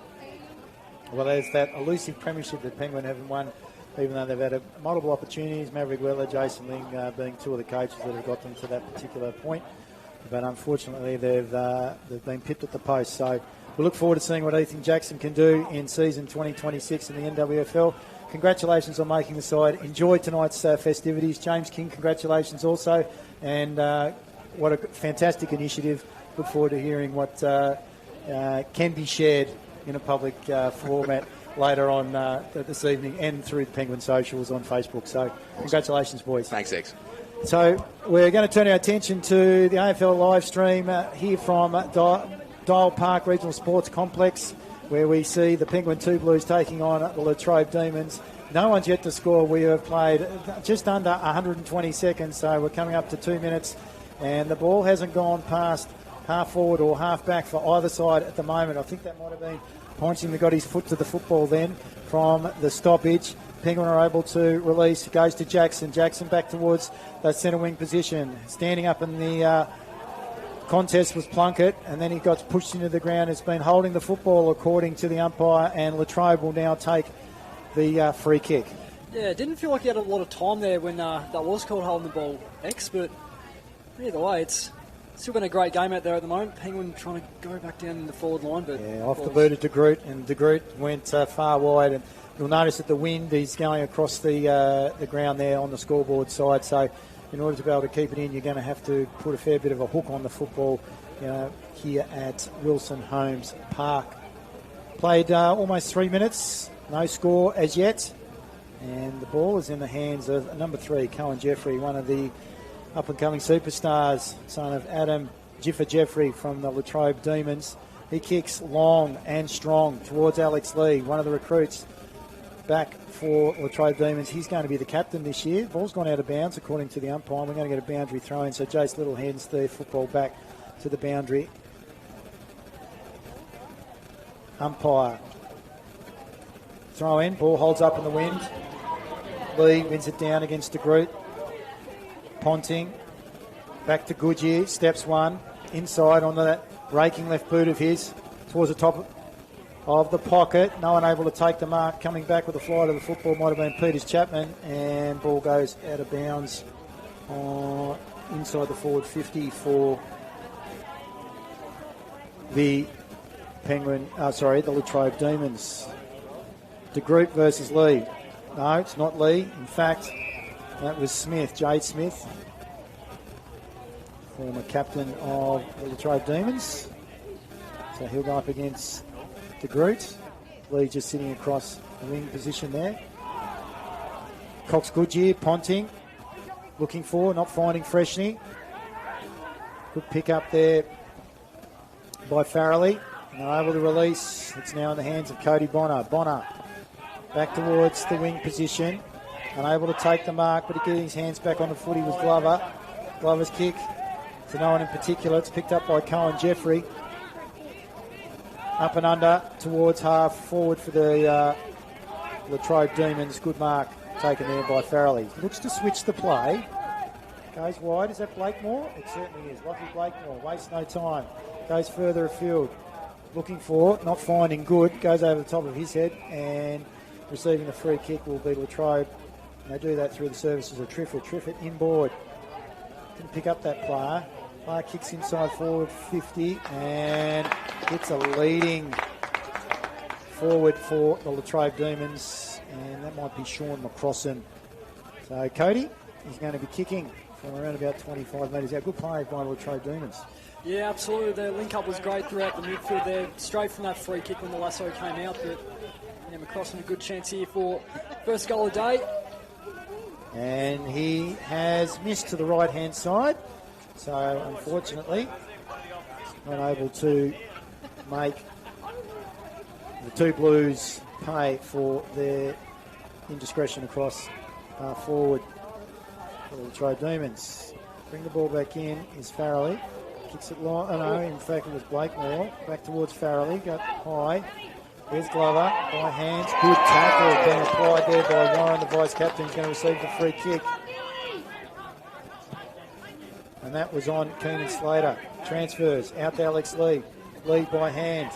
Well, there's that elusive premiership that Penguin haven't won, even though they've had multiple opportunities. Maverick Weller, Jason Ling being two of the coaches that have got them to that particular point. But unfortunately, they've been pipped at the post. So we look forward to seeing what Ethan Jackson can do in season 2026 in the NWFL. Congratulations on making the side. Enjoy tonight's festivities. James King, congratulations also. And what a fantastic initiative. Look forward to hearing what can be shared in a public format later on this evening and through the Penguin socials on Facebook. So congratulations, boys. Thanks, X. So we're going to turn our attention to the AFL live stream here from Dial Park Regional Sports Complex, where we see the Penguin 2 Blues taking on the Latrobe Demons. No one's yet to score. We have played just under 120 seconds, so we're coming up to 2 minutes, and the ball hasn't gone past half forward or half back for either side at the moment. I think that might have been Ponching that got his foot to the football then from the stoppage. Penguin are able to release, goes to Jackson. Jackson back towards the centre wing position. Standing up in the contest was Plunkett, and then he got pushed into the ground. Has been holding the football according to the umpire, and Latrobe will now take the free kick. Yeah, it didn't feel like he had a lot of time there when that was called holding the ball X, but either way, it's still been a great game out there at the moment. Penguin trying to go back down in the forward line, but off the boot of De Groot, and De Groot went far wide, and you'll notice that the wind is going across the ground there on the scoreboard side. So in order to be able to keep it in, you're going to have to put a fair bit of a hook on the football here at Wilson Homes Park. Played almost 3 minutes, no score as yet, and the ball is in the hands of number 3, Cohen Jeffrey, one of the up-and-coming superstars, son of Adam Jiffer Jeffrey from the Latrobe Demons. He kicks long and strong towards Alex Lee, one of the recruits back for Latrobe Demons. He's going to be the captain this year. Ball's gone out of bounds according to the umpire. We're going to get a boundary throw in, so Jace Little hands the football back to the boundary umpire. Throw in, ball holds up in the wind. Lee wins it down against De Groot. Ponting, back to Goodyear, steps one, inside on that raking left boot of his, towards the top of the pocket. No one able to take the mark. Coming back with the fly to the football might have been Peters Chapman, and ball goes out of bounds inside the forward 50 for the the Latrobe Demons. De Groot versus Lee. No, it's not Lee. In fact, that was Smith, Jade Smith, former captain of the Latrobe Demons. So he'll go up against De Groot. Lee just sitting across the wing position there. Cox Goodyear, Ponting, looking for, not finding Freshney. Good pick up there by Farrelly. And they're able to release. It's now in the hands of Cody Bonner. Bonner back towards the wing position. Unable to take the mark, but getting his hands back on the footy was Glover. Glover's kick to no one in particular. It's picked up by Cohen Jeffrey. Up and under towards half forward for the Latrobe Demons. Good mark taken there by Farrelly. Looks to switch the play. Goes wide. Is that Blakemore? It certainly is. Lockie Blakemore. Wastes no time. Goes further afield. Looking for, not finding good. Goes over the top of his head and receiving the free kick will be Latrobe. And they do that through the services of Triffett. Triffett inboard. Didn't pick up that player. Player kicks inside forward 50 and hits a leading forward for the Latrobe Demons. And that might be Sean McCrossan. So Cody is going to be kicking from around about 25 metres out. Good play by the Latrobe Demons. Yeah, absolutely. The link-up was great throughout the midfield there. Straight from that free kick when the lasso came out. But yeah, McCrossan a good chance here for first goal of the day. And he has missed to the right-hand side. So, unfortunately, not able to make the two Blues pay for their indiscretion across forward for the Latrobe Demons. Bring the ball back in is Farrelly. Kicks it long. Oh, no, in fact, it was Blakemore. Back towards Farrelly. Got high. There's Glover by hands. Good tackle being applied there by Warren, the vice-captain. He's going to receive the free kick. And that was on Keenan Slater. Transfers out to Alex Lee. Lee by hand.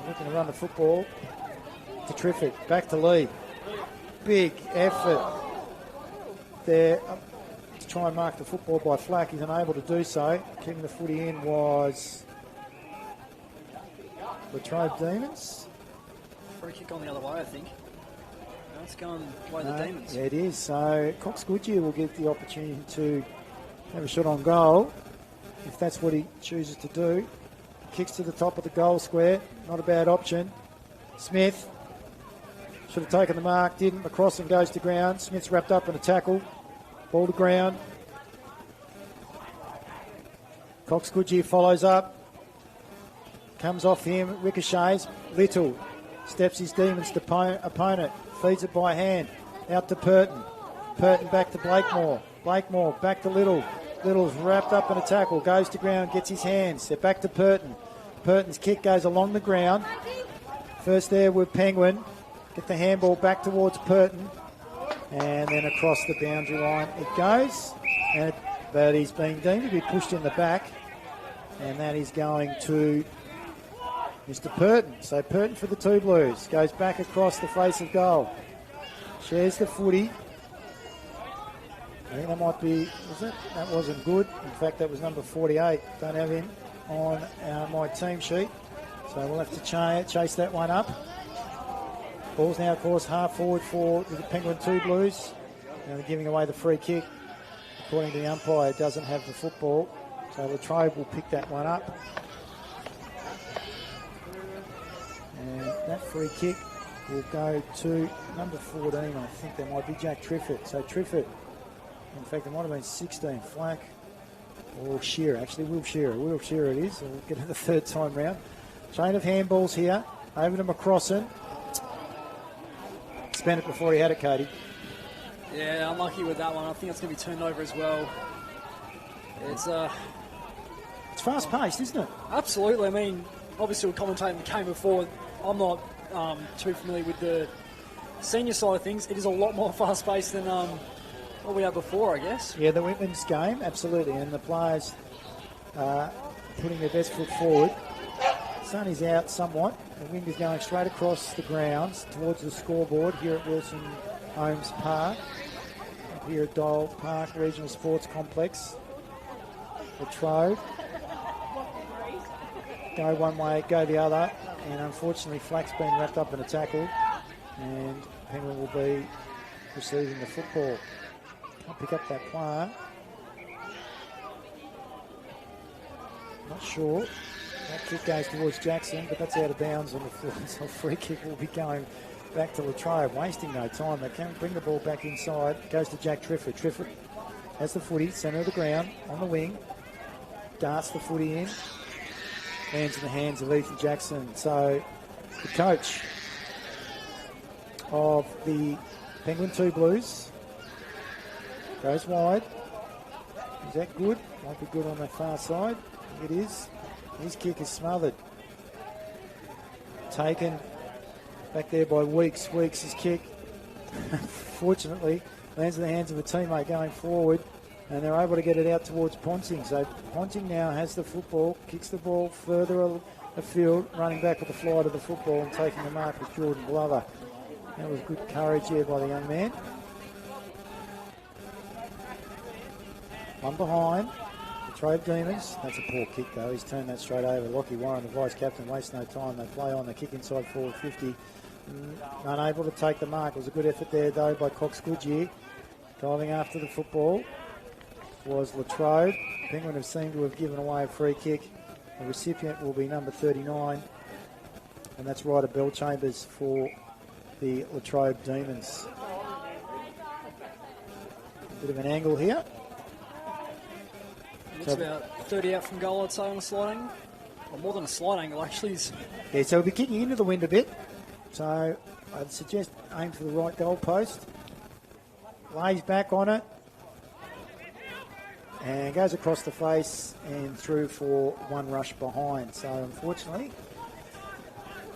Looking to run the football to Triffett. Back to Lee. Big effort there to try and mark the football by Flack. He's unable to do so. Keeping the footy in was Latrobe Demons. Free kick on the other way, I think. No, it's going by the Demons. Yeah, it is. So Cox Goodyear will get the opportunity to have a shot on goal if that's what he chooses to do. Kicks to the top of the goal square. Not a bad option. Smith should have taken the mark, didn't. McCrossan goes to ground. Smith's wrapped up in a tackle. Ball to ground. Cox Goodyear follows up. Comes off him. Ricochets. Little steps his Demons to opponent. Feeds it by hand. Out to Purton. Purton back to Blakemore. Blakemore back to Little. Little's wrapped up in a tackle. Goes to ground. Gets his hands. They're back to Purton. Purton's kick goes along the ground. First there with Penguin. Get the handball back towards Purton. And then across the boundary line it goes. But he's being deemed to be pushed in the back. And that is going to Mr. Purton. So Purton for the two Blues. Goes back across the face of goal. Shares the footy. I think that might be, was it? That wasn't good. In fact, that was number 48. Don't have him on my team sheet. So we'll have to chase that one up. Ball's now, of course, half forward for the Penguin 2 Blues. Now they're giving away the free kick. According to the umpire, doesn't have the football. So Latrobe will pick that one up. And that free kick will go to number 14. I think that might be Jack Triffett. So Triffett, in fact, it might have been 16. Flack or Shearer. Actually, Will Shearer. Will Shearer it is. We'll get it the third time round. Chain of handballs here. Over to McCrossan. Spent it before he had it, Cody. Yeah, unlucky with that one. I think it's going to be turned over as well. It's fast-paced, isn't it? Absolutely. I mean, obviously, we're commentating the game before. I'm not too familiar with the senior side of things. It is a lot more fast-paced than what we had before, I guess. Yeah, the women's game, absolutely. And the players putting their best foot forward. Sun is out somewhat. The wind is going straight across the grounds towards the scoreboard here at Wilson Holmes Park. Up here at Dole Park Regional Sports Complex. Latrobe. Go one way, go the other. And unfortunately, Flack's been wrapped up in a tackle. And Penguin will be receiving the football. Can't pick up that player. Not sure. That kick goes towards Jackson, but that's out of bounds on the field. So free kick will be going back to Latrobe, wasting no time. They can bring the ball back inside. Goes to Jack Triffett. Triffett has the footy, centre of the ground, on the wing. Darts the footy in. Lands in the hands of Ethan Jackson. So the coach of the Penguin 2 Blues goes wide. Is that good? Might be good on the far side. It is. His kick is smothered. Taken back there by Weeks. Weeks' kick, fortunately, lands in the hands of a teammate going forward, and they're able to get it out towards Ponting. So Ponting now has the football, kicks the ball further afield, running back with the fly to the football and taking the mark with Jordan Glover. That was good courage here by the young man. One behind. Latrobe Demons. That's a poor kick though. He's turned that straight over. Lockie Warren, the vice captain, wastes no time. They play on. They kick inside forward 50. Unable to take the mark. It was a good effort there though by Cox Goodyear. Driving after the football was Latrobe. Penguin have seemed to have given away a free kick. The recipient will be number 39. And that's Ryder Bellchambers for the Latrobe Demons. Bit of an angle here. Looks about 30 out from goal, I'd say, on a slide angle. Or more than a slide angle, actually. Yeah, so we'll be kicking into the wind a bit. So I'd suggest aim for the right goal post. Lays back on it. And goes across the face and through for one rush behind. So unfortunately,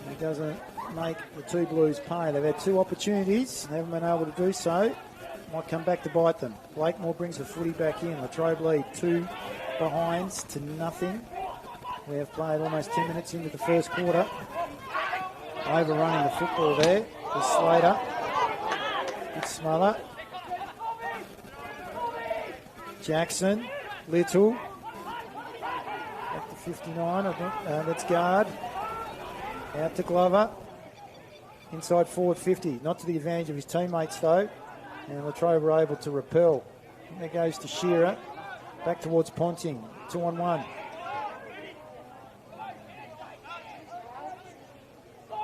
he doesn't make the 2 Blues pay. They've had 2 opportunities, haven't been able to do so. Might come back to bite them. Blakemore brings the footy back in. Latrobe lead 2 behinds to nothing. We have played almost 10 minutes into the first quarter. Overrunning the football there is Slater. Good smother. Jackson, Little. Back to 59, I think. That's guard. Out to Glover. Inside forward 50. Not to the advantage of his teammates though. And Latrobe were able to repel. There goes to Shearer. Back towards Ponting. 2-on-1.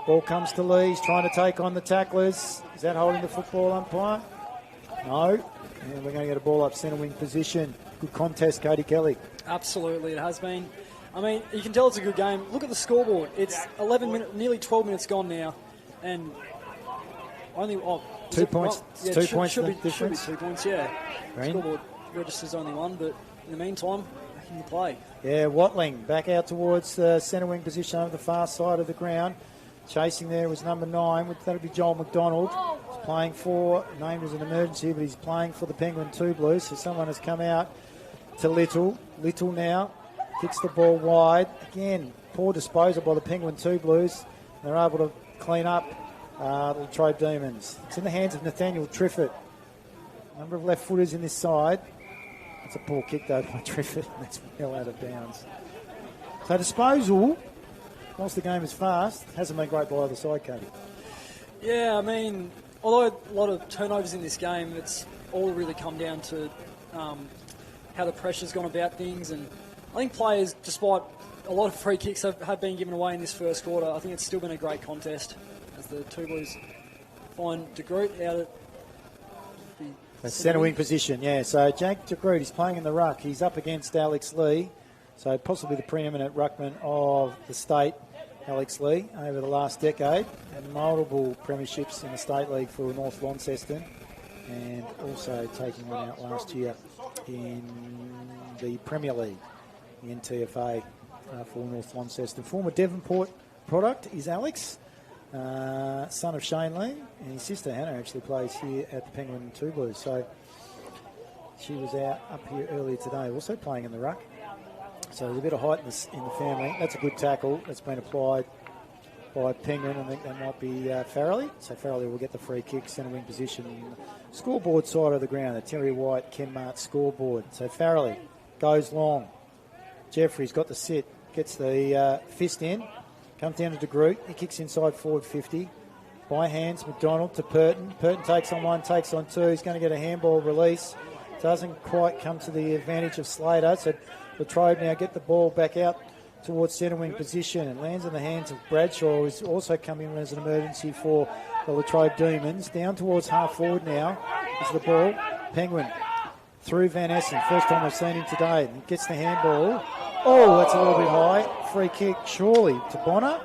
Ball comes to Lee. He's trying to take on the tacklers. Is that holding the football, umpire? No. And we're going to get a ball up centre wing position. Good contest, Cody Kelly. Absolutely, it has been. I mean, you can tell it's a good game. Look at the scoreboard. It's 11 minutes, nearly 12 minutes gone now. And only... 2 points. Yeah, 2 points. Should be 2 points, yeah. Green. Scoreboard registers only 1, but in the meantime, can you play? Yeah, Watling back out towards the centre wing position over the far side of the ground. Chasing there was number 9. That'll be Joel McDonald. He's playing for, named as an emergency, but he's playing for the Penguin 2 Blues. So someone has come out to Little. Little now kicks the ball wide. Again, poor disposal by the Penguin 2 Blues. They're able to clean up the Latrobe Demons. It's in the hands of Nathaniel Triffett. Number of left footers in this side. It's a poor kick though by Triffett. That's well out of bounds. So disposal, whilst the game is fast, hasn't been great by either side, Cody. Yeah, I mean, although a lot of turnovers in this game, it's all really come down to how the pressure's gone about things. And I think players, despite a lot of free kicks have been given away in this first quarter, I think it's still been a great contest as the 2 Blues find De Groot out at the centre wing position, yeah. So Jake De Groot is playing in the ruck. He's up against Alex Lee, so possibly the preeminent ruckman of the state, Alex Lee, over the last decade, and multiple premierships in the state league for North Launceston, and also taking one out last year in the Premier League, the NTFA for North Launceston. Former Devonport product is Alex, son of Shane Lee, and his sister Hannah actually plays here at the Penguin 2 Blues. So she was out up here earlier today, also playing in the ruck. So there's a bit of height in the family. That's a good tackle that's been applied by Penguin. I think that might be Farrelly. So Farrelly will get the free kick, centre wing position. Scoreboard side of the ground, the Terry White, Ken Mart scoreboard. So Farrelly goes long. Jeffrey's got the sit, gets the fist in. Comes down to De Groot. He kicks inside forward 50. By hands, McDonald to Purton. Purton takes on 1, takes on 2. He's going to get a handball release. Doesn't quite come to the advantage of Slater. So Latrobe now get the ball back out towards centre wing position and lands in the hands of Bradshaw, who's also come in as an emergency for the Latrobe Demons. Down towards half forward now is the ball. Penguin through Van Essen. First time we've seen him today. He gets the handball. Oh, that's a little bit high. Free kick, surely, to Bonner.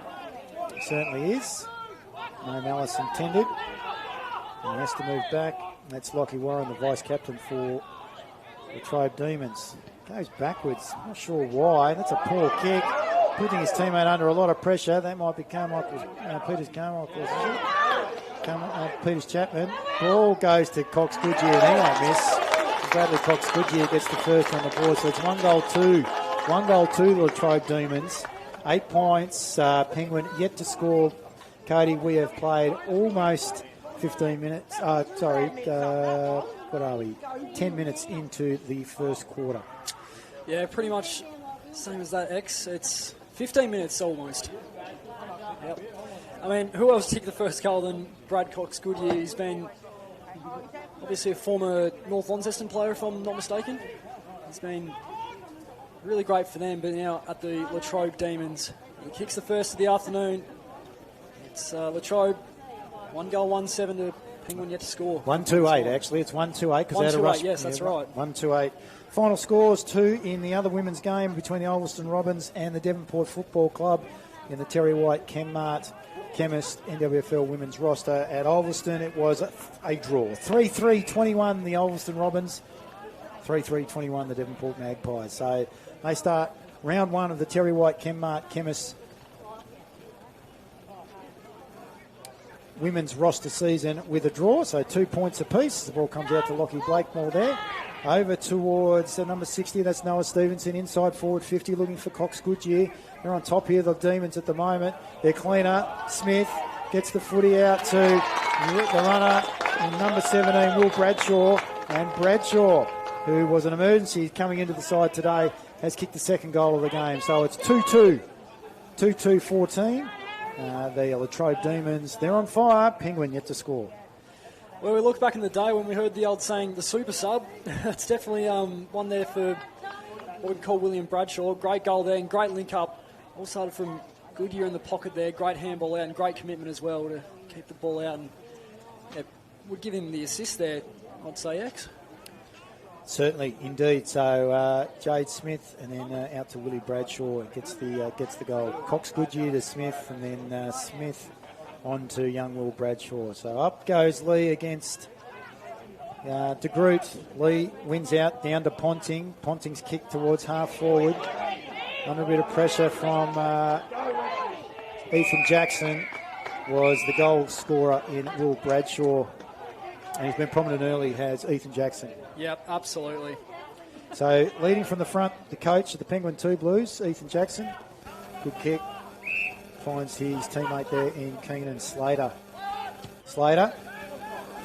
Certainly is. No malice intended. And he has to move back. That's Lockie Warren, the vice-captain for the Latrobe Demons. Goes backwards. Not sure why. That's a poor kick. Putting his teammate under a lot of pressure. That might be Peters Chapman. Ball goes to Cox Goodyear and he won't miss. Bradley Cox Goodyear gets the first on the board. So it's 1-2. 1-2 the Latrobe Demons. 8 points. Penguin yet to score. Cody, we have played almost 15 minutes. What are we? 10 minutes into the first quarter. Yeah, pretty much same as that, X. It's 15 minutes almost. Yep. I mean, who else kicked the first goal than Brad Cox Goodyear? He's been obviously a former North Launceston player, if I'm not mistaken. He's been really great for them, but now at the Latrobe Demons. He kicks the first of the afternoon. It's Latrobe, 1-7 to Penguin yet to score. 1-8 actually. It's 1-8 because they had a rush. Yes, that's right. 1-8. Final scores 2 in the other women's game between the Ulverston Robins and the Devonport Football Club in the Terry White Chemist NWFL women's roster at Ulverston. It was a draw. 3-3-21 the Ulverston Robins, 3-3-21 the Devonport Magpies. So they start round 1 of the Terry White Chemist women's roster season with a draw, so 2 points apiece. The ball comes out to Lockie Blakemore there. Over towards number 60, that's Noah Stevenson, inside forward 50, looking for Cox Goodyear. They're on top here, the Demons at the moment. Their cleaner, Smith, gets the footy out to the runner in number 17, Will Bradshaw. And Bradshaw, who was an emergency coming into the side today, has kicked the second goal of the game. So it's 2-2, 2-2-14. The Latrobe Demons, they're on fire. Penguin yet to score. Well, we look back in the day when we heard the old saying, the super sub. That's definitely one there for what we'd call William Bradshaw. Great goal there and great link up. All started from Goodyear in the pocket there. Great handball out and great commitment as well to keep the ball out. And would give him the assist there, I'd say, X. Certainly, indeed. So Jade Smith and then out to Willie Bradshaw gets the goal. Cox Goodyear to Smith and then Smith on to young Will Bradshaw. So up goes Lee against De Groot. Lee wins out down to Ponting. Ponting's kick towards half forward. Under a bit of pressure from Ethan Jackson was the goal scorer in Will Bradshaw. And he's been prominent early, has Ethan Jackson. Yep, absolutely. So leading from the front, the coach of the Penguin 2 Blues, Ethan Jackson. Good kick. Finds his teammate there in Keenan Slater. Slater,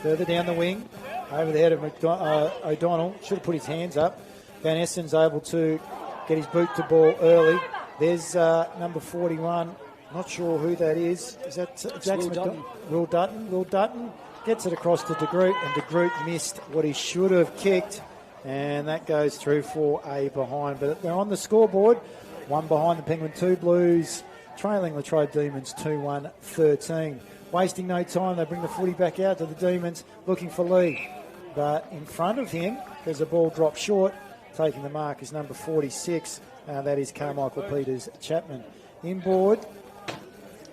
further down the wing, over the head of O'Donnell. Should have put his hands up. Van Essen's able to get his boot to ball early. There's number 41. Not sure who that is. Is that Jackson? Will Dutton. Will Dutton gets it across to De Groot, and De Groot missed what he should have kicked, and that goes through for a behind. But they're on the scoreboard. One behind the Penguin 2 Blues, trailing Latrobe Demons 2-1-13. Wasting no time, they bring the footy back out to the Demons, looking for Lee. But in front of him, there's a ball dropped short. Taking the mark is number 46. That is Carmichael Peters Chapman. Inboard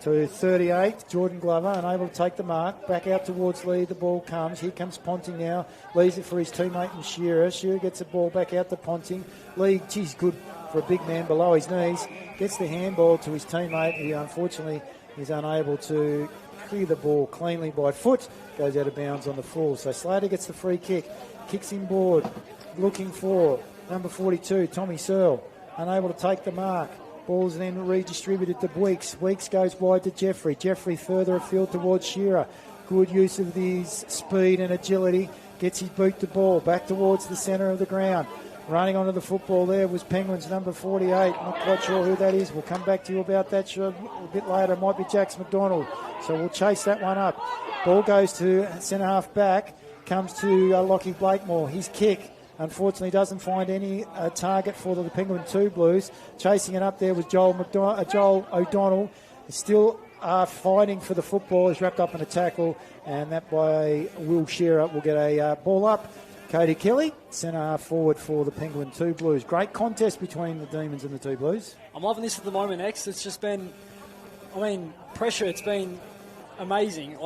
to 38, Jordan Glover, unable to take the mark. Back out towards Lee, the ball comes. Here comes Ponting now. Leaves it for his teammate in Shearer. Shearer gets the ball back out to Ponting. Lee, geez, good for a big man below his knees. Gets the handball to his teammate. He unfortunately is unable to clear the ball cleanly by foot. Goes out of bounds on the full. So Slater gets the free kick. Kicks inboard. Looking for number 42, Tommy Searle. Unable to take the mark. Ball's then redistributed to Weeks. Weeks goes wide to Jeffrey. Jeffrey further afield towards Shearer. Good use of his speed and agility. Gets his boot to ball. Back towards the centre of the ground. Running onto the football there was Penguins number 48. Not quite sure who that is. We'll come back to you about that a bit later. It might be Jax McDonald. So we'll chase that one up. Ball goes to centre half back. Comes to Lockie Blakemore. His kick, unfortunately, doesn't find any target for the Penguin 2 Blues. Chasing it up there was Joel O'Donnell. Still fighting for the football. He's wrapped up in a tackle, and that by Will Shearer will get a ball up Cody Kelly, centre half forward for the Penguin 2 Blues. Great contest between the Demons and the 2 Blues. I'm loving this at the moment, X. It's just been, pressure. It's been amazing.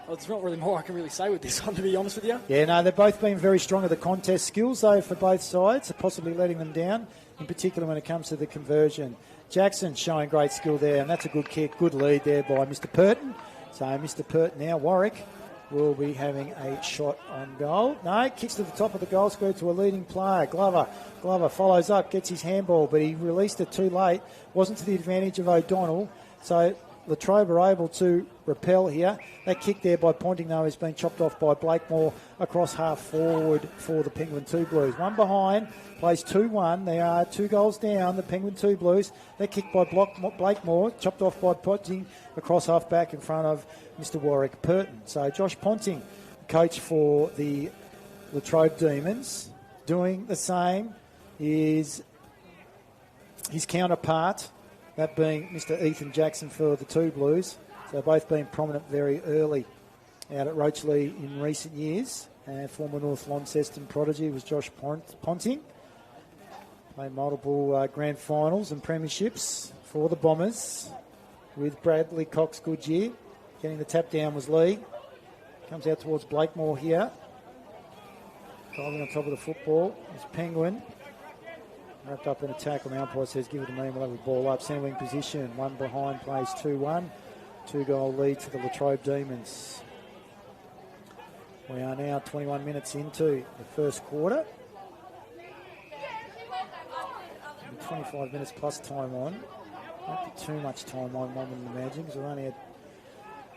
There's not really more I can really say with this one, to be honest with you. Yeah, no, they've both been very strong at the contest skills, though, for both sides, possibly letting them down, in particular when it comes to the conversion. Jackson showing great skill there, and that's a good kick, good lead there by Mr. Purton. So Mr. Purton now, Warwick, will be having a shot on goal. No, kicks to the top of the goal square to a leading player, Glover. Glover follows up, gets his handball, but he released it too late. Wasn't to the advantage of O'Donnell. So Latrobe are able to repel here. That kick there by Ponting, though, has been chopped off by Blakemore across half forward for the Penguin 2 Blues. One behind, plays 2-1. They are 2 goals down, the Penguin 2 Blues. That kick by Blakemore, chopped off by Ponting across half back in front of Mr. Warwick Purton. So Josh Ponting, coach for the Latrobe Demons, doing the same is his counterpart, that being Mr. Ethan Jackson for the 2 Blues. So both been prominent very early out at Roachley in recent years. Former North Launceston prodigy was Josh Ponting. Played multiple grand finals and premierships for the Bombers with Bradley Cox Goodyear. Getting the tap down was Lee. Comes out towards Blakemore here. Diving on top of the football is Penguin. Wrapped up in a tackle. The umpire says, give it to me, we'll have the ball up. Centre wing position. One behind, plays 2-1. 2-goal lead to the Latrobe Demons. We are now 21 minutes into the first quarter. 25 minutes plus time on. Won't be too much time on, one would imagine, because we've only had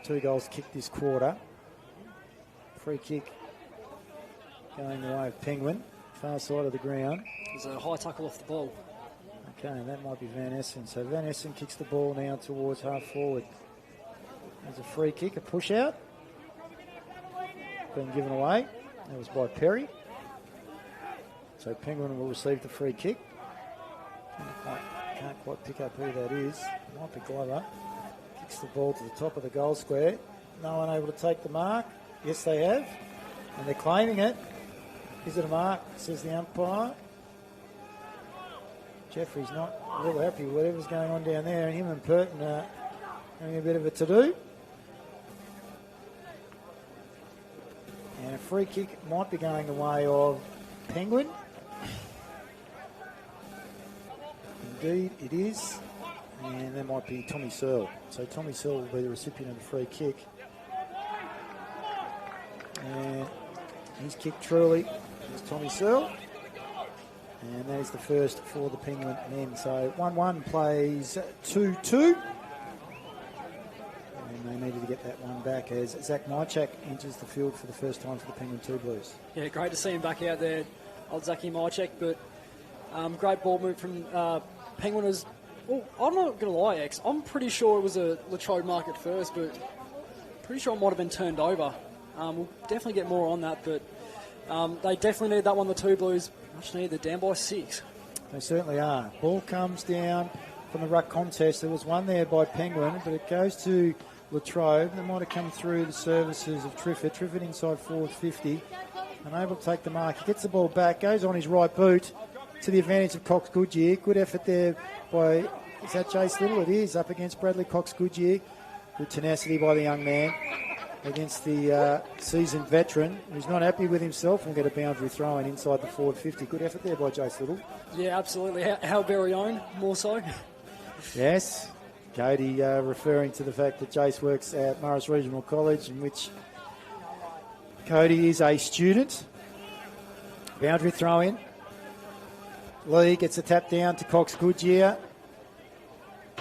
2 goals kicked this quarter. Free kick going the way of Penguin. Far side of the ground. There's a high tackle off the ball. Okay, that might be Van Essen. So Van Essen kicks the ball now towards half forward. There's a free kick, a push out. Been given away. That was by Perry. So Penguin will receive the free kick. Can't quite pick up who that is. Might be Glover. Kicks the ball to the top of the goal square. No one able to take the mark. Yes, they have. And they're claiming it. Is it a mark? Says the umpire. Jeffrey's not real happy with whatever's going on down there. And him and Purton are having a bit of a to-do. And a free kick might be going the way of Penguin. Indeed, it is. And that might be Tommy Searle. So Tommy Searle will be the recipient of the free kick. And he's kicked truly. There's Tommy Searle. And that is the first for the Penguin men. So 1-1 plays 2-2. And they needed to get that one back as Zach Mychak enters the field for the first time for the Penguin 2 Blues. Yeah, great to see him back out there, old Zachy Mychak. But great ball move from Penguin. I'm not going to lie, X. I'm pretty sure it was a Latrobe mark at first, but pretty sure it might have been turned over. We'll definitely get more on that, but they definitely need that one, the 2 Blues. Much needed. They're down by 6. They certainly are. Ball comes down from the ruck contest. There was one there by Penguin, but it goes to Latrobe. They might have come through the services of Triffett. Triffett inside forward 50. Unable to take the mark. He gets the ball back, goes on his right boot to the advantage of Cox Goodyear. Good effort there by, is that Jace Little? It is, up against Bradley Cox Goodyear. Good tenacity by the young man against the seasoned veteran who's not happy with himself and get a boundary throw in inside the forward 50. Good effort there by Jace Little. Yeah, absolutely. Our very own, more so. Yes. Cody referring to the fact that Jace works at Morris Regional College, in which Cody is a student. Boundary throw in. Lee gets a tap down to Cox Goodyear.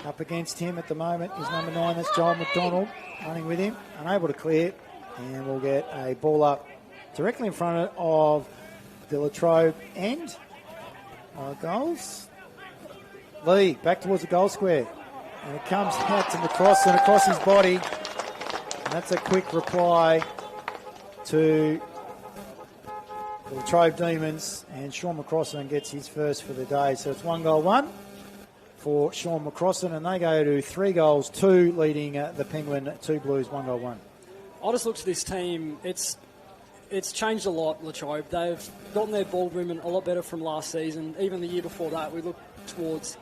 Up against him at the moment is number 9, that's Joel McDonald, running with him, unable to clear, and we'll get a ball up directly in front of the Latrobe end. Goals. Lee back towards the goal square, and it comes out to McCrossan across his body, and that's a quick reply to the Latrobe Demons, and Sean McCrossan gets his first for the day. So it's 1-1 for Sean McCrossan, and they go to 3-2, leading the Penguin 2 Blues 1-1. I just looked at this team. it's changed a lot, Latrobe. They've gotten their ball movement a lot better from last season. Even the year before that, we look towards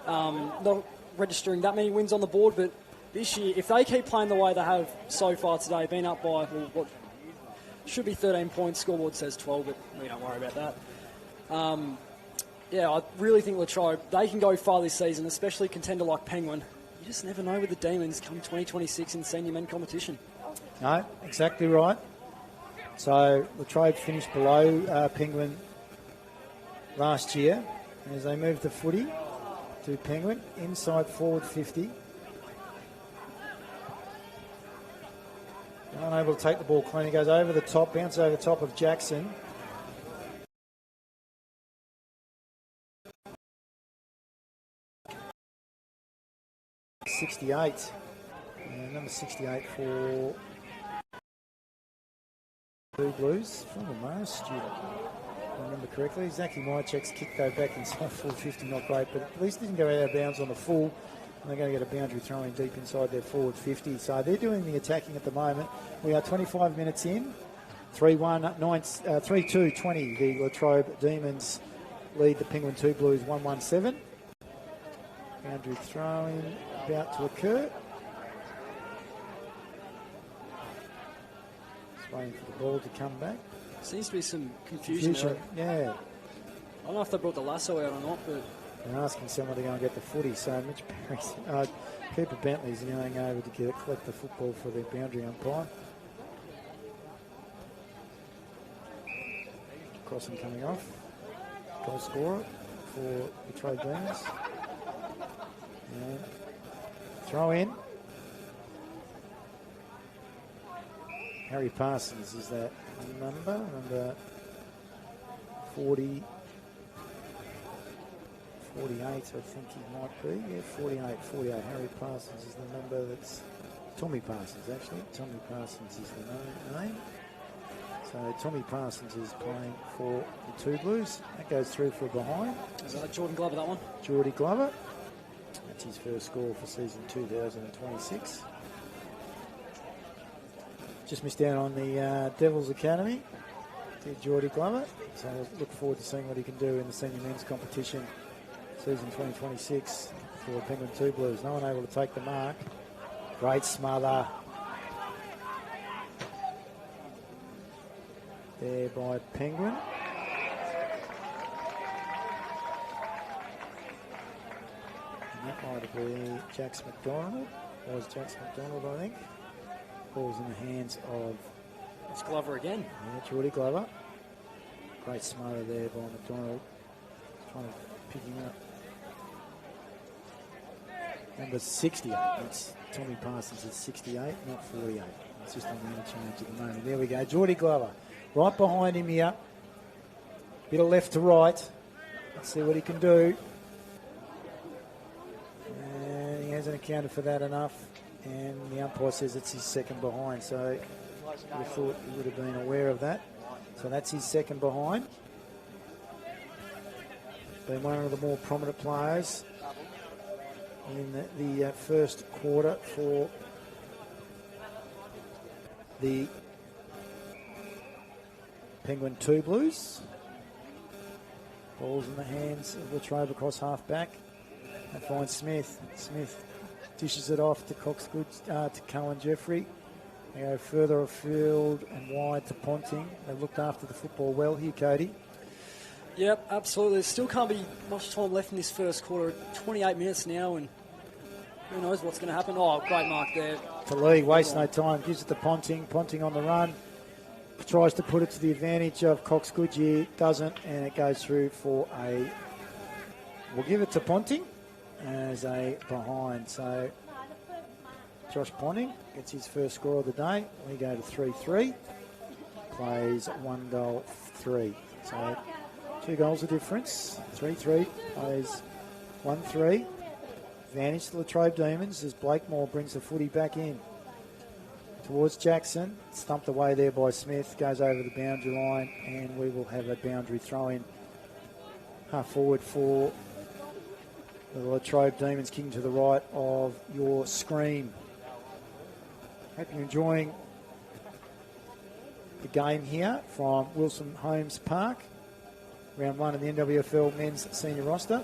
not registering that many wins on the board, but this year, if they keep playing the way they have so far today, been up by what should be 13 points, scoreboard says 12, but we don't worry about that. Yeah, I really think Latrobe, they can go far this season, especially a contender like Penguin. You just never know with the Demons come 2026 in senior men competition. No, exactly right. So Latrobe finished below Penguin last year. As they move the footy to Penguin, inside forward 50. Unable to take the ball clean. He goes over the top, bounces over the top of Jackson. .68. Number 68 for Blue Blues, former Mars student, if I remember correctly. Zachy Mychek's kick go back inside full 50, not great, but at least didn't go out of bounds on the full. And they're going to get a boundary throwing deep inside their forward 50. So they're doing the attacking at the moment. We are 25 minutes in. 3-2-20. The Latrobe Demons lead the Penguin 2 Blues 1-1-7. Boundary throwing about to occur. Just waiting for the ball to come back. Seems to be some confusion. Yeah. I don't know if they brought the lasso out or not, but they're asking someone to go and get the footy. So Mitch Perry's, Cooper Bentley's going over to collect the football for their boundary umpire. Crossing coming off. Goal scorer for the Trade Demons. And throw in. Harry Parsons is that number 40, 48 I think he might be. Yeah, 48. Harry Parsons is the number. That's Tommy Parsons actually. Tommy Parsons is the name. So Tommy Parsons is playing for the 2 Blues. That goes through for a behind. Is that Jordan Glover, that one? Geordie Glover. That's his first score for season 2026. Just missed out on the Devils Academy. Did Geordie Glover. So we'll look forward to seeing what he can do in the senior men's competition season 2026 for Penguin 2 Blues. No one able to take the mark. Great smother. There by Penguin. And that might be Jax McDonald. It was Jax McDonald, I think. Ball's in the hands of... It's Glover again. Yeah, Geordie Glover. Great smother there by McDonald. Trying to pick him up. Number 68. That's Tommy Parsons at 68, not 48. It's just on the interchange at the moment. There we go. Geordie Glover. Right behind him here. Bit of left to right. Let's see what he can do. And he hasn't accounted for that enough. And the umpire says it's his second behind. So I thought he would have been aware of that. So that's his second behind. Been one of the more prominent players in the first quarter for the Penguin 2 Blues. Ball's in the hands of Latrobe across half back. That finds Smith. Smith dishes it off to Coxgood, to Cohen Jeffrey. They go further afield and wide to Ponting. They've looked after the football well here, Cody. Yep, absolutely. There still can't be much time left in this first quarter. 28 minutes now, and who knows what's going to happen. Oh, great mark there. To Lee, wastes no time. Gives it to Ponting. Ponting on the run. Tries to put it to the advantage of Cox Goodyear, doesn't, and it goes through for a... We'll give it to Ponting as a behind. So Josh Ponting gets his first score of the day. We go to 3-3. Plays 1 goal 3. So 2 goals of difference. 3-3. Plays 1-3. Advantage to the Latrobe Demons as Blakemore brings the footy back in. Towards Jackson, stumped away there by Smith, goes over the boundary line, and we will have a boundary throw in half forward for the Latrobe Demons, kicking to the right of your screen. Hope you're enjoying the game here from Wilson Holmes Park. Round 1 of the NWFL men's senior roster.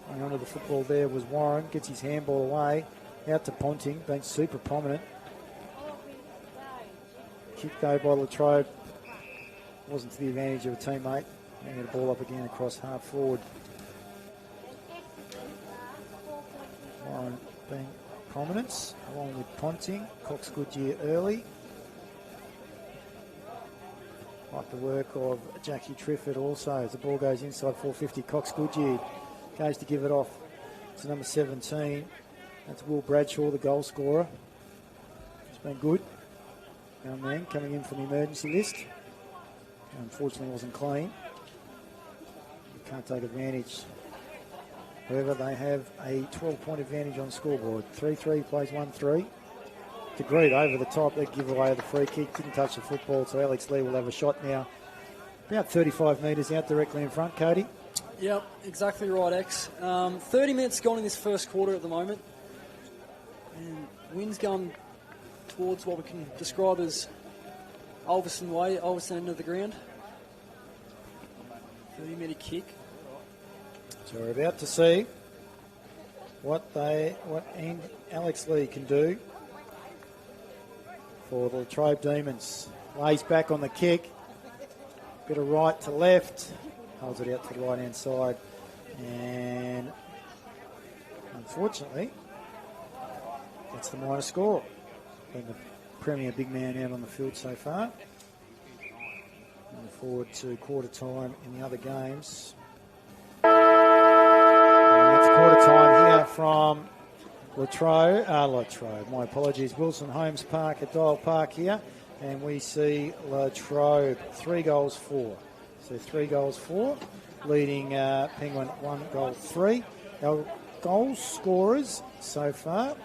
Going on to the football there was Warren. Gets his handball away. Out to Ponting, being super prominent. Kick though by Latrobe. Wasn't to the advantage of a teammate. Bringing the ball up again across half forward. Warren being prominence along with Ponting. Cox Goodyear early. Like the work of Jackie Trifford also as the ball goes inside 450. Cox Goodyear goes to give it off to number 17. That's Will Bradshaw, the goal scorer. It's been good. Young man coming in from the emergency list. Unfortunately wasn't clean. You can't take advantage. However, they have a 12-point advantage on scoreboard. 3-3 plays 1-3. DeGreed over the top. They give away the free kick. Didn't touch the football, so Alex Lee will have a shot now. About 35 metres out directly in front, Cody. Yep, exactly right, X. 30 minutes gone in this first quarter at the moment. And wind's going towards what we can describe as Ulverstone way, Ulverstone end of the ground. 30-metre kick. So we're about to see what Alex Lee can do for the Latrobe Demons. Lays back on the kick. Bit of right to left. Holds it out to the right-hand side. And unfortunately, that's the minor score. Been the premier big man out on the field so far. Looking forward to quarter time in the other games. And it's quarter time here from Latrobe, my apologies, Wilson Holmes Park at Dial Park here. And we see Latrobe 3 goals 4. So 3 goals 4, leading Penguin 1 goal 3. Our goal scorers so far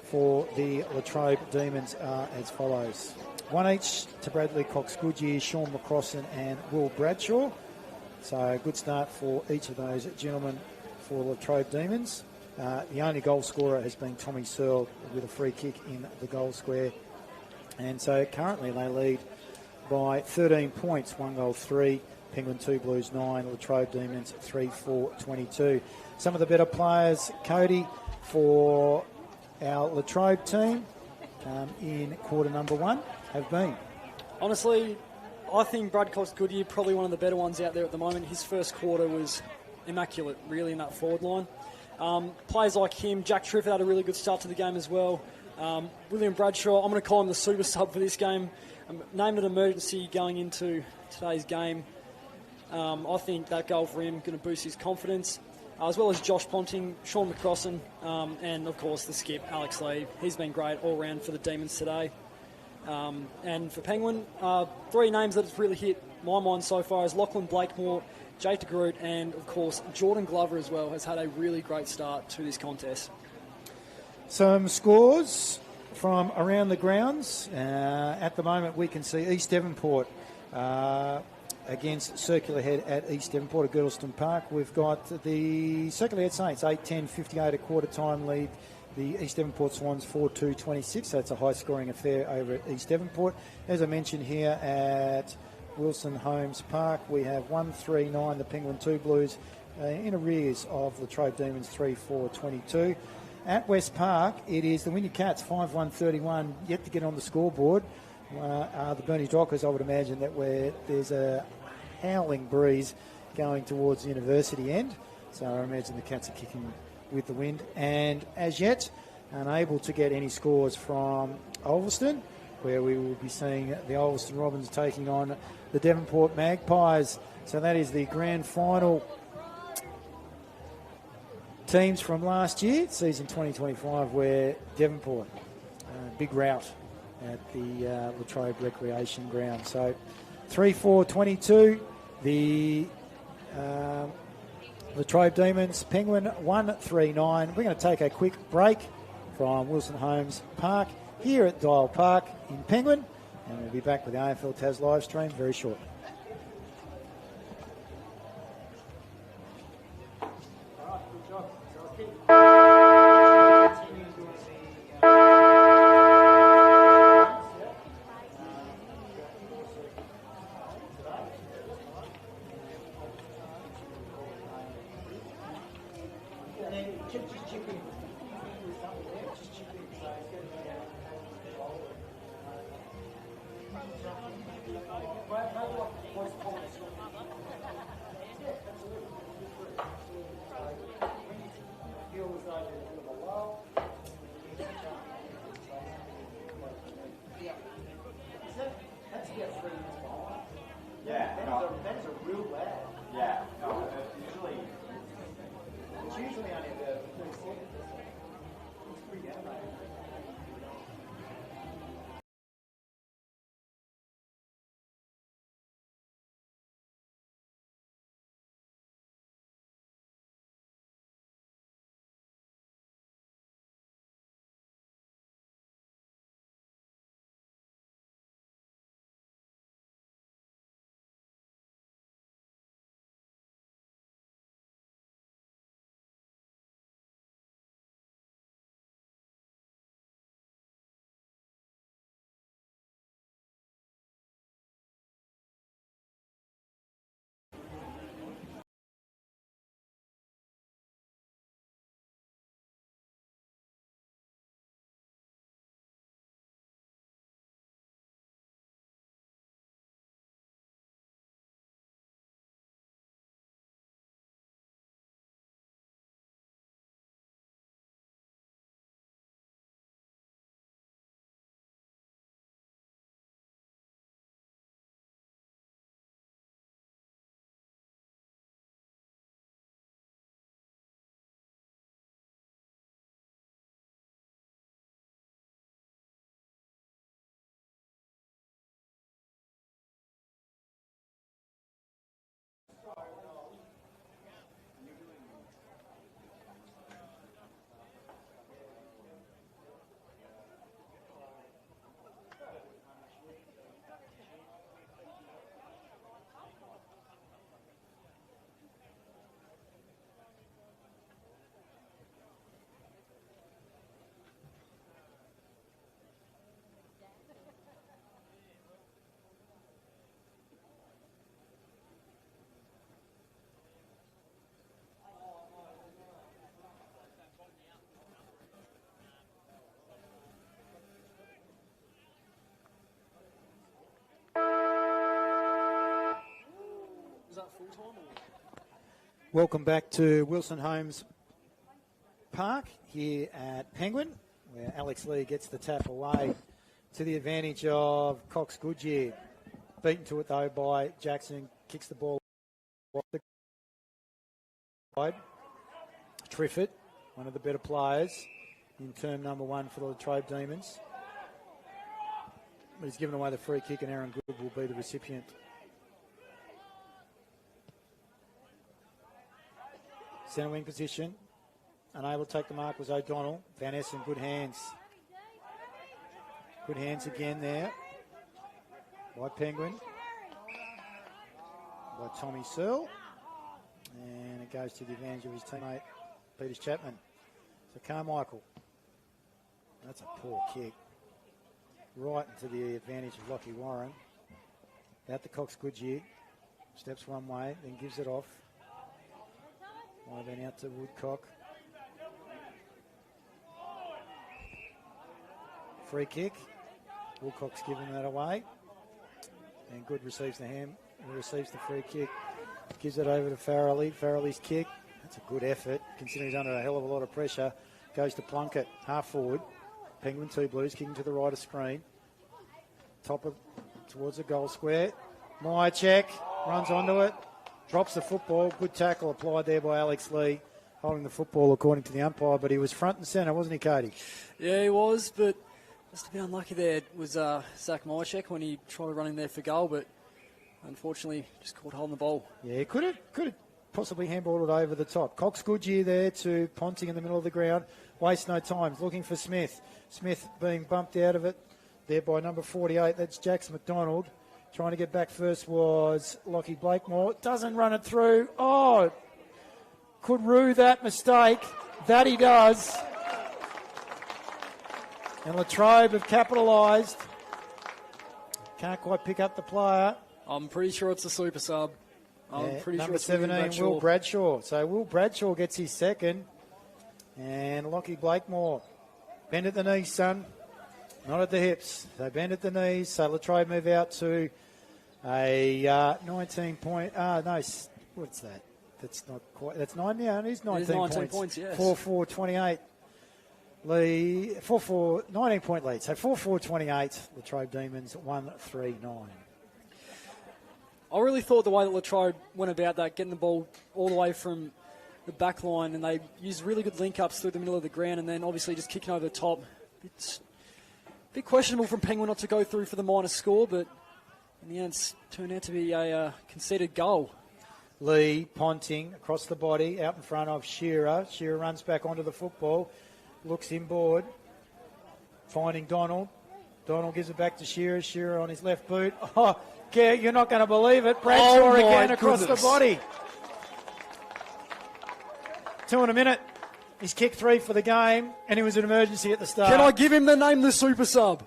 for the Latrobe Demons are as follows. 1 each to Bradley Cox Goodyear, Sean McCrossan and Will Bradshaw. So a good start for each of those gentlemen for Latrobe Demons. The only goal scorer has been Tommy Searle with a free kick in the goal square. And so currently they lead by 13 points, 1 goal 3, Penguin 2 Blues 9, Latrobe Demons 3-4-22. Some of the better players, Cody, for our Latrobe team in quarter number 1 have been? Honestly, I think Brad Cox Goodyear probably one of the better ones out there at the moment. His first quarter was immaculate, really, in that forward line. Players like him, Jack Trifford had a really good start to the game as well. William Bradshaw, I'm going to call him the super sub for this game. Named an emergency going into today's game. I think that goal for him going to boost his confidence, as well as Josh Ponting, Sean McCrossan, and of course the skip, Alex Lee. He's been great all round for the Demons today. And for Penguin, 3 names that have really hit my mind so far is Lachlan Blakemore, Jake DeGroot, and of course Jordan Glover as well has had a really great start to this contest. Some scores from around the grounds. At the moment we can see East Devonport against Circular Head at East Devonport at Girdleston Park. We've got the Circular Head Saints 8-10-58 at quarter time lead. The East Devonport Swans 4-2-26. So it's a high scoring affair over at East Devonport. As I mentioned here at Wilson Holmes Park, we have 1-3-9 the Penguin 2 Blues in arrears of Latrobe Demons 3-4-22. At West Park, it is the Wynyard Cats 5-1-31 yet to get on the scoreboard. The Bernie Dockers, I would imagine that where there's a howling breeze going towards the university end. So I imagine the Cats are kicking with the wind. And as yet, unable to get any scores from Ulverstone, where we will be seeing the Ulverstone Robins taking on the Devonport Magpies. So that is the grand final teams from last year, season 2025, where Devonport, big rout at the Latrobe Recreation Ground. So 3-4-22, the Latrobe Demons, Penguin 1-3-9. We're going to take a quick break from Wilson Holmes Park here at Dial Park in Penguin, and we'll be back with the AFL Tas live stream very shortly. Welcome back to Wilson Homes Park here at Penguin, where Alex Lee gets the tap away to the advantage of Cox Goodyear. Beaten to it though by Jackson, kicks the ball off the side. Triffett, one of the better players in term number 1 for the Latrobe Demons. But he's given away the free kick and Aaron Good will be the recipient. Centre wing position. Unable to take the mark was O'Donnell. Van Essen, good hands. Good hands again there by Penguin. By Tommy Searle. And it goes to the advantage of his teammate, Peters Chapman. So Carmichael. That's a poor kick. Right into the advantage of Lockie Warren. Out to Cox Goodyear. Steps one way, then gives it off. Then out to Woodcock. Free kick. Woodcock's giving that away. And Good receives the free kick. Gives it over to Farrelly. Farrelly's kick. That's a good effort, considering he's under a hell of a lot of pressure. Goes to Plunkett, half forward. Penguin 2 Blues kicking to the right of screen. Towards the goal square. Myercheck runs onto it. Drops the football. Good tackle applied there by Alex Lee, holding the football according to the umpire, but he was front and centre, wasn't he, Cody? Yeah, he was, but just a bit unlucky there was Zach Myercheck when he tried to run in there for goal, but unfortunately just caught holding the ball. Yeah, he could have possibly handballed it over the top. Cox Goodyear there to Ponting in the middle of the ground. Waste no time. Looking for Smith. Smith being bumped out of it there by number 48. That's Jax McDonald. Trying to get back first was Lockie Blakemore. Doesn't run it through. Oh, could rue that mistake. That he does. And Latrobe have capitalised. Can't quite pick up the player. I'm pretty sure it's a super sub. I'm pretty number sure it's 17, Will Bradshaw. So Will Bradshaw gets his second. And Lockie Blakemore. Bend at the knees, son. Not at the hips. They bend at the knees. So Latrobe move out to a 19 point. No, what's that? That's not quite. That's 9 now. It is 19 points. 19 points, yes. 4-4-28. Lee 4-4, 19 point lead. So 4-4-28. Latrobe Demons 1-3-9. I really thought the way that Latrobe went about that, getting the ball all the way from the back line, and they used really good link-ups through the middle of the ground, and then obviously just kicking over the top. It's a bit questionable from Penguin not to go through for the minus score, but in the end it's turned out to be a conceded goal. Lee Ponting across the body, out in front of Shearer. Shearer runs back onto the football, looks inboard, finding Donald. Donald gives it back to Shearer. Shearer on his left boot. Oh, yeah, you're not going to believe it. Bradshaw again across the body. 2 in a minute. He's kicked 3 for the game, and it was an emergency at the start. Can I give him the name the super sub?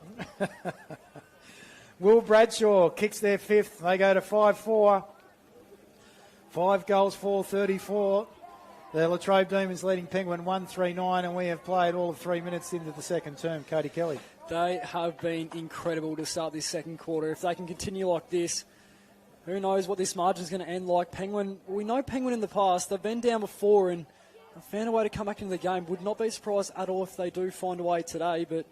Will Bradshaw kicks their 5th. They go to 5-4. 5 goals, 4-34. The Latrobe Demons leading Penguin 1-3-9, and we have played all of 3 minutes into the second term. Cody Kelly. They have been incredible to start this second quarter. If they can continue like this, who knows what this margin is going to end like. Penguin, we know Penguin in the past. They've been down before and found a way to come back into the game. Would not be surprised at all if they do find a way today, but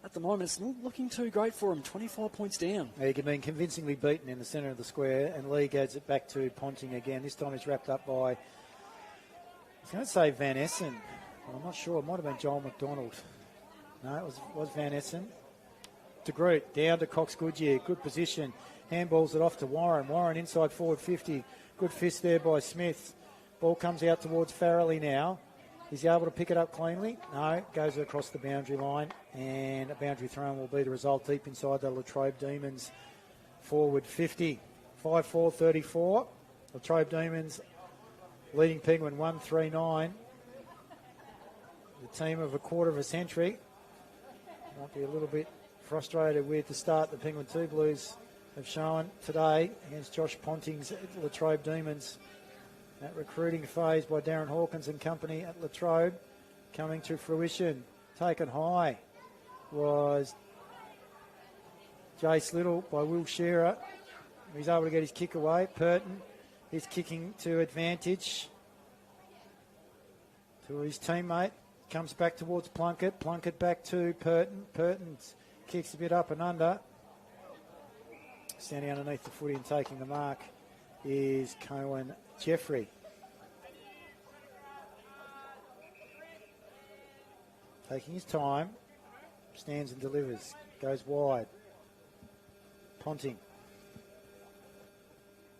at the moment it's not looking too great for them. 24 points down. They've been convincingly beaten in the centre of the square, and Lee gets it back to Ponting again. This time he's wrapped up by, I was going to say Van Essen, but I'm not sure. It might have been Joel McDonald. No, it was Van Essen. De Groot down to Cox Goodyear. Good position. Handballs it off to Warren. Warren inside forward 50. Good fist there by Smith. Ball comes out towards Farrelly now. Is he able to pick it up cleanly? No, goes across the boundary line, and a boundary throw will be the result deep inside the Latrobe Demons forward 50. 5-4-34. Latrobe Demons leading Penguin 1-3-9. The team of a quarter of a century. Might be a little bit frustrated with the start the Penguin 2 Blues have shown today against Josh Ponting's Latrobe Demons. That recruiting phase by Darren Hawkins and company at Latrobe coming to fruition. Taken high was Jace Little by Will Shearer. He's able to get his kick away. Purton is kicking to advantage to his teammate. Comes back towards Plunkett. Plunkett back to Purton. Purton kicks a bit up and under. Standing underneath the footy and taking the mark is Cohen Jeffrey. Taking his time. Stands and delivers. Goes wide. Ponting.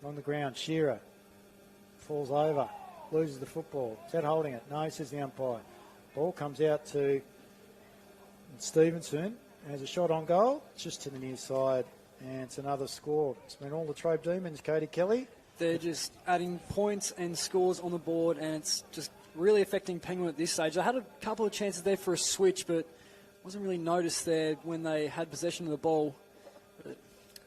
On the ground. Shearer. Falls over. Loses the football. Is that holding it? No, says the umpire. Ball comes out to Stevenson. Has a shot on goal, just to the near side, and it's another score. It's been all the Latrobe Demons, Cody Kelly. They're just adding points and scores on the board, and it's just really affecting Penguin at this stage. I had a couple of chances there for a switch, but wasn't really noticed there when they had possession of the ball. But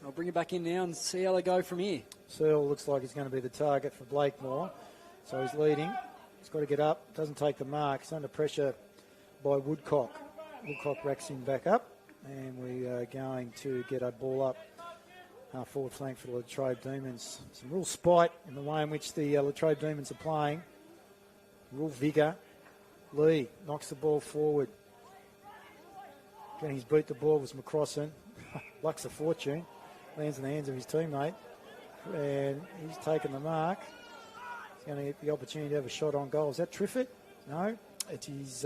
I'll bring it back in now and see how they go from here. Searle looks like he's going to be the target for Blakemore, so he's leading. He's got to get up, doesn't take the mark. He's under pressure by Woodcock. Woodcock racks him back up, and we are going to get a ball up forward flank for the Latrobe Demons. Some real spite in the way in which the Latrobe Demons are playing. Real vigour. Lee knocks the ball forward. Getting his boot the ball was McCrossan. Lucks a fortune. Lands in the hands of his teammate. And he's taken the mark. He's going to get the opportunity to have a shot on goal. Is that Triffett? No. It's his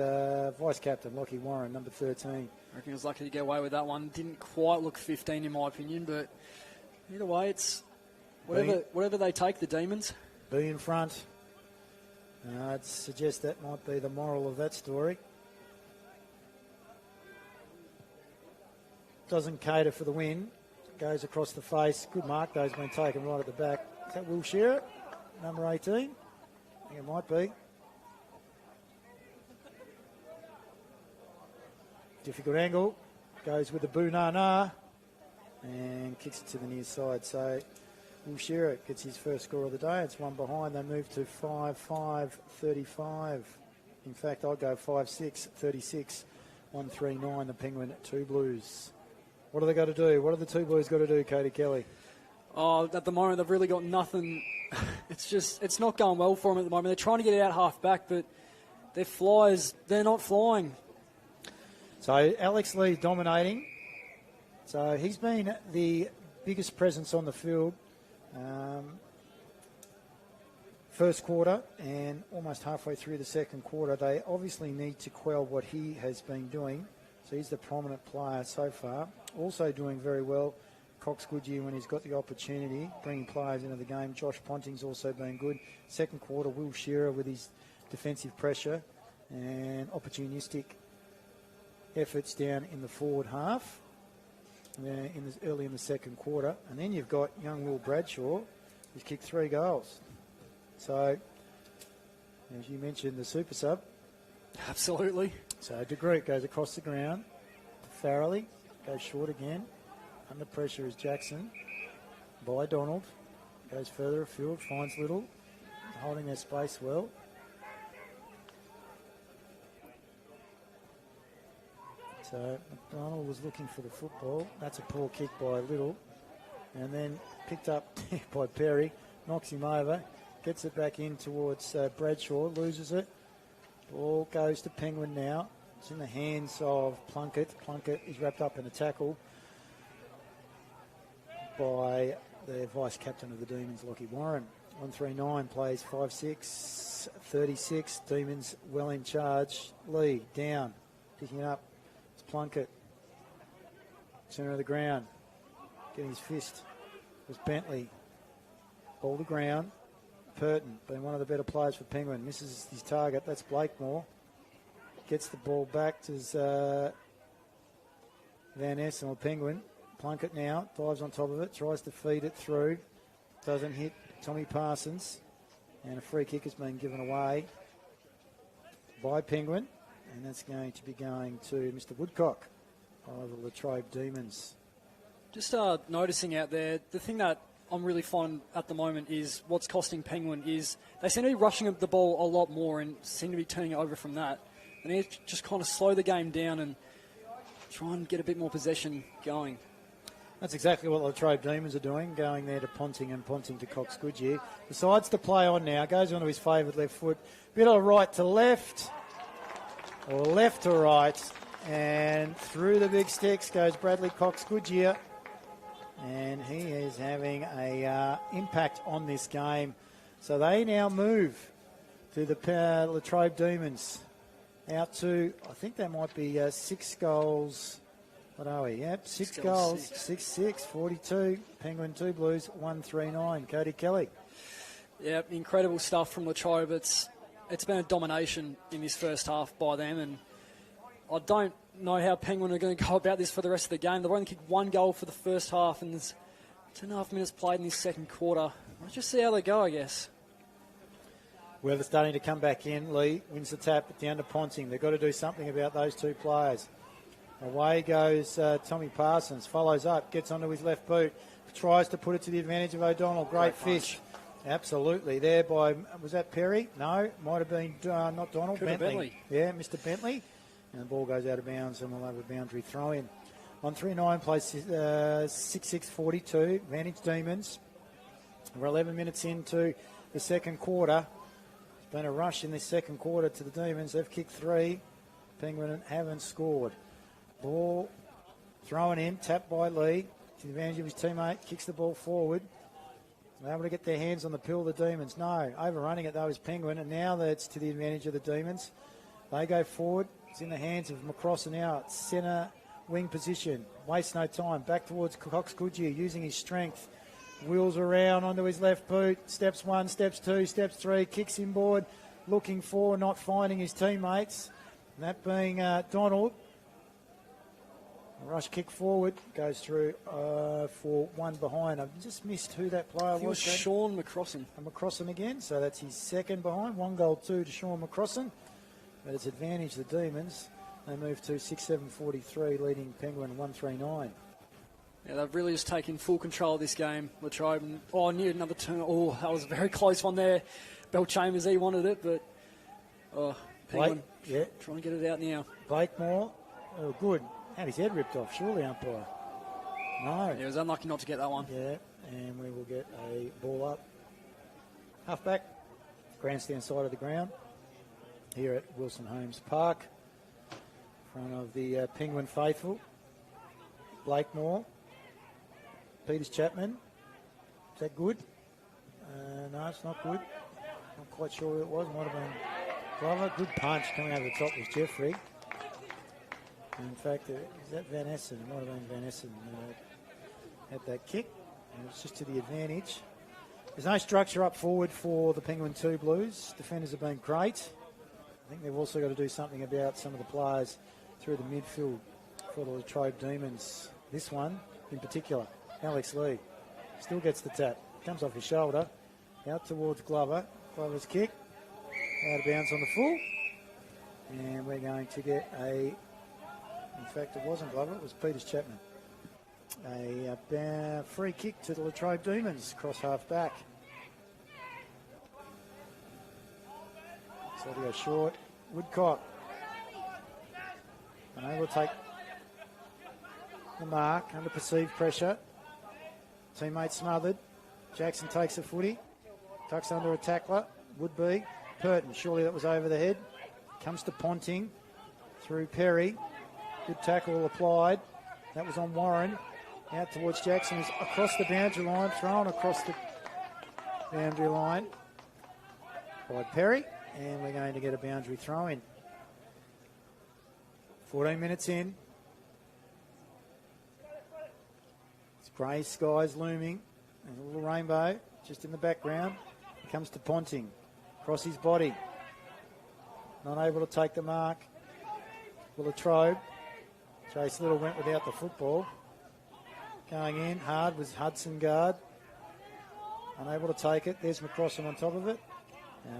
vice-captain, Lockie Warren, number 13. I reckon he was lucky to get away with that one. Didn't quite look 15 in my opinion, but either way, it's whatever they take, the Demons. Be in front. I'd suggest that might be the moral of that story. Doesn't cater for the win. Goes across the face. Good mark, though, has been taken right at the back. Is that Will Shearer, number 18? I think it might be. Difficult angle. Goes with the boo-na-na. And kicks it to the near side. So Will Shearer gets his first score of the day. It's one behind. They move to 5-5-35. In fact, I'll go 5-6, 36, 139, the Penguin 2 Blues. What do they got to do? What have the 2 Blues got to do, Cody Kelly? Oh, at the moment, they've really got nothing. It's not going well for them at the moment. They're trying to get out half back, but their flyers, they're not flying. So Alex Lee dominating. So he's been the biggest presence on the field first quarter and almost halfway through the second quarter. They obviously need to quell what he has been doing. So he's the prominent player so far. Also doing very well, Cox Goodyear, when he's got the opportunity, bringing players into the game. Josh Ponting's also been good. Second quarter, Will Shearer with his defensive pressure and opportunistic efforts down in the forward half early in the second quarter. And then you've got young Will Bradshaw, who's kicked 3 goals. So, as you mentioned, the super sub. Absolutely. So De Groot goes across the ground. Farrelly goes short again. Under pressure is Jackson. By Donald. Goes further afield, finds Little. Holding their space well. So McDonald was looking for the football. That's a poor kick by Little. And then picked up by Perry. Knocks him over. Gets it back in towards Bradshaw. Loses it. Ball goes to Penguin now. It's in the hands of Plunkett. Plunkett is wrapped up in a tackle by the vice-captain of the Demons, Lockie Warren. 139 plays 5-6, 36. Demons well in charge. Lee down, picking it up. It's Plunkett. Centre of the ground. Getting his fist. It was Bentley. Ball to ground. Purton, been one of the better players for Penguin. Misses his target. That's Blakemore. Gets the ball back to Van Essen or Penguin. Plunkett now. Dives on top of it. Tries to feed it through. Doesn't hit Tommy Parsons. And a free kick has been given away by Penguin. And that's going to be going to Mr. Woodcock of the Latrobe Demons. Just noticing out there, the thing that I'm really fond at the moment is what's costing Penguin is they seem to be rushing the ball a lot more and seem to be turning it over from that. They need to just kind of slow the game down and try and get a bit more possession going. That's exactly what the Latrobe Demons are doing, going there to Ponting and Ponting to Cox Goodyear. Decides to play on now, goes onto his favourite left foot. Bit of right to left, or left to right, and through the big sticks goes Bradley Cox Goodyear. And he is having a impact on this game. So they now move to the Latrobe Demons. Out to, I think that might be 6 goals. What are we? Yep, 6 goals. 6-6, 42. Penguin 2 Blues, 139. Cody Kelly. Yep, incredible stuff from Latrobe. It's been a domination in this first half by them, and I don't know how Penguin are going to go about this for the rest of the game. They've only kicked 1 goal for the first half, and there's 2.5 minutes played in this second quarter. Let's just see how they go, I guess. Well, they're starting to come back in. Lee wins the tap down to Ponting. They've got to do something about those 2 players. Away goes Tommy Parsons. Follows up, gets onto his left boot. Tries to put it to the advantage of O'Donnell. Great fish. Absolutely. There by, was that Perry? No, might have been not Donald. Bentley. Yeah, Mr. Bentley. And the ball goes out of bounds and we'll have a boundary throw in. 139 plays 6-6, 42. Advantage Demons. We're 11 minutes into the second quarter. There's been a rush in this second quarter to the Demons. They've kicked 3. Penguin haven't scored. Ball thrown in, tapped by Lee. To the advantage of his teammate. Kicks the ball forward. They're able to get their hands on the pill of the Demons. No, overrunning it though is Penguin. And now that's to the advantage of the Demons. They go forward. It's in the hands of McCrossan now at centre wing position. Wastes no time. Back towards Cox Goodyear using his strength. Wheels around onto his left boot. Steps 1, steps 2, steps 3. Kicks inboard. Looking for, not finding his teammates. And that being Donald. Rush kick forward. Goes through for 1 behind. I've just missed who that player was. Sean McCrossan. And McCrossan again. So that's his second behind. 1 goal, 2 to Sean McCrossan. But it's advantage the Demons. They move to 6-7-43, leading Penguin 139. Yeah, they've really just taken full control of this game. Latrobe, near another turn. Oh, that was a very close one there. Bell Chambers, he wanted it, but Penguin Yeah, trying to get it out now. Blakemore. Oh, good. Had his head ripped off, surely, umpire. No. He was unlucky not to get that one. Yeah, and we will get a ball up. Halfback, grandstand side of the ground, here at Wilson Holmes Park, in front of the Penguin faithful. Blakemore, Peters Chapman. Is that good? No, it's not good. Not quite sure who it was. Might have been Glover. Good punch coming over the top was Jeffrey. In fact, is that Van Essen? It might have been Van Essen had that kick. And it's just to the advantage. There's no structure up forward for the Penguin 2 Blues. Defenders have been great. I think they've also got to do something about some of the players through the midfield for the Latrobe Demons. This one in particular, Alex Lee, still gets the tap. Comes off his shoulder, out towards Glover. Glover's kick, out of bounds on the full. And we're going to get in fact it wasn't Glover, it was Peters Chapman. A free kick to the Latrobe Demons, cross half back. So they go short. Woodcock unable to take the mark under perceived pressure. Teammate smothered. Jackson takes the footy. Tucks under a tackler. Would be. Purton, surely that was over the head. Comes to Ponting. Through Perry. Good tackle applied. That was on Warren. Out towards Jackson. Is across the boundary line. Thrown across the boundary line by Perry. And we're going to get a boundary throw in. 14 minutes in. It's grey skies looming. And a little rainbow just in the background. He comes to Ponting. Across his body. Not able to take the mark. Will Latrobe. Chase Little went without the football. Going in hard was Hudson Guard. Unable to take it. There's McCrossan on top of it.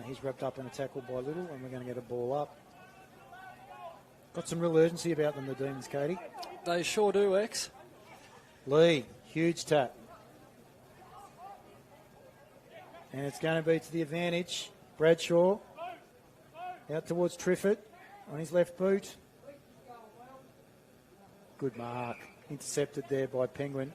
He's wrapped up in a tackle by Little, and we're going to get a ball up. Got some real urgency about them, the Demons, Katie. They sure do, X. Lee, huge tap. And it's going to be to the advantage. Bradshaw out towards Triffett on his left boot. Good mark. Intercepted there by Penguin.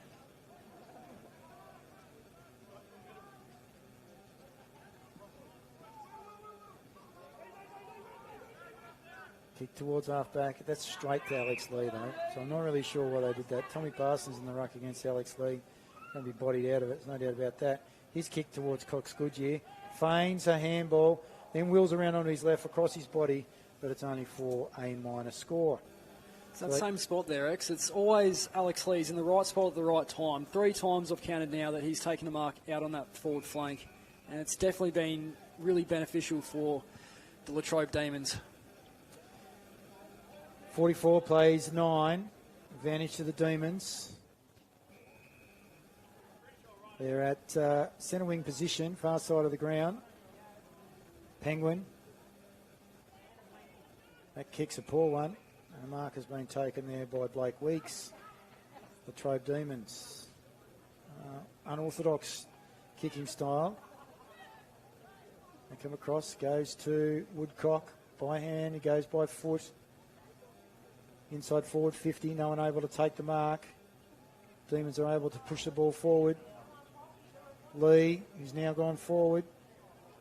Kick towards half-back. That's straight to Alex Lee, though. So I'm not really sure why they did that. Tommy Parsons in the ruck against Alex Lee. Going to be bodied out of it. There's no doubt about that. His kick towards Cox Goodyear. Feigns a handball. Then wheels around on his left across his body. But it's only for a minor score. It's that same spot there, X. It's always Alex Lee's in the right spot at the right time. 3 times I've counted now that he's taken a mark out on that forward flank. And it's definitely been really beneficial for the Latrobe Demons. 44 plays 9. Advantage to the Demons. They're at centre wing position, far side of the ground. Penguin. That kick's a poor one. And a mark has been taken there by Blake Weeks. Latrobe Demons. Unorthodox kicking style. They come across, goes to Woodcock by hand, he goes by foot. Inside forward 50, no one able to take the mark. Demons are able to push the ball forward. Lee, who's now gone forward,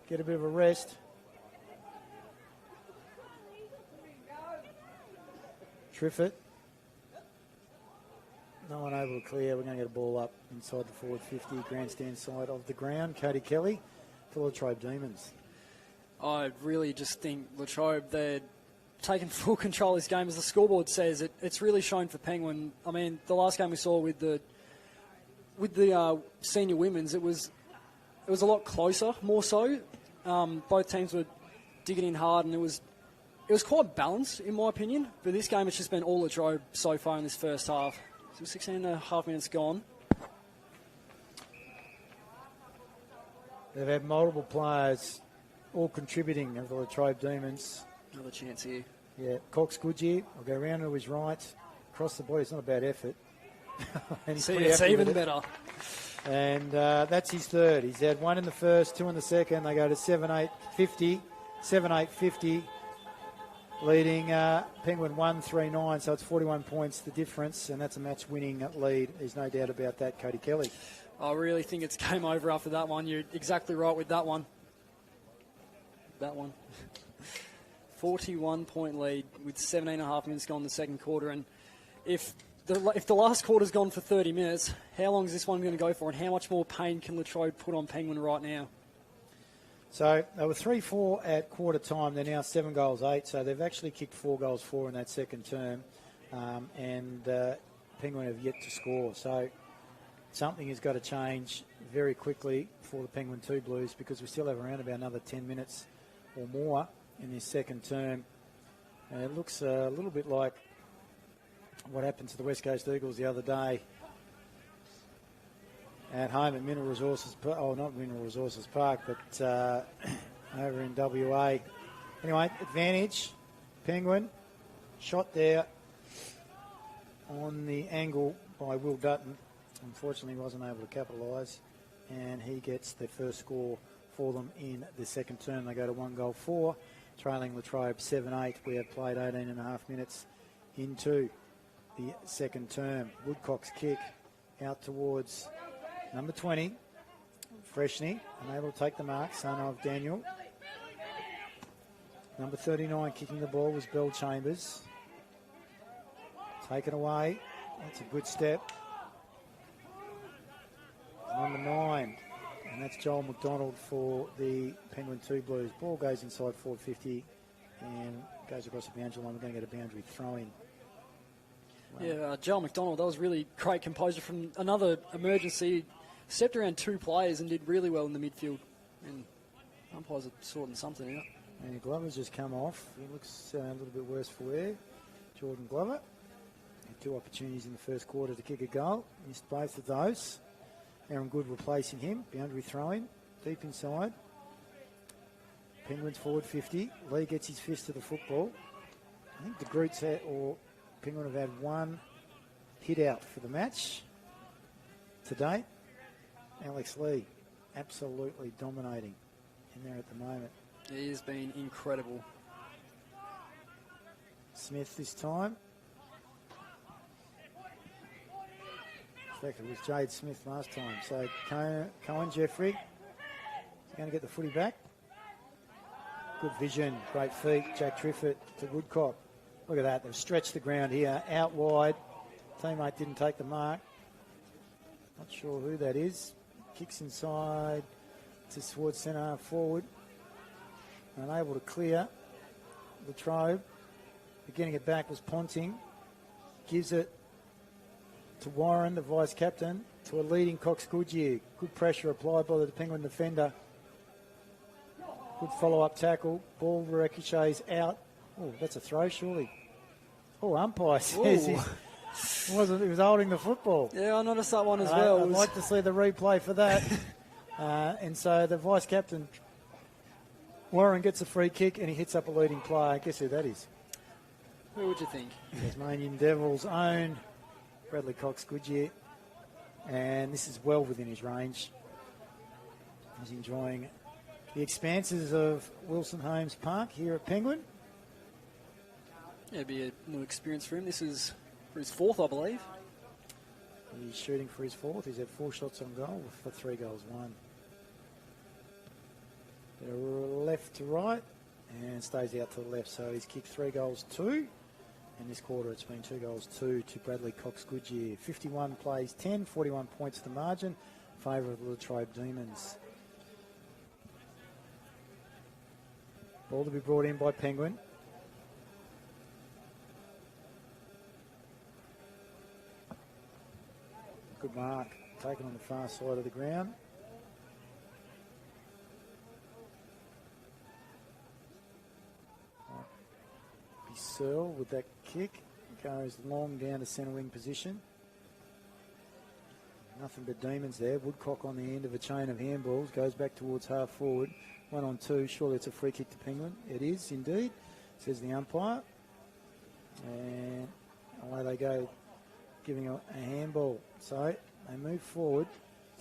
get a bit of a rest. Triffett. No one able to clear. We're going to get a ball up inside the forward 50, grandstand side of the ground. Cody Kelly for Latrobe Demons. I really just think Latrobe, they're taking full control of this game. As the scoreboard says, it's really shown for Penguin. I mean, the last game we saw with the senior women's, it was a lot closer, more so. Both teams were digging in hard, and it was quite balanced, in my opinion. But this game, it's just been all Latrobe so far in this first half. So 16 and a half minutes gone. They've had multiple players all contributing of the Latrobe Demons. Another chance here. Yeah, Cox Goodyear will go round to his right, across the body. It's not a bad effort. See, it's even better. And that's his third. He's had 1 in the first, 2 in the second. They go to 7-8-50. 7-8-50. leading Penguin 1-3-9, so it's 41 points the difference, and that's a match-winning lead. There's no doubt about that, Cody Kelly. I really think it's game over after that one. You're exactly right with that one. 41-point lead with 17.5 minutes gone in the second quarter, and if the last quarter's gone for 30 minutes, how long is this one going to go for, and how much more pain can Latrobe put on Penguin right now? So they were 3-4 at quarter time. They're now 7 goals 8. So they've actually kicked 4 goals 4 in that second term, and Penguin have yet to score. So something has got to change very quickly for the Penguin 2 Blues, because we still have around about another 10 minutes or more in this second term. And it looks a little bit like what happened to the West Coast Eagles the other day at home at Mineral Resources Park. Oh, not Mineral Resources Park, but over in WA. Anyway, advantage, Penguin. Shot there on the angle by Will Dutton. Unfortunately, he wasn't able to capitalise, and he gets the first score for them in the second term. They go to 1 goal 4, trailing Latrobe 7-8. We have played 18.5 minutes into the second term. Woodcock's kick out towards number 20, Freshney, unable to take the mark, son of Daniel. Number 39 kicking the ball was Bell Chambers. Taken away. That's a good step. Number 9, and that's Joel McDonald for the Penguin 2 Blues. Ball goes inside forward 50 and goes across the boundary line. We're going to get a boundary throw-in. Yeah, Joel McDonald, that was really great composure from another emergency. Stepped around 2 players and did really well in the midfield. And umpires are sorting something out. And Glover's just come off. He looks a little bit worse for wear. Jordan Glover had 2 opportunities in the first quarter to kick a goal. Missed both of those. Aaron Good replacing him. Boundary throw-in. Deep inside. Penguins forward 50. Lee gets his fist to the football. I think the Groots Penguin have had 1 hit out for the match to date. Alex Lee absolutely dominating in there at the moment. He has been incredible. Smith this time. In fact, it was Jade Smith last time. So Cohen Jeffrey is going to get the footy back. Good vision, great feet. Jack Triffett to Woodcock. Look at that, they've stretched the ground here, out wide. Teammate didn't take the mark. Not sure who that is. Kicks inside towards centre half forward. Unable to clear. Latrobe. Getting it back was Ponting. Gives it to Warren, the vice-captain, to a leading Cox Goodyear. Good pressure applied by the Penguin defender. Good follow-up tackle. Ball ricochets out. Oh, that's a throw, surely. Oh, umpire says he was holding the football. Yeah, I noticed that one as well. I'd like to see the replay for that. And so the vice-captain, Warren, gets a free kick and he hits up a leading player. Guess who that is? Who would you think? Tasmanian Devils' own Bradley Cox Goodyear. And this is well within his range. He's enjoying the expanses of Wilson Holmes Park here at Penguin. Yeah, it'd be a new experience for him. This is for his 4th, I believe. He's shooting for his 4th. He's had 4 shots on goal for 3 goals 1. They're left to right and stays out to the left. So he's kicked 3 goals 2. In this quarter, it's been 2 goals 2 to Bradley Cox Goodyear. 51 plays 10, 41 points to margin. Favour of the Latrobe Demons. Ball to be brought in by Penguin. Good mark. Taken on the far side of the ground. Searle with that kick. Goes long down to centre wing position. Nothing but demons there. Woodcock on the end of a chain of handballs. Goes back towards half forward. 1 on 2. Surely it's a free kick to Penguin. It is indeed, says the umpire. And away they go, giving a handball. So they move forward.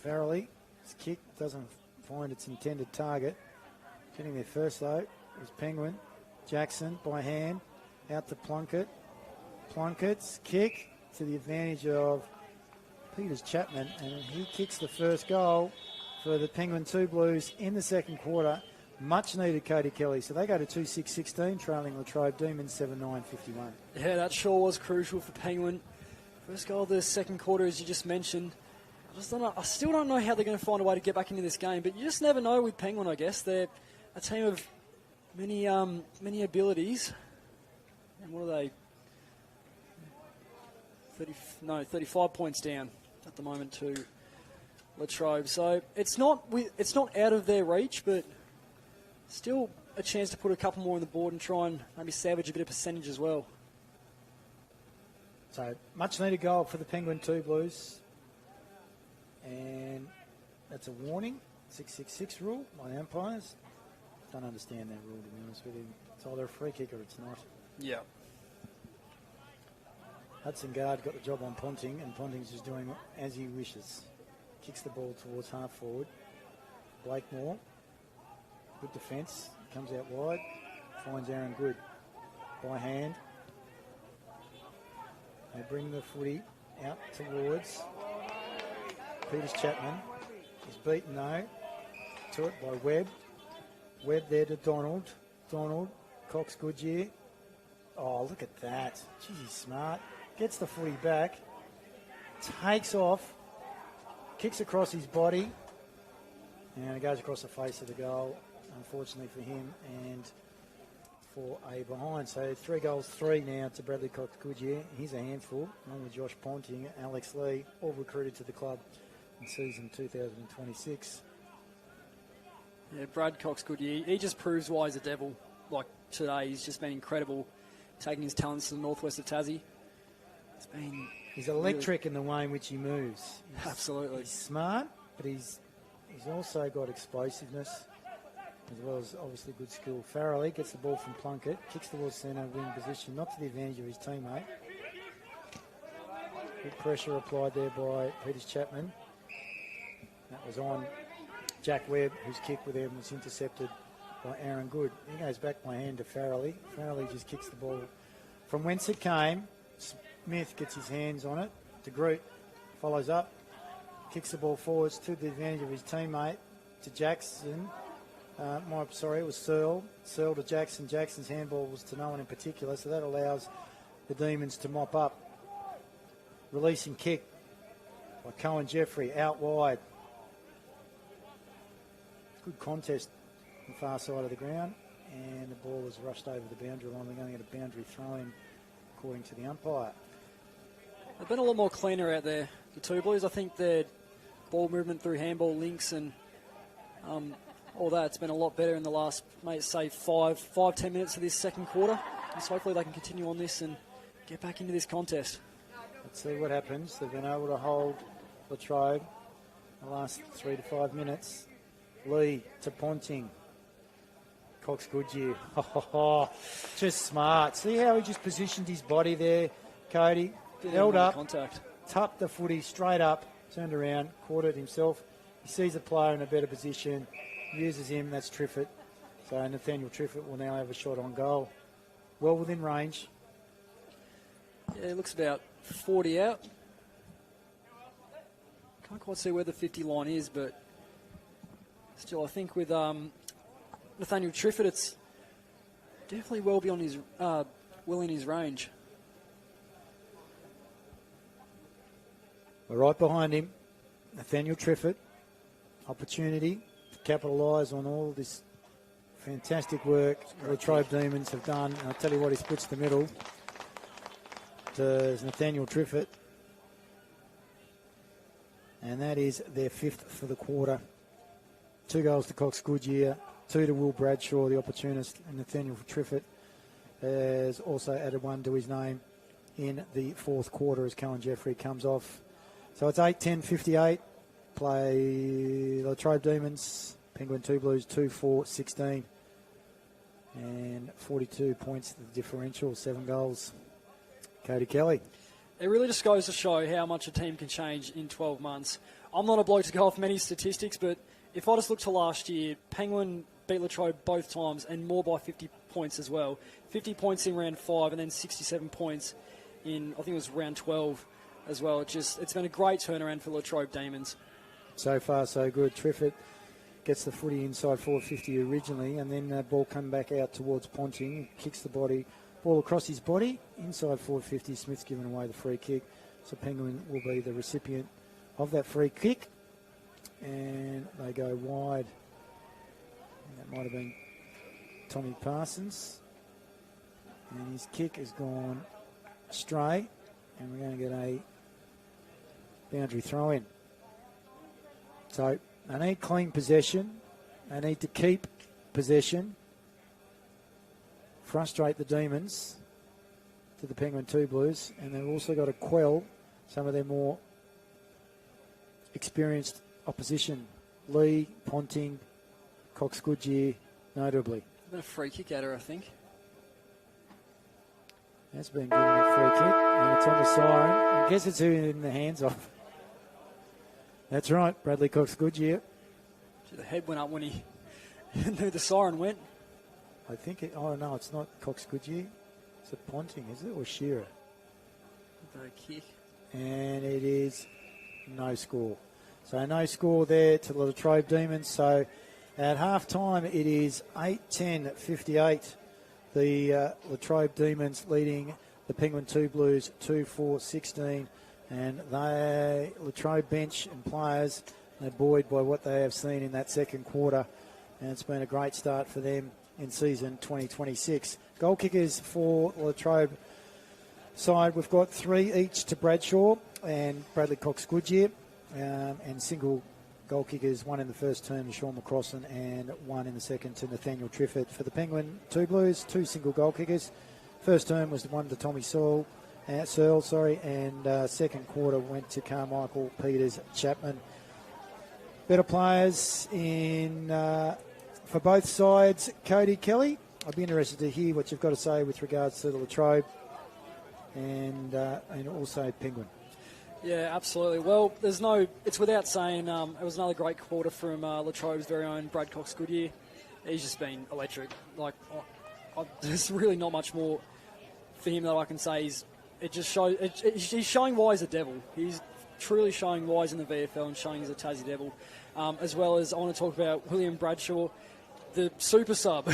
Farrelly, his kick doesn't find its intended target. Getting there first though was Penguin. Jackson by hand, out to Plunkett. Plunkett's kick to the advantage of Peters Chapman, and he kicks the first goal for the Penguin 2 Blues in the second quarter. Much needed Cody Kelly. So they go to 2-6-16, trailing Latrobe Demons 7-9-51. Yeah, that sure was crucial for Penguin. First goal of the second quarter, as you just mentioned. I still don't know how they're going to find a way to get back into this game, but you just never know with Penguin, I guess. They're a team of many abilities. And what are they? 35 points down at the moment to Latrobe. So it's not out of their reach, but still a chance to put a couple more on the board and try and maybe salvage a bit of percentage as well. So much needed goal for the Penguin 2 Blues. And that's a warning. 6-6-6 rule by the umpires. Don't understand that rule, to be honest with you. It's either a free kick or it's not. Yeah. Hudson Guard got the job on Ponting, and Ponting's just doing as he wishes. Kicks the ball towards half forward. Blakemore. Good defence. Comes out wide. Finds Aaron Good. By hand. They bring the footy out towards Peters Chapman. He's beaten though. To it by Webb. Webb there to Donald. Donald. Cox Goodyear. Oh, look at that. Jeez, he's smart. Gets the footy back. Takes off. Kicks across his body. And it goes across the face of the goal, unfortunately for him, and for a behind. So 3 now to Bradley Cox Goodyear. He's a handful, along with Josh Ponting, Alex Lee, all recruited to the club in season 2026. Yeah, Brad Cox Goodyear, he just proves why he's a devil. Like today, he's just been incredible, taking his talents to the northwest of Tassie. He's electric in the way in which he moves. Absolutely. He's smart, but he's also got explosiveness, as well as obviously good skill. Farrelly gets the ball from Plunkett, kicks towards centre wing position, not to the advantage of his teammate. Good pressure applied there by Peters Chapman. That was on Jack Webb, whose kick with him was intercepted by Aaron Good. He goes back by hand to Farrelly. Farrelly just kicks the ball from whence it came. Smith gets his hands on it. De Groot follows up, kicks the ball forwards to the advantage of his teammate, to Jackson. It was Searle. Searle to Jackson. Jackson's handball was to no one in particular, so that allows the Demons to mop up. Releasing kick by Cohen Jeffrey out wide. Good contest on the far side of the ground, and the ball is rushed over the boundary line. We're going to get a boundary throw-in, according to the umpire. They've been a lot more cleaner out there, the 2 Blues. I think their ball movement through handball links and all that's been a lot better in the last, say, 5-10 minutes of this second quarter. So hopefully they can continue on this and get back into this contest. Let's see what happens. They've been able to hold Latrobe the last 3 to 5 minutes. Lee to Ponting. Cox Goodyear. Just smart. See how he just positioned his body there, Cody? Held up, contact. Tucked the footy straight up, turned around, caught it himself. He sees a player in a better position, uses him, that's Triffett. So Nathaniel Triffett will now have a shot on goal. Well within range. Yeah, it looks about 40 out. Can't quite see where the 50 line is, but still I think with Nathaniel Triffett, it's definitely well beyond his, well in his range. We're right behind him, Nathaniel Triffett. Opportunity to capitalise on all this fantastic work the Latrobe Demons have done. And I'll tell you what, he splits the middle to Nathaniel Triffett. And that is their 5th for the quarter. 2 goals to Cox Goodyear, 2 to Will Bradshaw, the opportunist, and Nathaniel Triffett has also added 1 to his name in the 4th quarter as Cohen Jeffrey comes off. So it's 8-10-58. Play Latrobe Demons, Penguin 2 Blues 2-4-16. And 42 points to the differential, 7 goals. Cody Kelly. It really just goes to show how much a team can change in 12 months. I'm not a bloke to go off many statistics, but if I just look to last year, Penguin beat Latrobe both times and more by 50 points as well. 50 points in round 5 and then 67 points in, I think it was round 12 as well. It's been a great turnaround for Latrobe Demons. So far, so good. Triffett gets the footy inside 450 originally, and then ball come back out towards Ponting, kicks the ball across his body, inside 450. Smith's given away the free kick, so Penguin will be the recipient of that free kick, and they go wide. And that might have been Tommy Parsons, and his kick has gone straight, and we're going to get a boundary throw in. So they need clean possession. They need to keep possession. Frustrate the Demons to the Penguin 2 Blues. And they've also got to quell some of their more experienced opposition. Lee, Ponting, Cox Goodyear, notably. Been a free kick at her, I think. That's been given a free kick. And it's on the siren. I guess it's in the hands of. That's right, Bradley Cox Goodyear. The head went up when he knew the siren went. I think no, it's not Cox Goodyear. It's a Ponting, is it? Or Shearer? The kick. And it is no score. So no score there to the Latrobe Demons. So at half time it is 8-10-58. The Latrobe Demons leading the Penguin 2 Blues 2-4-16. And they, Latrobe bench and players, they're buoyed by what they have seen in that second quarter. And it's been a great start for them in season 2026. Goal kickers for Latrobe side, we've got 3 each to Bradshaw and Bradley Cox Goodyear. And single goal kickers, 1 in the first term to Sean McCrossan and 1 in the second to Nathaniel Triffett. For the Penguin 2 Blues, 2 single goal kickers. First term was the 1 to Tommy Searle, and second quarter went to Carmichael Peters Chapman. Better players in for both sides. Cody Kelly, I'd be interested to hear what you've got to say with regards to the Latrobe and also Penguin. Yeah, absolutely. Well, it's without saying, it was another great quarter from Latrobe's very own Brad Cox Goodyear. He's just been electric. There's really not much more for him that I can say. He's showing why he's a devil. He's truly showing why he's in the VFL and showing he's a Tassie Devil. As well as I want to talk about William Bradshaw, the super sub.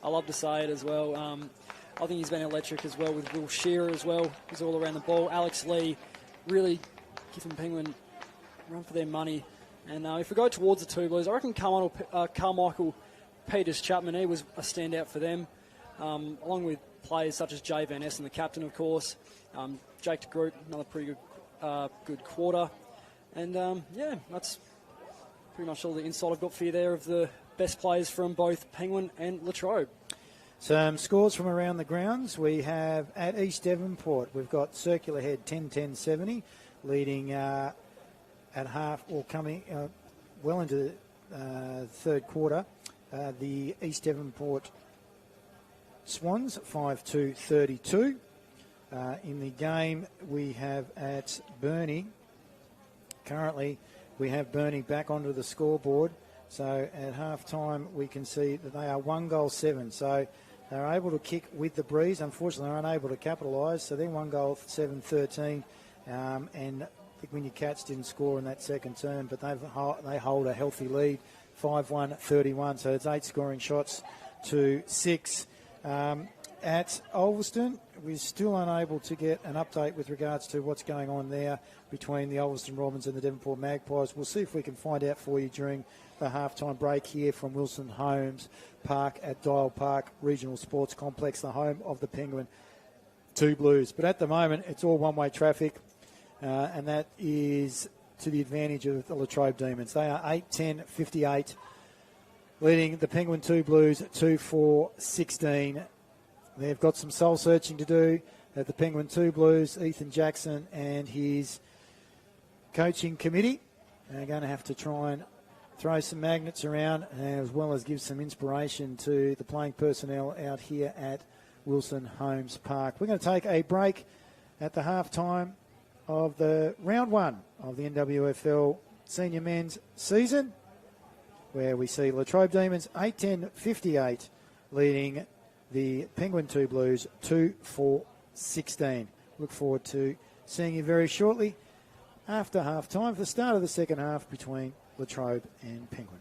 I love to say it as well. I think he's been electric as well with Will Shearer as well. He's all around the ball. Alex Lee really giving Penguin run for their money. And if we go towards the 2 Blues, I reckon Carmichael Peters Chapman, he was a standout for them, along with players such as Jay Van Essen, the captain, of course. Jake de Groot, another pretty good quarter. And, that's pretty much all the insight I've got for you there of the best players from both Penguin and Latrobe. Some scores from around the grounds. We have at East Devonport, we've got Circular Head 10-10-70, leading at half or coming well into the third quarter. The East Devonport Swans 5-2-32. In the game we have at Burnie, currently we have Burnie back onto the scoreboard. So at half time we can see that they are 1-7. So they're able to kick with the breeze. Unfortunately they're unable to capitalise. So they're 1-7-13. And Winnie Cats didn't score in that second term, but they hold a healthy lead, 5-1-31. So it's 8 scoring shots to 6. At Ulverston, we're still unable to get an update with regards to what's going on there between the Ulverston Robins and the Devonport Magpies. We'll see if we can find out for you during the halftime break here from Wilson Holmes Park at Dial Park Regional Sports Complex, the home of the Penguin 2 Blues. But at the moment, it's all one-way traffic, and that is to the advantage of the Latrobe Demons. They are 8-10-58, leading the Penguin 2 Blues 2-4-16. They've got some soul searching to do at the Penguin 2 Blues. Ethan Jackson and his coaching committee are going to have to try and throw some magnets around, as well as give some inspiration to the playing personnel out here at Wilson Holmes Park. We're going to take a break at the halftime of the round 1 of the NWFL Senior Men's season. where we see Latrobe Demons 8-10-58 leading the Penguin 2 Blues 2-4-16. Look forward to seeing you very shortly after half time for the start of the second half between Latrobe and Penguin.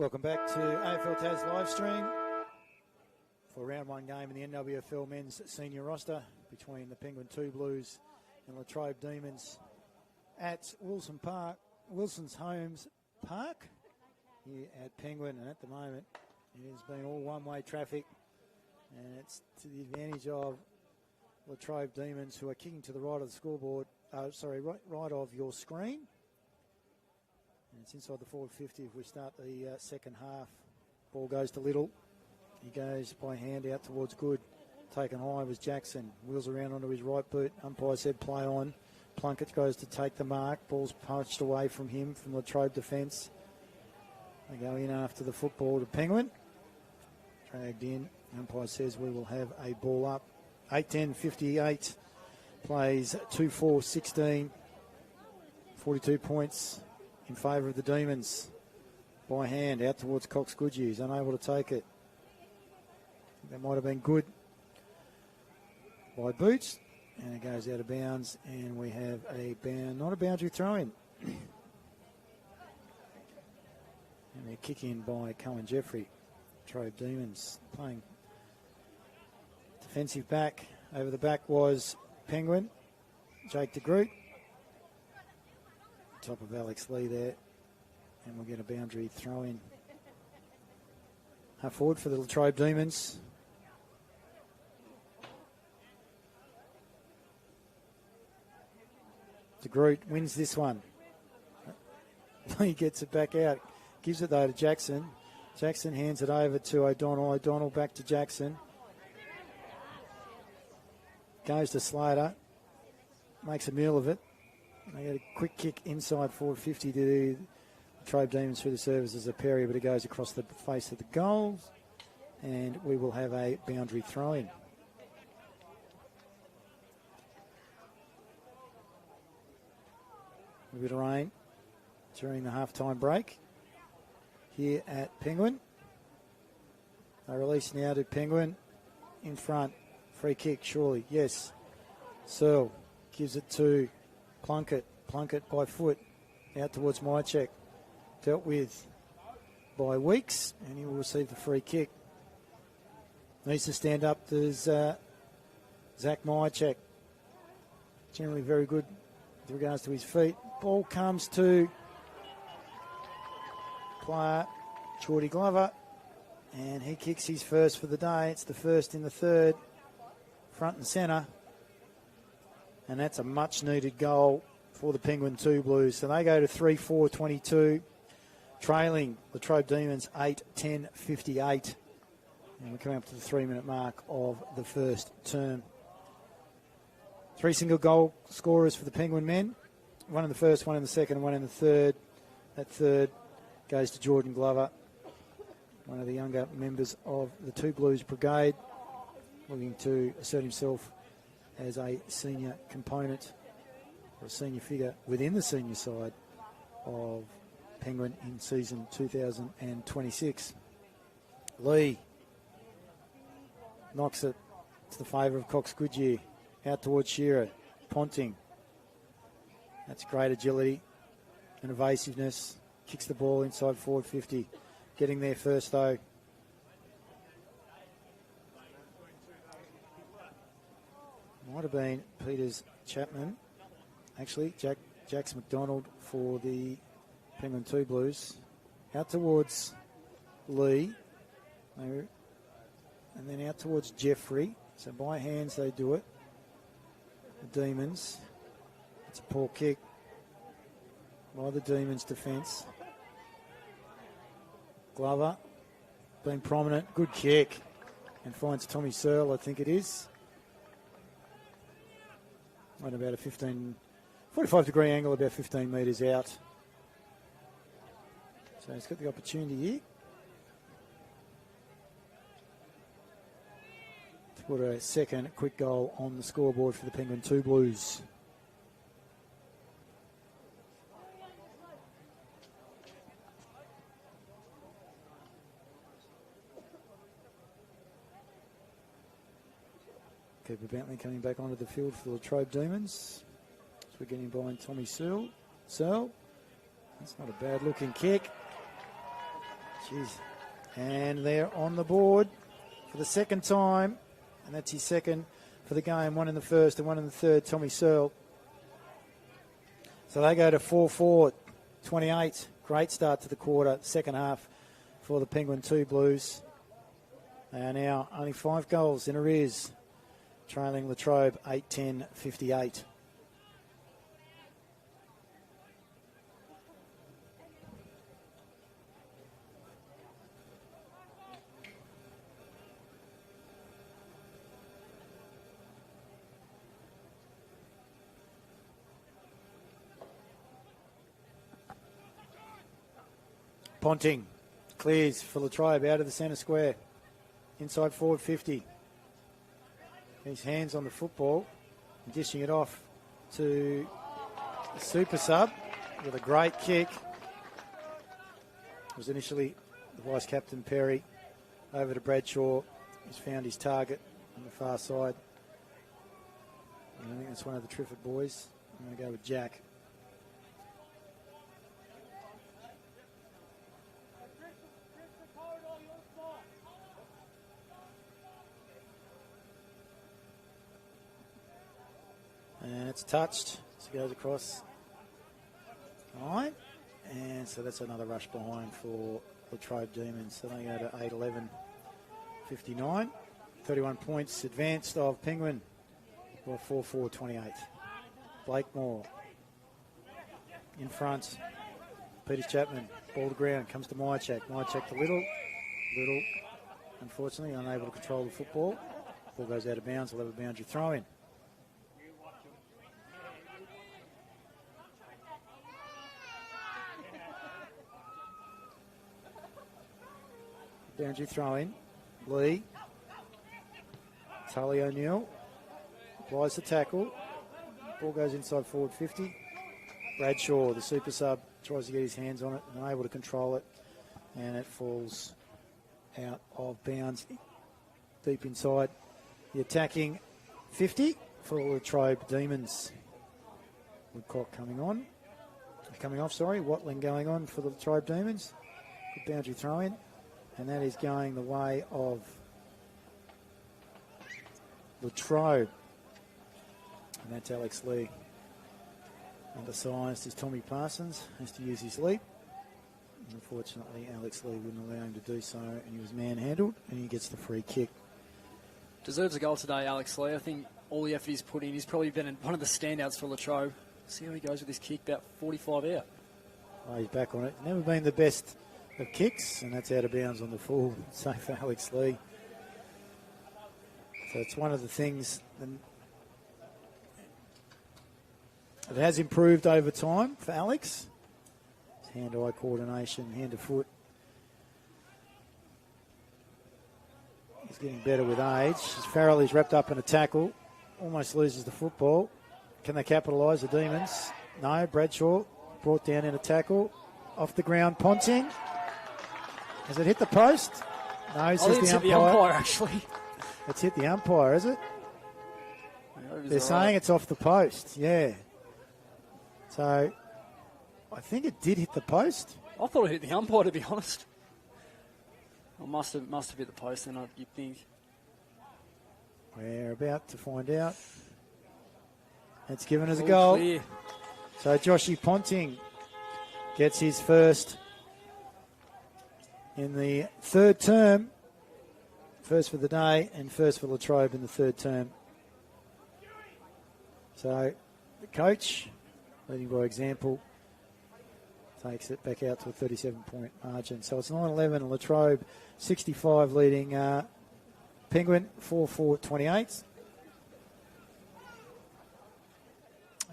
Welcome back to AFL Tas live stream for round one game in the NWFL men's senior roster between the Penguin 2 Blues and Latrobe Demons at Wilson's Homes Park here at Penguin. And at the moment, it has been all one-way traffic, and it's to the advantage of Latrobe Demons, who are kicking to the right of the scoreboard, right of your screen. And it's inside the forward 50 if we start the second half. Ball goes to Little. He goes by hand out towards Good. Taken high was Jackson. Wheels around onto his right boot. Umpire said play on. Plunkett goes to take the mark. Ball's punched away from him from Latrobe defence. They go in after the football to Penguin. Dragged in. Umpire says we will have a ball up. 8-10-58. Plays 2-4-16. 42 points in favour of the Demons. By hand, out towards Cox Goodyear. He's unable to take it. That might have been Good by Boots. And it goes out of bounds. And we have not a boundary throw-in. And a kick in by Cohen Jeffrey. Latrobe Demons playing defensive back. Over the back was Penguin. Jake de Groot. Top of Alex Lee there. And we'll get a boundary throw in. Half forward for the Latrobe Demons. De Groot wins this one. He gets it back out. Gives it though to Jackson. Jackson hands it over to O'Donnell. O'Donnell back to Jackson. Goes to Slater. Makes a meal of it. They get a quick kick inside forward 50 to the Latrobe Demons through the service as a Perry, but it goes across the face of the goals. And we will have a boundary throw-in. A bit of rain during the half-time break here at Penguin. They release now to Penguin in front. Free kick, surely. Yes. Searle gives it to Plunkett. Plunkett by foot out towards Mychek. Dealt with by Weeks, and he will receive the free kick. Needs to stand up. There's Zach Mychek. Generally very good with regards to his feet. Ball comes to player Geordie Glover, and he kicks his first for the day. It's the first in the third, front and centre, and that's a much needed goal for the Penguin 2 Blues. So they go to 3-4-22, trailing Latrobe Demons 8-10-58, and we're coming up to the 3-minute mark of the first term. 3 single goal scorers for the Penguin men. One in the first, one in the second, and one in the third. That third goes to Jordan Glover, one of the younger members of the 2 Blues Brigade, looking to assert himself as a senior component or a senior figure within the senior side of Penguin in season 2026. Lee knocks it to the favour of Cox Goodyear. Out towards Shearer. Ponting. That's great agility and evasiveness. Kicks the ball inside forward 50. Getting there first though. Might have been Peters Chapman. Actually, Jax McDonald for the Penguin 2 Blues. Out towards Lee. And then out towards Jeffrey. So by hands they do it. The Demons. It's a poor kick by the Demons defence. Glover being prominent. Good kick. And finds Tommy Searle, I think it is. At about a 45 degree angle, about 15 metres out. So he's got the opportunity here to put a second quick goal on the scoreboard for the Penguin 2 Blues. Cooper Bentley coming back onto the field for the Latrobe Demons. So we're getting behind Tommy Searle. That's not a bad looking kick. Jeez. And they're on the board for the second time. And that's his second for the game. One in the first and one in the third, Tommy Searle. So they go to 4-4, 28. Great start to the quarter. Second half for the Penguin 2 Blues. They are now only 5 goals in arrears, trailing Latrobe 8-10, 58. Ponting clears for Latrobe out of the centre square. Inside forward 50. His hands on the football, dishing it off to the super sub with a great kick. It was initially the vice captain Perry over to Bradshaw. He's found his target on the far side. And I think that's one of the Trifford boys. I'm going to go with Jack. And it's touched, so it goes across the line. And so that's another rush behind for Latrobe Demons. So they go to 8-11, 59. 31 points advanced of Penguin for 4-4, 28. Blakemore in front. Peters Chapman, ball to ground, comes to Mychak. Mychak to Little. Little, unfortunately, unable to control the football. Ball goes out of bounds, we'll have a boundary throw in. Boundary throw in. Lee. Tully O'Neill applies the tackle. Ball goes inside forward 50. Bradshaw, the super sub, tries to get his hands on it and unable to control it. And it falls out of bounds deep inside the attacking 50 for the Latrobe Demons. Woodcock coming off, Watling going on for the Latrobe Demons. Good boundary throw in. And that is going the way of Latrobe. And that's Alex Lee. Undersized as Tommy Parsons. Has to use his leap. And unfortunately, Alex Lee wouldn't allow him to do so. And he was manhandled. And he gets the free kick. Deserves a goal today, Alex Lee. I think all the effort he's put in, he's probably been one of the standouts for Latrobe. See how he goes with his kick, about 45 out. Oh, he's back on it. Never been the best of kicks, and that's out of bounds on the full. Safe for Alex Lee. So it's one of the things that has improved over time for Alex. His hand-eye coordination, hand to foot. He's getting better with age. As Farrell is wrapped up in a tackle, almost loses the football. Can they capitalise, the Demons? No, Bradshaw brought down in a tackle. Off the ground, Ponting. Has it hit the post? No, he says the umpire. Actually. It's hit the umpire, is it? They're saying it's off the post, yeah. So, I think it did hit the post. I thought it hit the umpire, to be honest. It must have hit the post, then you'd think. We're about to find out. It's given as a goal. Clear. So, Joshy Ponting gets his first in the third term. First for the day and first for Latrobe in the third term. So the coach, leading by example, takes it back out to a 37-point margin. So it's 9-11, Latrobe 65 leading Penguin 4-4, 28.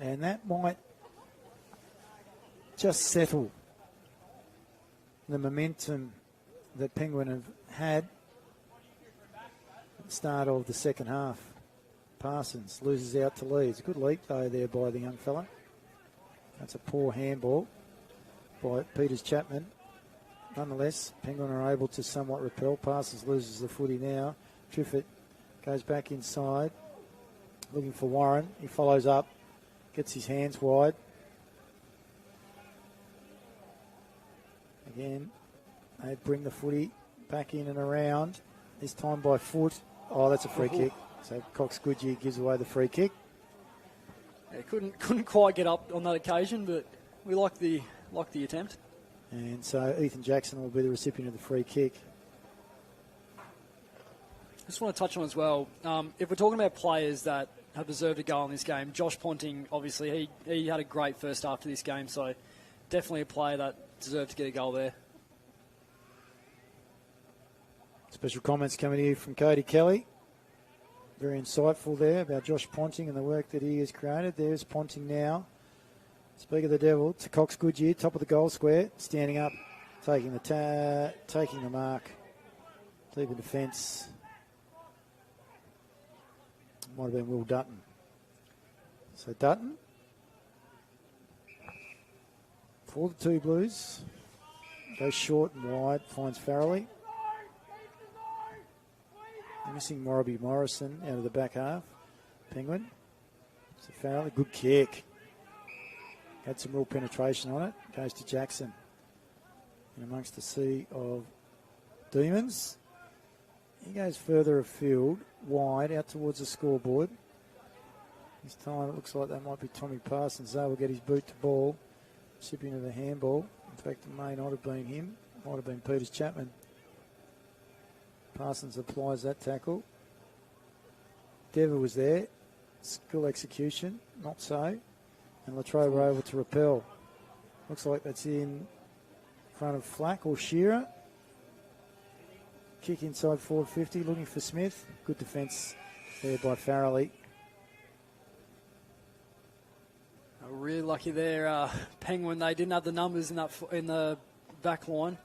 And that might just settle the momentum that Penguin have had at the start of the second half. Parsons loses out to Lee. It's a good leap, though, there by the young fella. That's a poor handball by Peters Chapman. Nonetheless, Penguin are able to somewhat repel. Parsons loses the footy now. Triffett goes back inside, looking for Warren. He follows up, gets his hands wide. Again, They bring the footy back in and around, this time by foot. Oh, that's a free kick. So Cox Goodyear gives away the free kick. Yeah, couldn't quite get up on that occasion, but we like the attempt. And so Ethan Jackson will be the recipient of the free kick. Just want to touch on as well, if we're talking about players that have deserved a goal in this game, Josh Ponting, obviously, he had a great first half to this game, so definitely a player that deserved to get a goal there. Special comments coming here from Cody Kelly. Very insightful there about Josh Ponting and the work that he has created. There's Ponting now. Speak of the devil to Cox Goodyear, top of the goal square, standing up, taking the mark, deep in defence. Might have been Will Dutton. So Dutton for the two Blues. Goes short and wide, finds Farrelly. Missing Morrobie Morrison out of the back half. Penguin. So Farrelly, good kick. Had some real penetration on it. Goes to Jackson. And amongst the sea of demons. He goes further afield, wide, out towards the scoreboard. This time it looks like that might be Tommy Parsons. They will get his boot to ball. Recipient of the handball. In fact, it may not have been him. It might have been Peters Chapman. Parsons applies that tackle. Dever was there. Skill execution, not so. And Latrobe were able to repel. Looks like that's in front of Flack or Shearer. Kick inside forward 50, looking for Smith. Good defence there by Farrelly. Really lucky there, Penguin. They didn't have the numbers in the back line.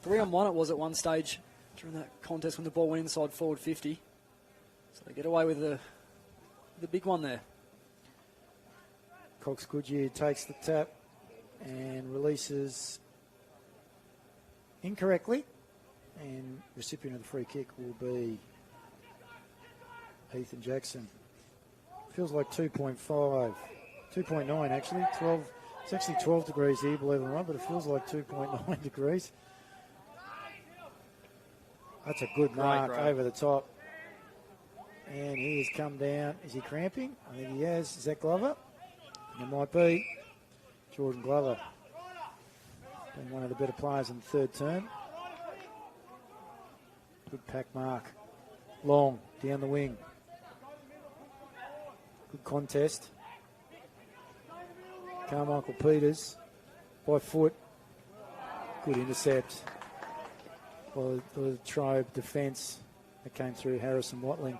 3-on-1 it was at one stage during that contest when the ball went inside forward 50. So they get away with the big one there. Cox Goodyear takes the tap and releases incorrectly. And recipient of the free kick will be Ethan Jackson. Feels like 2.9 actually. 12. It's actually 12 degrees here, believe it or not, but it feels like 2.9 degrees. That's a good mark over the top. And he has come down. Is he cramping? I think he has. Is that Glover? It might be. Jordan Glover. Been one of the better players in the third term. Good pack mark. Long, down the wing. Good contest. Carmichael Peters by foot. Good intercept. Well, the Latrobe defence that came through Harrison Watling.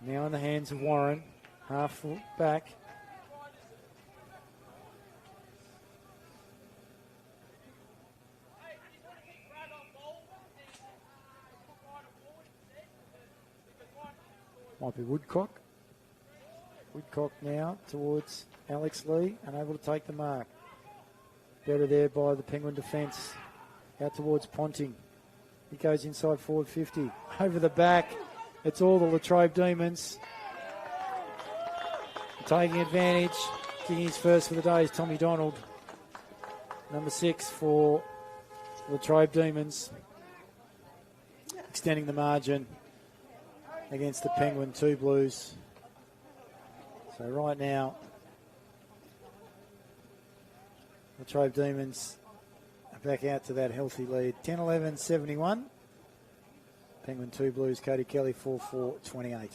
Now in the hands of Warren. Half foot back. Might be Woodcock. Woodcock now towards Alex Lee, unable to take the mark. Better there by the Penguin defence. Out towards Ponting. He goes inside forward 50. Over the back. It's all the Latrobe Demons. Taking advantage. Kicking his first for the day is Tommy Donald. Number 6 for Latrobe Demons. Extending the margin against the Penguin 2 Blues. So right now, Latrobe Demons are back out to that healthy lead. 10-11-71. Penguin 2 Blues, Cody Kelly 4-4-28.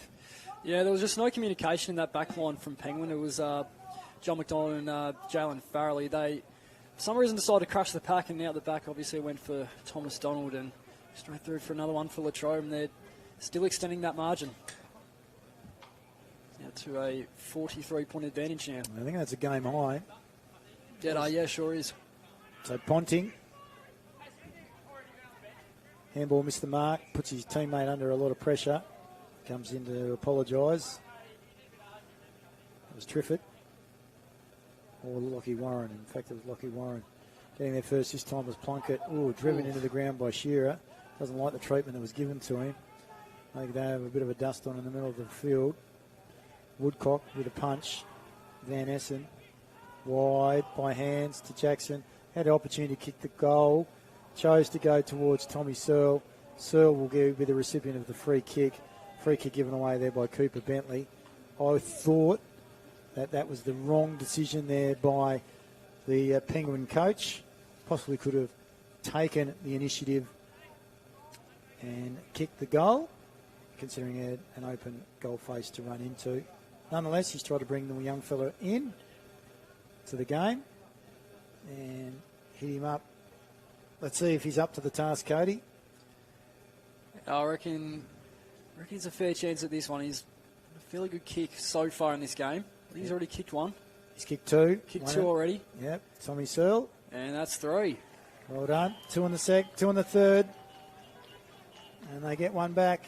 Yeah, there was just no communication in that back line from Penguin. It was John McDonald and Jalen Farrelly. They, for some reason, decided to crush the pack, and out the back obviously went for Thomas Donald and straight through for another one for Latrobe, and they're still extending that margin. Now to a 43-point advantage now. I think that's a game high. Yeah, sure is. So Ponting. Handball missed the mark, puts his teammate under a lot of pressure. Comes in to apologise. It was Triffett. Or Lockie Warren. In fact, it was Lockie Warren. Getting there first this time was Plunkett. Ooh, driven into the ground by Shearer. Doesn't like the treatment that was given to him. I think they have a bit of a dust on in the middle of the field. Woodcock with a punch. Van Essen. Wide by hands to Jackson. Had the opportunity to kick the goal. Chose to go towards Tommy Searle. Searle will be the recipient of the free kick. Free kick given away there by Cooper Bentley. I thought that was the wrong decision there by the Penguin coach. Possibly could have taken the initiative and kicked the goal, considering he had an open goal face to run into. Nonetheless, he's tried to bring the young fella in to the game and hit him up. Let's see if he's up to the task, Cody. I reckon he's a fair chance at this one. He's a fairly good kick so far in this game. He's already kicked one. He's kicked two. Kicked two already. Yep, Tommy Searle. And that's 3. Well done. 2 in the two in the third. And they get one back.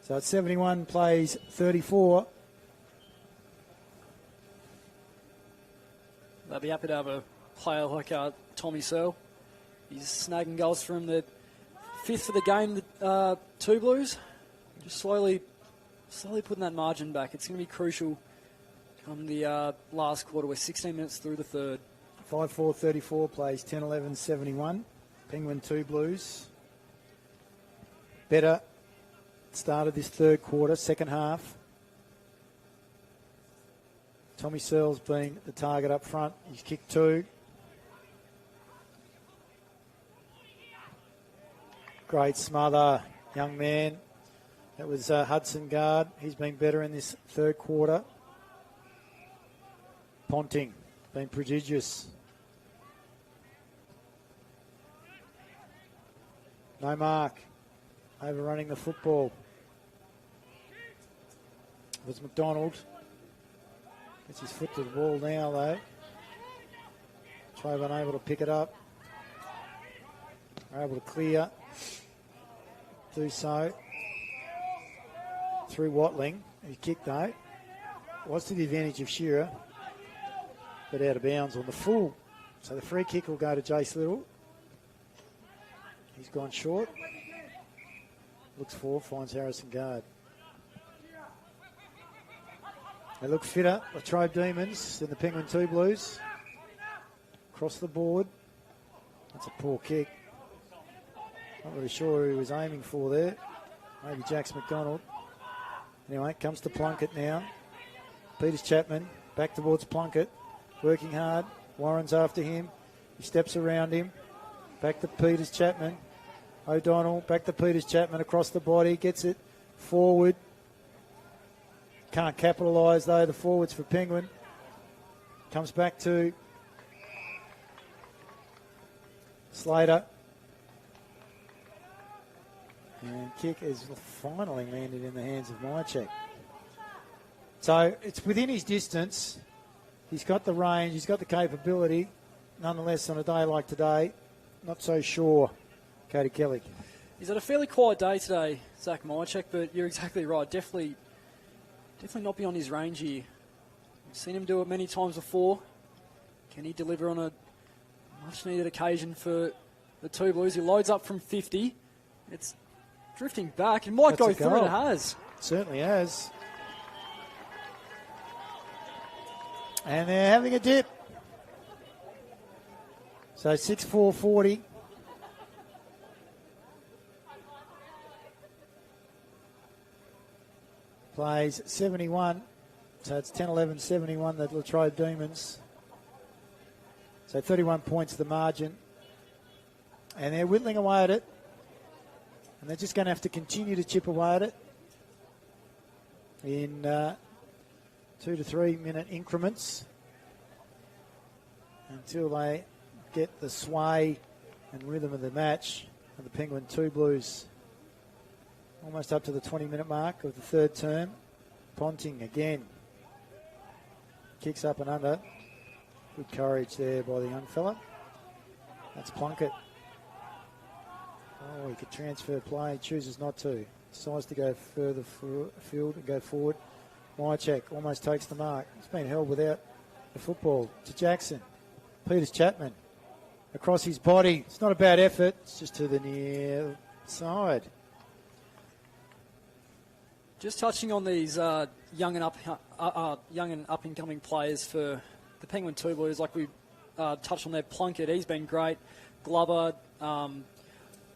So it's 71 plays 34. They'll be happy to have a player like Tommy Searle. He's snagging goals from the 5th for the game, the 2 Blues. Just slowly putting that margin back. It's going to be crucial come the last quarter. We're 16 minutes through the third. 5-4-34 plays 10-11-71. Penguin 2 Blues. Better start of this third quarter, second half. Tommy Searle's been the target up front. He's kicked 2. Great smother, young man. That was Hudson Guard. He's been better in this third quarter. Ponting, been prodigious. No mark. Overrunning the football. It was McDonald. Gets his foot to the ball now, though. Latrobe unable to pick it up. Are able to clear. Do so. Through Watling. He kicked, though. Was to the advantage of Shearer. But out of bounds on the full. So the free kick will go to Jace Little. He's gone short. Looks forward, finds Harrison Guard. They look fitter, Latrobe Demons, than the Penguin 2 Blues. Across the board. That's a poor kick. Not really sure who he was aiming for there. Maybe Jax McDonald. Anyway, comes to Plunkett now. Peters Chapman, back towards Plunkett. Working hard. Warren's after him. He steps around him. Back to Peters Chapman. O'Donnell, back to Peters Chapman across the body. Gets it forward. Can't capitalise, though, the forwards for Penguin. Comes back to Slater. And kick is finally landed in the hands of Mychek. So it's within his distance. He's got the range. He's got the capability. Nonetheless, on a day like today, not so sure. Cody Kelly. He's had a fairly quiet day today, Zach Mychek, but you're exactly right. Definitely not beyond his range here. We've seen him do it many times before. Can he deliver on a much-needed occasion for the 2 Blues? He loads up from 50. It's drifting back. It might go through. It has. Certainly has. And they're having a dip. So 6-4-40. Plays 71. So it's 10-11-71, the Latrobe Demons. So 31 points the margin. And they're whittling away at it. And they're just going to have to continue to chip away at it in 2 to 3 minute increments until they get the sway and rhythm of the match of the Penguin 2 Blues. Almost up to the 20-minute mark of the third term. Ponting again. Kicks up and under. Good courage there by the young fella. That's Plunkett. Oh, he could transfer play. He chooses not to. Decides to go further field and go forward. Mychek almost takes the mark. He's been held without the football to Jackson. Peters Chapman across his body. It's not a bad effort. It's just to the near side. Just touching on these young and up and coming players for the Penguin Two Blues, like we touched on there, Plunkett, he's been great. Glover, talk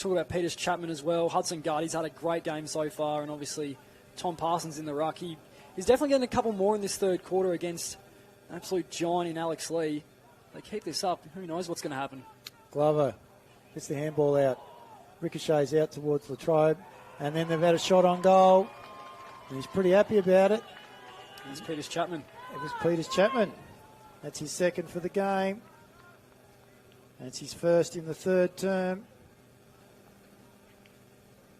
about Peters Chapman as well. Hudson Guard, he's had a great game so far, and obviously Tom Parsons in the ruck. He's definitely getting a couple more in this third quarter against an absolute giant in Alex Lee. They keep this up, who knows what's going to happen. Glover gets the handball out. Ricochets out towards Latrobe, and then they've had a shot on goal. And he's pretty happy about it. It's Peters Chapman. It was Peters Chapman. That's his second for the game. That's his first in the third term.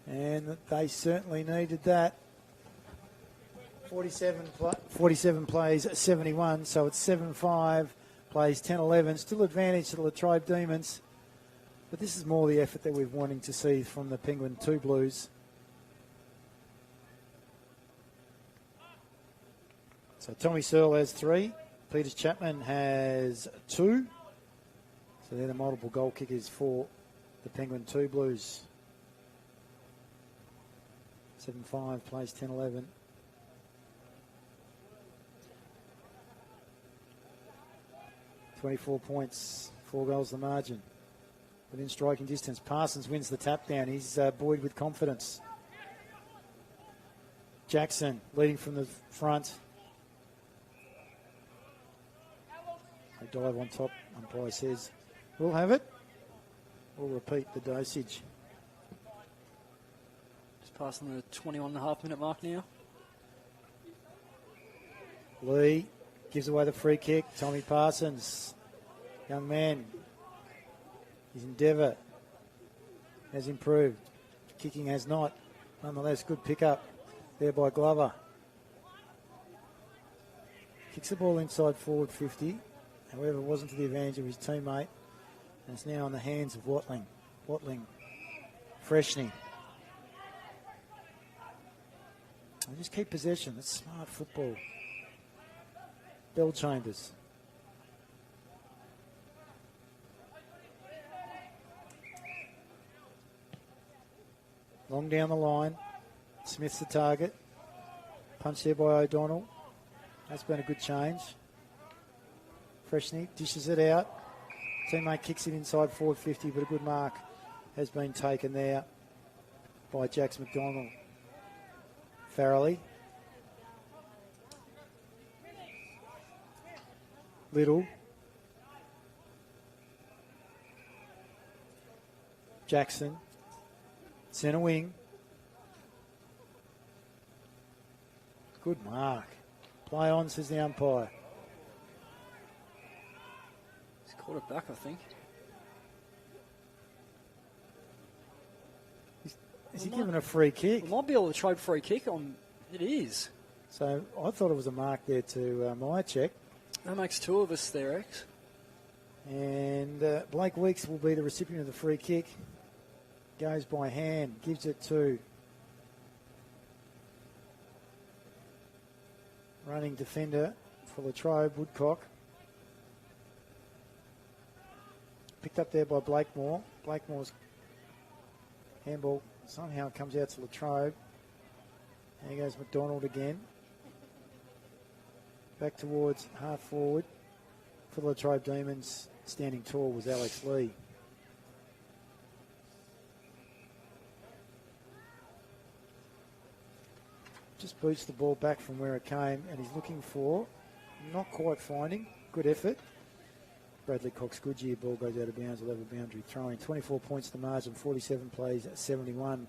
And they certainly needed that. 47 plays 71, so it's 7-5, plays 10-11. Still advantage to the Latrobe Demons. But this is more the effort that we're wanting to see from the Penguin 2 Blues. So Tommy Searle has 3. Peters Chapman has 2. So they're the multiple goal kickers for the Penguin 2 Blues. 7-5, plays 10-11. .24 points, 4 goals the margin. Within striking distance, Parsons wins the tap down. He's buoyed with confidence. Jackson leading from the front. They dive on top, umpire says, we'll have it. We'll repeat the dosage. Just passing the 21.5 minute mark now. Lee gives away the free kick. Tommy Parsons, young man, his endeavour has improved. Kicking has not. Nonetheless, good pick-up there by Glover. Kicks the ball inside forward 50. However, it wasn't to the advantage of his teammate. And it's now in the hands of Watling. Watling freshening. And just keep possession. That's smart football. Bell Chambers. Long down the line. Smith's the target. Punch there by O'Donnell. That's been a good change. Freshney dishes it out. Teammate kicks it inside forward 50, but a good mark has been taken there by Jax McDonald. Farrelly. Little. Jackson. Centre wing. Good mark. Play on, says the umpire. He's caught it back, I think. Is he given a free kick? It might be a Latrobe free kick. It is. So I thought it was a mark there to my check. That makes 2 of us there, X. And Blake Weeks will be the recipient of the free kick. Goes by hand, gives it to running defender for Latrobe, Woodcock. Picked up there by Blakemore. Blakemore's handball somehow comes out to Latrobe. There goes McDonald again. Back towards half forward for the Latrobe Demons. Standing tall was Alex Lee. Just boots the ball back from where it came, and he's looking for, not quite finding, good effort. Bradley Cox Goodyear, ball goes out of bounds, level boundary throwing. 24 points to margin, 47 plays, 71.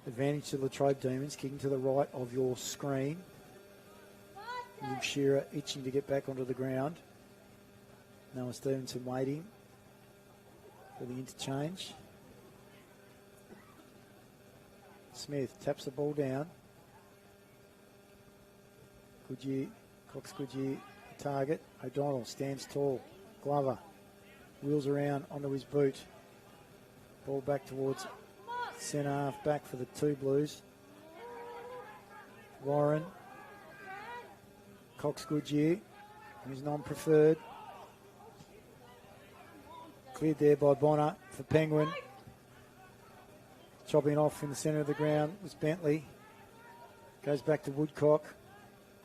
Advantage to the Latrobe Demons, kicking to the right of your screen. William Shearer itching to get back onto the ground. Noah Stevenson waiting for the interchange. Smith taps the ball down. Goodyear, Cox Goodyear, target. O'Donnell stands tall. Glover wheels around onto his boot. Ball back towards centre half back for the 2 Blues. Warren. Cox Goodyear, who's non-preferred. Cleared there by Bonner for Penguin. Chopping off in the centre of the ground was Bentley. Goes back to Woodcock.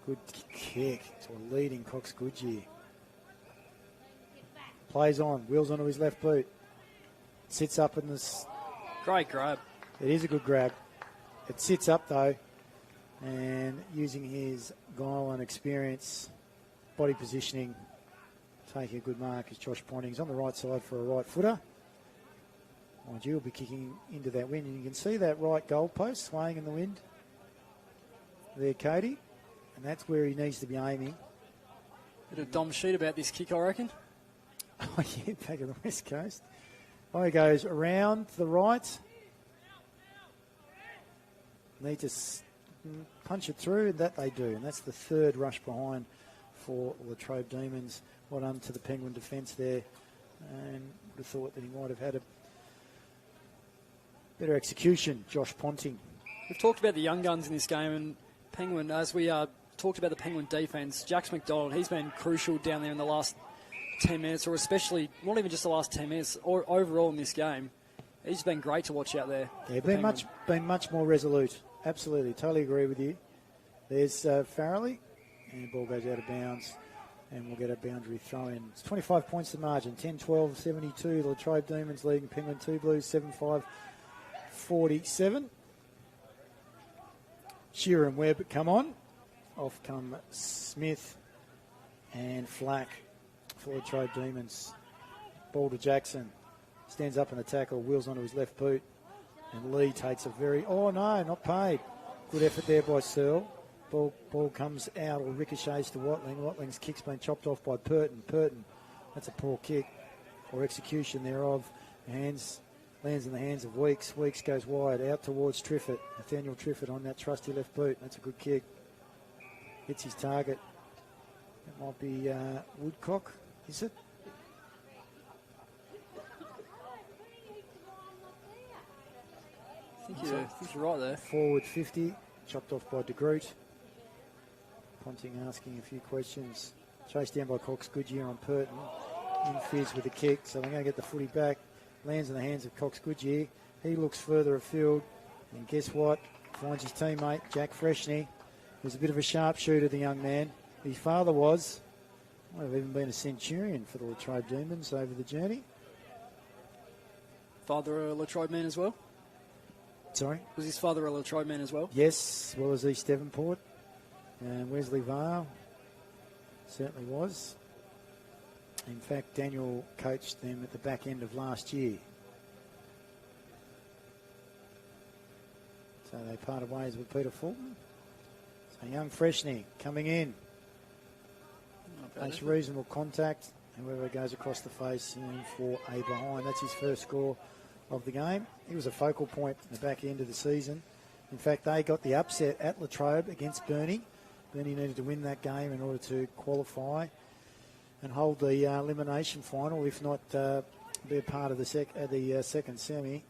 Good kick to a leading Cox Goodyear. Plays on. Wheels onto his left boot. Sits up in this. Great grab. It is a good grab. It sits up though. And using his guile and experience, body positioning, taking a good mark is Josh Ponting. He's on the right side for a right footer. Mind you, he'll be kicking into that wind. And you can see that right goalpost swaying in the wind. There, Cody. And that's where he needs to be aiming. Bit of Dom sheet about this kick, I reckon. Oh, yeah, back of the West Coast. Oh, he goes around to the right. Need to punch it through, and that they do. And that's the third rush behind for Latrobe Demons. Well done to the Penguin defence there. And would have thought that he might have had a better execution, Josh Ponting. We've talked about the young guns in this game, and Penguin, as we talked about the Penguin defence, Jax McDonald, he's been crucial down there in the last 10 minutes, or especially, not even just the last 10 minutes, or overall in this game. He's been great to watch out there. Yeah, been much more resolute. Absolutely, totally agree with you. There's Farrelly, and the ball goes out of bounds, and we'll get a boundary throw in. It's 25 points to margin, 10-12, 72. The Latrobe Demons leading Penguin 2 Blues 7-5, 47. Shearer and Webb come on. Off come Smith and Flack for Latrobe Demons. Ball to Jackson. Stands up in the tackle, wheels onto his left boot. And Lee takes a very... Oh, no, not paid. Good effort there by Searle. Ball comes out or ricochets to Watling. Watling's kick's been chopped off by Purton. That's a poor kick or execution thereof. Lands in the hands of Weeks. Weeks goes wide out towards Triffett. Nathaniel Triffett on that trusty left boot. That's a good kick. Hits his target. It might be Woodcock, is it? I think you're right there. Forward 50, chopped off by De Groot. Ponting asking a few questions. Chased down by Cox Goodyear on Purton. Infields with a kick, so they're going to get the footy back. Lands in the hands of Cox Goodyear. He looks further afield, and guess what? Finds his teammate, Jack Freshney. He's a bit of a sharpshooter, the young man. His father might have even been a centurion for the Latrobe Demons over the journey. Father a Latrobe man as well? Sorry? Was his father a Latrobe man as well? Yes, as well as East Devonport. And Wesley Vale certainly was. In fact, Daniel coached them at the back end of last year. So they parted ways with Peter Fulton. So young Freshney coming in. Makes reasonable contact. Whoever goes across the face in for a behind. That's his first score of the game. He was a focal point in the back end of the season. In fact, they got the upset at Latrobe against Burnie. Burnie needed to win that game in order to qualify and hold the elimination final, if not be a part of the second semi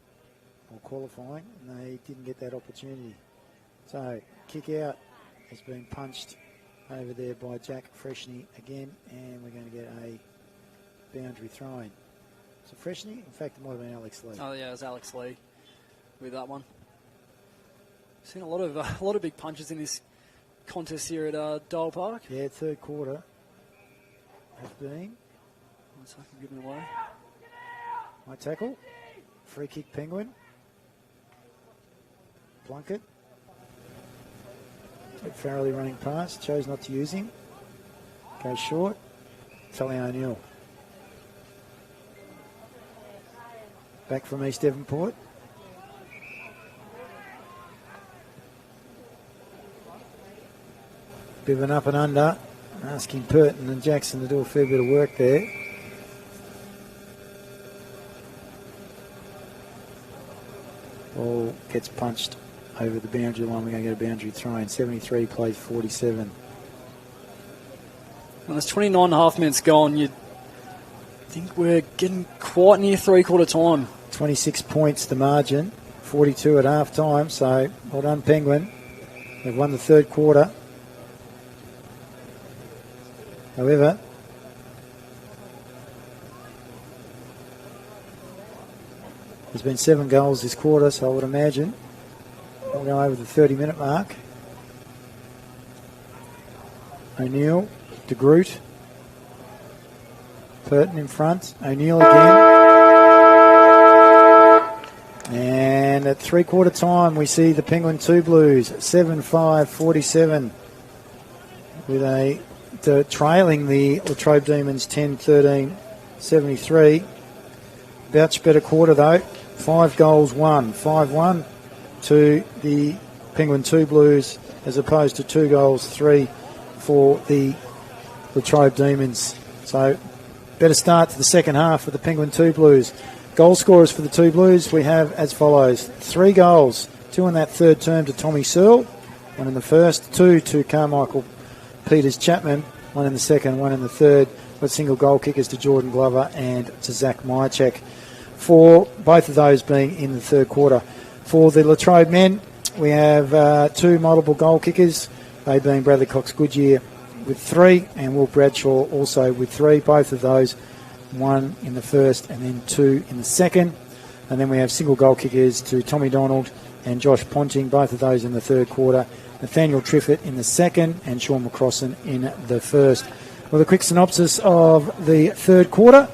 or qualifying, and they didn't get that opportunity. So, kick out has been punched over there by Jack Freshney again, and we're going to get a boundary throw-in. So Freshney, in fact, it might have been Alex Lee. Oh yeah, it was Alex Lee with that one. Seen a lot of big punches in this contest here at Dole Park. Yeah, third quarter has been. So I can give it away. High tackle, free kick Penguin. Plunkett. Farrelly running past, chose not to use him. Goes short. Tully O'Neill. Back from East Devonport. Bit of an up and under. Asking Purton and Jackson to do a fair bit of work there. Ball gets punched over the boundary line. We're going to get a boundary throw in. 73 plays 47. Well, there's 29 and a half minutes gone. You think we're getting quite near three-quarter time. 26 points the margin. 42 at half time. So well done, Penguin. They've won the third quarter. However, there's been 7 goals this quarter, so I would imagine we'll go over the 30-minute mark. O'Neill, De Groot. Burton in front. O'Neill again. And at three-quarter time, we see the Penguin 2 Blues 7-5-47 with trailing the Latrobe Demons 10-13-73. Much better quarter though. 5 goals won. 5-1 to the Penguin 2 Blues as opposed to 2 goals, 3 for the Latrobe Demons. So better start to the second half for the Penguin 2 Blues. Goal scorers for the 2 Blues we have as follows. 3 goals, 2 in that third term to Tommy Searle, 1 in the first, 2 to Carmichael Peters Chapman, 1 in the second, 1 in the third, with single goal kickers to Jordan Glover and to Zach Myercheck, for both of those being in the third quarter. For the Latrobe men, we have 2 multiple goal kickers, they being Bradley Cox-Goodyear with 3 and Will Bradshaw also with 3, both of those 1 in the first and then 2 in the second. And then we have single goal kickers to Tommy Donald and Josh Ponting, both of those in the third quarter. Nathaniel Triffett in the second and Sean McCrossan in the first. With a quick synopsis of the third quarter,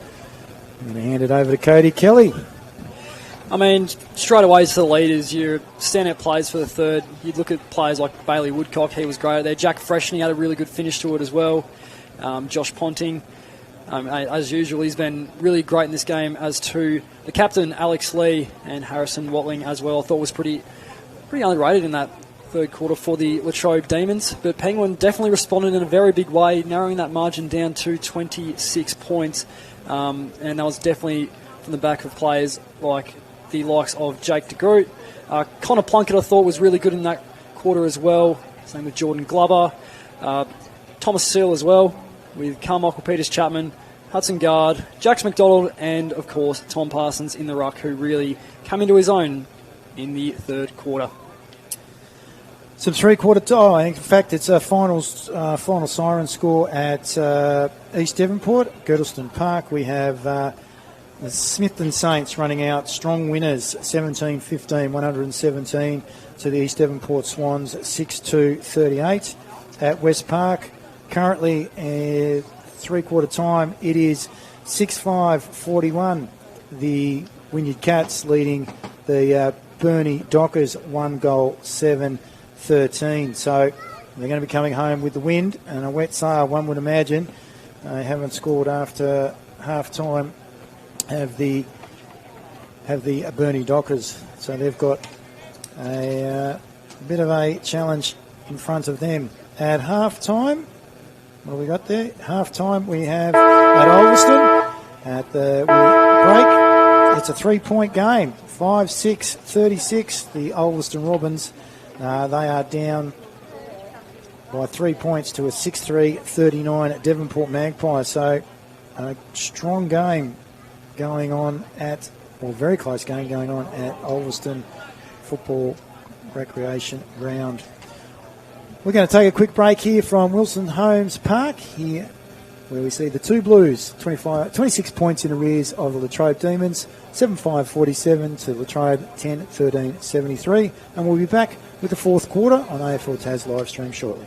I'm going to hand it over to Cody Kelly. I mean, straight away to the leaders, your standout players for the third. You'd look at players like Bailey Woodcock, he was great there. Jack Freshney had a really good finish to it as well. Josh Ponting, as usual, he's been really great in this game, as to the captain, Alex Lee, and Harrison Watling as well. I thought was pretty underrated in that third quarter for the Latrobe Demons. But Penguin definitely responded in a very big way, narrowing that margin down to 26 points. And that was definitely from the back of players like the likes of Jake De Groot. Connor Plunkett, I thought, was really good in that quarter as well. Same with Jordan Glover. Thomas Searle as well, with Carmichael Peters Chapman, Hudson Guard, Jax McDonald, and, of course, Tom Parsons in the ruck, who really came into his own in the third quarter. Some three-quarter time. In fact, it's a final siren score at East Devonport, Girdleston Park. We have the Smithton Saints running out strong winners, 17-15, 117 to the East Devonport Swans, 6-2-38 at West Park. Currently, three-quarter time, it is 6-5-41. The Wynyard Cats leading the Burnie Dockers 1 goal, 7-13. So they're going to be coming home with the wind and a wet sail, one would imagine. They haven't scored after half-time. Have the Burnie Dockers. So they've got a bit of a challenge in front of them. At half-time, what have we got there? Half-time we have at Ulverston. At the break, it's a 3-point game. 5-6-36, the Ulverston Robins. They are down by 3 points to a 6-3-39 at Devonport Magpies. So a strong game going on very close game going on at Ulverston Football Recreation Ground. We're going to take a quick break here from Wilson Holmes Park, here where we see the 2 Blues, 26 points in arrears of the Latrobe Demons, 7-5-47 to Latrobe 10-13-73, and we'll be back with the fourth quarter on AFL Tas live stream shortly.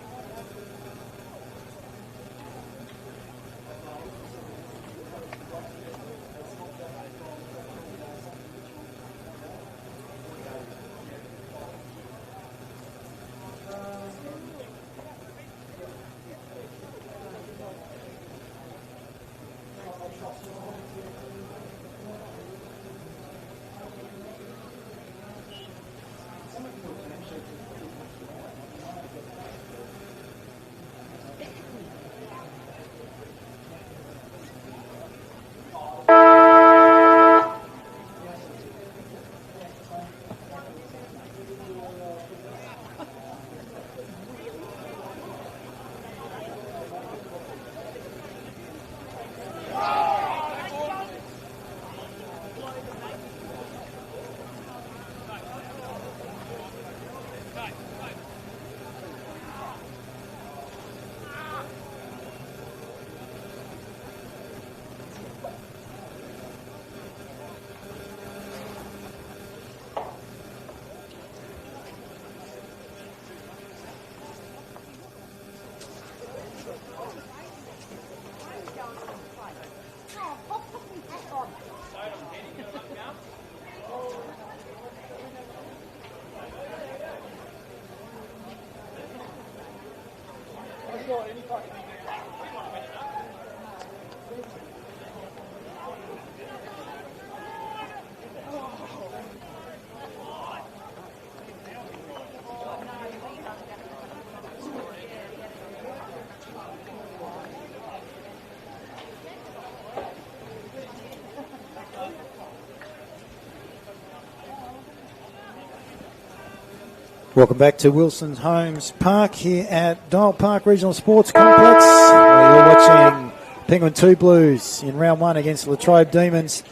Welcome back to Wilson Homes Park here at Dial Park Regional Sports Complex. You're watching Penguin 2 Blues in round one against Latrobe Demons.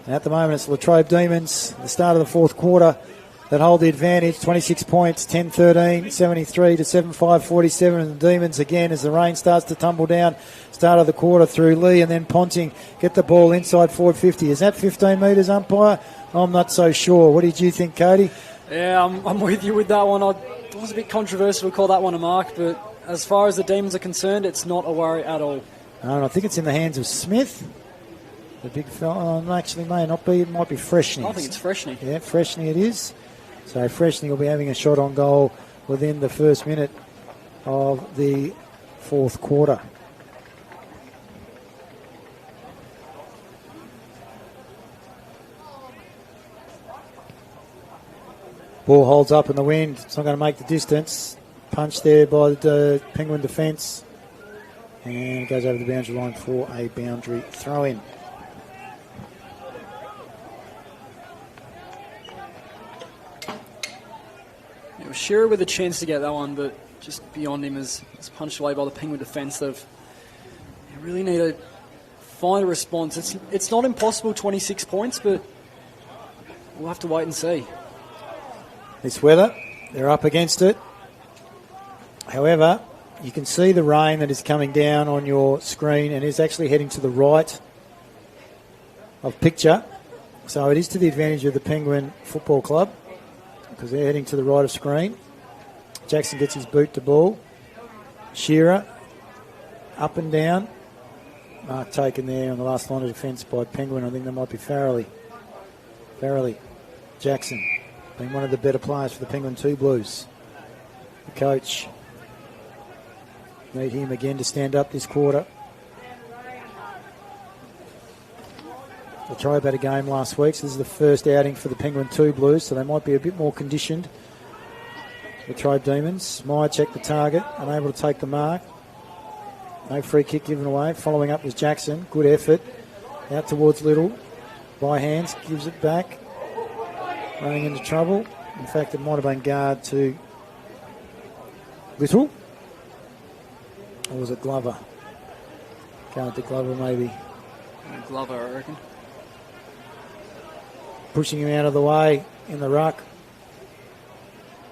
And at the moment it's Latrobe Demons, the start of the fourth quarter, that hold the advantage. 26 points, 10-13, 73 to 75-47. And the Demons again as the rain starts to tumble down. Start of the quarter through Lee and then Ponting get the ball inside forward 50. Is that 15 metres, umpire? I'm not so sure. What did you think, Cody? Yeah, I'm with you with that one. It was a bit controversial to call that one a mark, but as far as the Demons are concerned, it's not a worry at all. I think it's in the hands of Smith. The big fella, actually may not be. It might be Freshney. I think it's Freshney. Yeah, Freshney it is. So Freshney will be having a shot on goal within the first minute of the fourth quarter. Ball holds up in the wind. It's not going to make the distance. Punch there by the Penguin defence. And goes over the boundary line for a boundary throw-in. It was Shearer with a chance to get that one, but just beyond him is punched away by the Penguin defence. They really need to find a response. It's not impossible, 26 points, but we'll have to wait and see. This weather, they're up against it. However, you can see the rain that is coming down on your screen and is actually heading to the right of picture. So it is to the advantage of the Penguin Football Club because they're heading to the right of screen. Jackson gets his boot to ball. Shearer, up and down. Mark taken there on the last line of defence by Penguin. I think that might be Farrelly. Jackson. Been one of the better players for the Penguin 2 Blues. The coach. Need him again to stand up this quarter. Latrobe had a game last week, so this is the first outing for the Penguin 2 Blues, so they might be a bit more conditioned. Latrobe Demons. Meyer checked the target, unable to take the mark. No free kick given away. Following up was Jackson. Good effort. Out towards Little. By hands, gives it back. Running into trouble. In fact, it might have been guard to Little. Or was it Glover? Guard to Glover, maybe. Glover, I reckon. Pushing him out of the way in the ruck.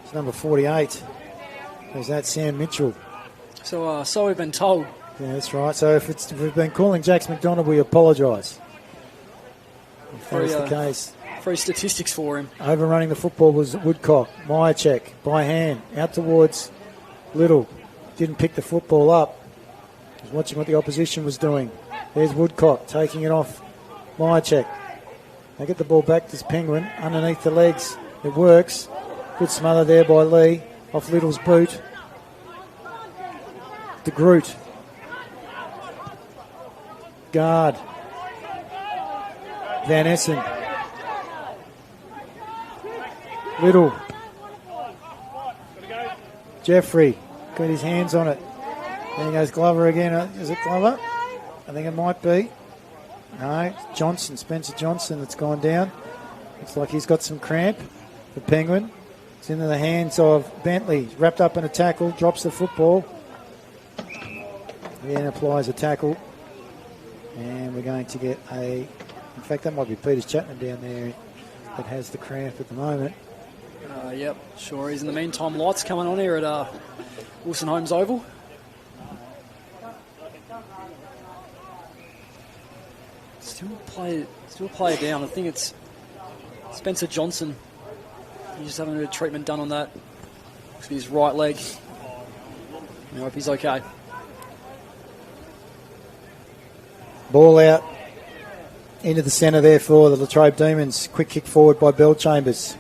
It's number 48. There's that Sam Mitchell. So we've been told. Yeah, that's right. So if we've been calling Jax McDonald, we apologise. If that is the case. Free statistics for him. Overrunning the football was Woodcock. Myercheck by hand. Out towards Little. Didn't pick the football up. Was watching what the opposition was doing. There's Woodcock taking it off Myercheck. They get the ball back to Penguin. Underneath the legs. It works. Good smother there by Lee. Off Little's boot. De Groot. Guard. Van Essen. Little. Jeffrey got his hands on it. Then goes Glover again. Is it Glover? I think it might be. No, Johnson, Spencer Johnson that's gone down. Looks like he's got some cramp. The Penguin. It's into the hands of Bentley. He's wrapped up in a tackle, drops the football. Then applies a tackle. And we're going to get in fact, that might be Peters Chapman down there that has the cramp at the moment. Yep, sure is. In the meantime, lights coming on here at Wilson Homes Oval. Still play down. I think it's Spencer Johnson. He's just having a bit of treatment done on that. Looks his right leg. I hope he's okay. Ball out into the centre there for the Latrobe Demons. Quick kick forward by Bell Chambers.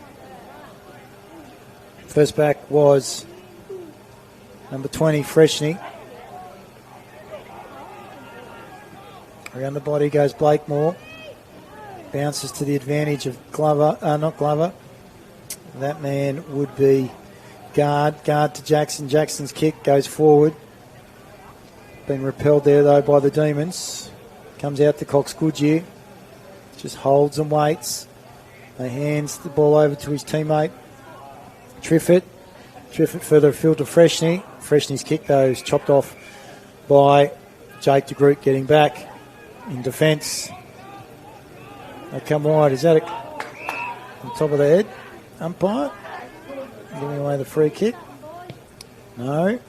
First back was number 20, Freshney. Around the body goes Blakemore. Bounces to the advantage of Glover. Not Glover. That man would be Guard to Jackson. Jackson's kick goes forward. Been repelled there, though, by the Demons. Comes out to Cox Goodyear. Just holds and waits. He hands the ball over to his teammate, Triffett. Triffett further afield to Freshney. Freshney's kick, though, is chopped off by Jake de Groot getting back in defence. They come wide. Is that on top of the head? Umpire? Giving away the free kick? No.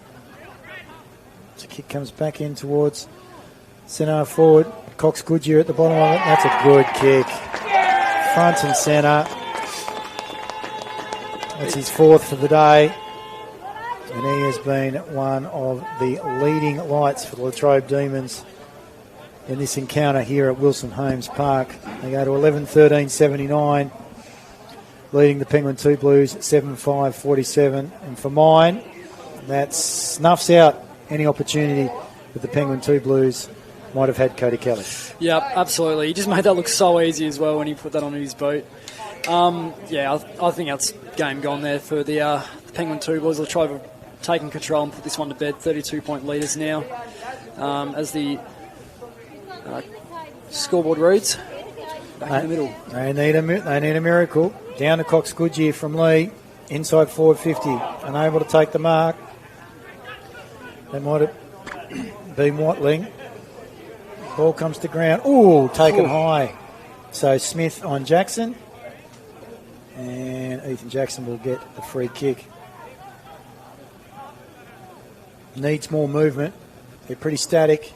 The kick comes back in towards centre forward. Cox Goodyear at the bottom of it. That's a good kick. Front and centre. That's his fourth for the day. And he has been one of the leading lights for the Latrobe Demons in this encounter here at Wilson Holmes Park. They go to 11-13-79, leading the Penguin 2 Blues 7-5-47. And for mine, that snuffs out any opportunity that the Penguin 2 Blues might have had Cody Kelly. Yeah, absolutely. He just made that look so easy as well when he put that on his boot. I think that's game gone there for the Penguin 2 Blues. Latrobe have taken control and put this one to bed. 32-point leaders now as the scoreboard reads. Back in the middle. They need a miracle. Down to Cox Goodyear from Lee. Inside forward 50. Unable to take the mark. They might have been Watling. Ball comes to ground. Ooh, taken high. So Smith on Jackson. And Ethan Jackson will get the free kick. Needs more movement. They're pretty static.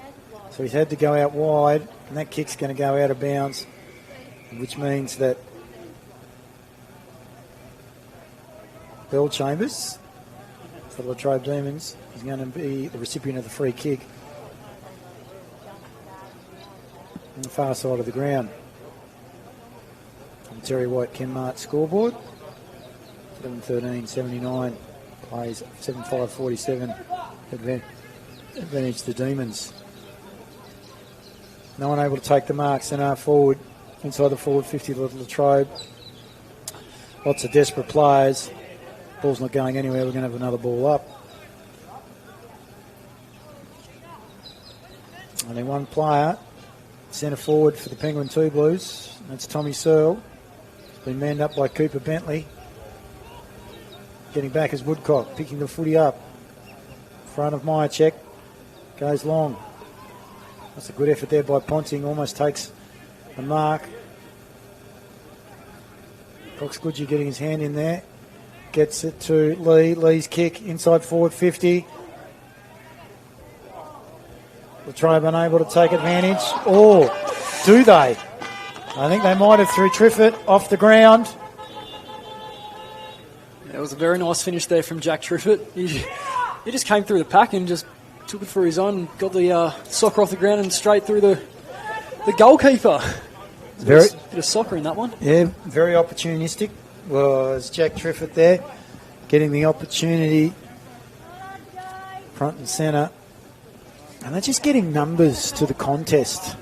So he's had to go out wide. And that kick's going to go out of bounds. Which means that Bell Chambers, for the Latrobe Demons, is going to be the recipient of the free kick on the far side of the ground. On Terry White Kenmart scoreboard, 11-13-79, plays 7-5-47, advantage to the Demons. No one able to take the mark, centre forward, inside the forward 50 of Latrobe. Lots of desperate players. Ball's not going anywhere, we're going to have another ball up. Only one player, centre forward for the Penguin 2 Blues. That's Tommy Searle. He's been manned up by Cooper Bentley. Getting back is Woodcock, picking the footy up. Front of Myercheck, goes long. That's a good effort there by Ponting, almost takes the mark. Cox Goodyear getting his hand in there. Gets it to Lee. Lee's kick inside forward 50. Latrobe unable to take advantage. Or do they? I think they might have through Triffett off the ground. It was a very nice finish there from Jack Triffett. He just came through the pack and just took it for his own, got the soccer off the ground and straight through the goalkeeper. Bit of soccer in that one. Yeah, very opportunistic was Jack Triffett there, getting the opportunity front and centre. And they're just getting numbers to the contest,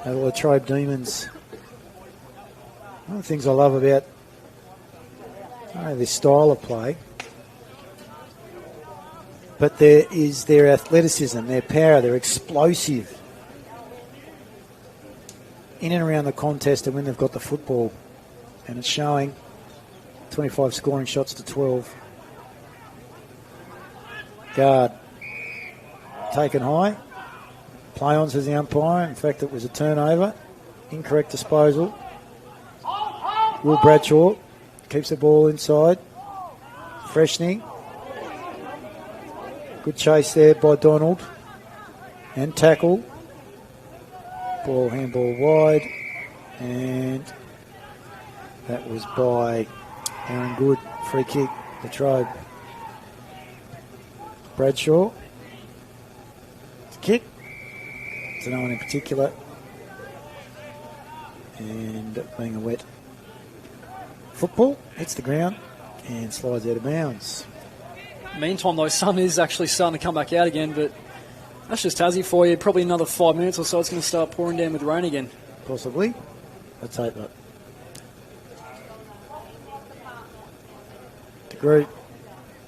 the Latrobe Demons. One of the things I love about this style of play, but there is their athleticism, their power, they're explosive in and around the contest and when they've got the football. And it's showing 25 scoring shots to 12. Guard taken high. Play on, says the umpire. In fact, it was a turnover. Incorrect disposal. Will Bradshaw keeps the ball inside. Freshney. Good chase there by Donald. And tackle. Ball, handball wide. And that was by Aaron Good. Free kick, Latrobe. Bradshaw. Kick. To no one in particular. And being a wet football, hits the ground and slides out of bounds. Meantime, though, sun is actually starting to come back out again, but That's just Tassie for you. Probably another 5 minutes or so, it's going to start pouring down with rain again. Possibly. Let's hope not. The group.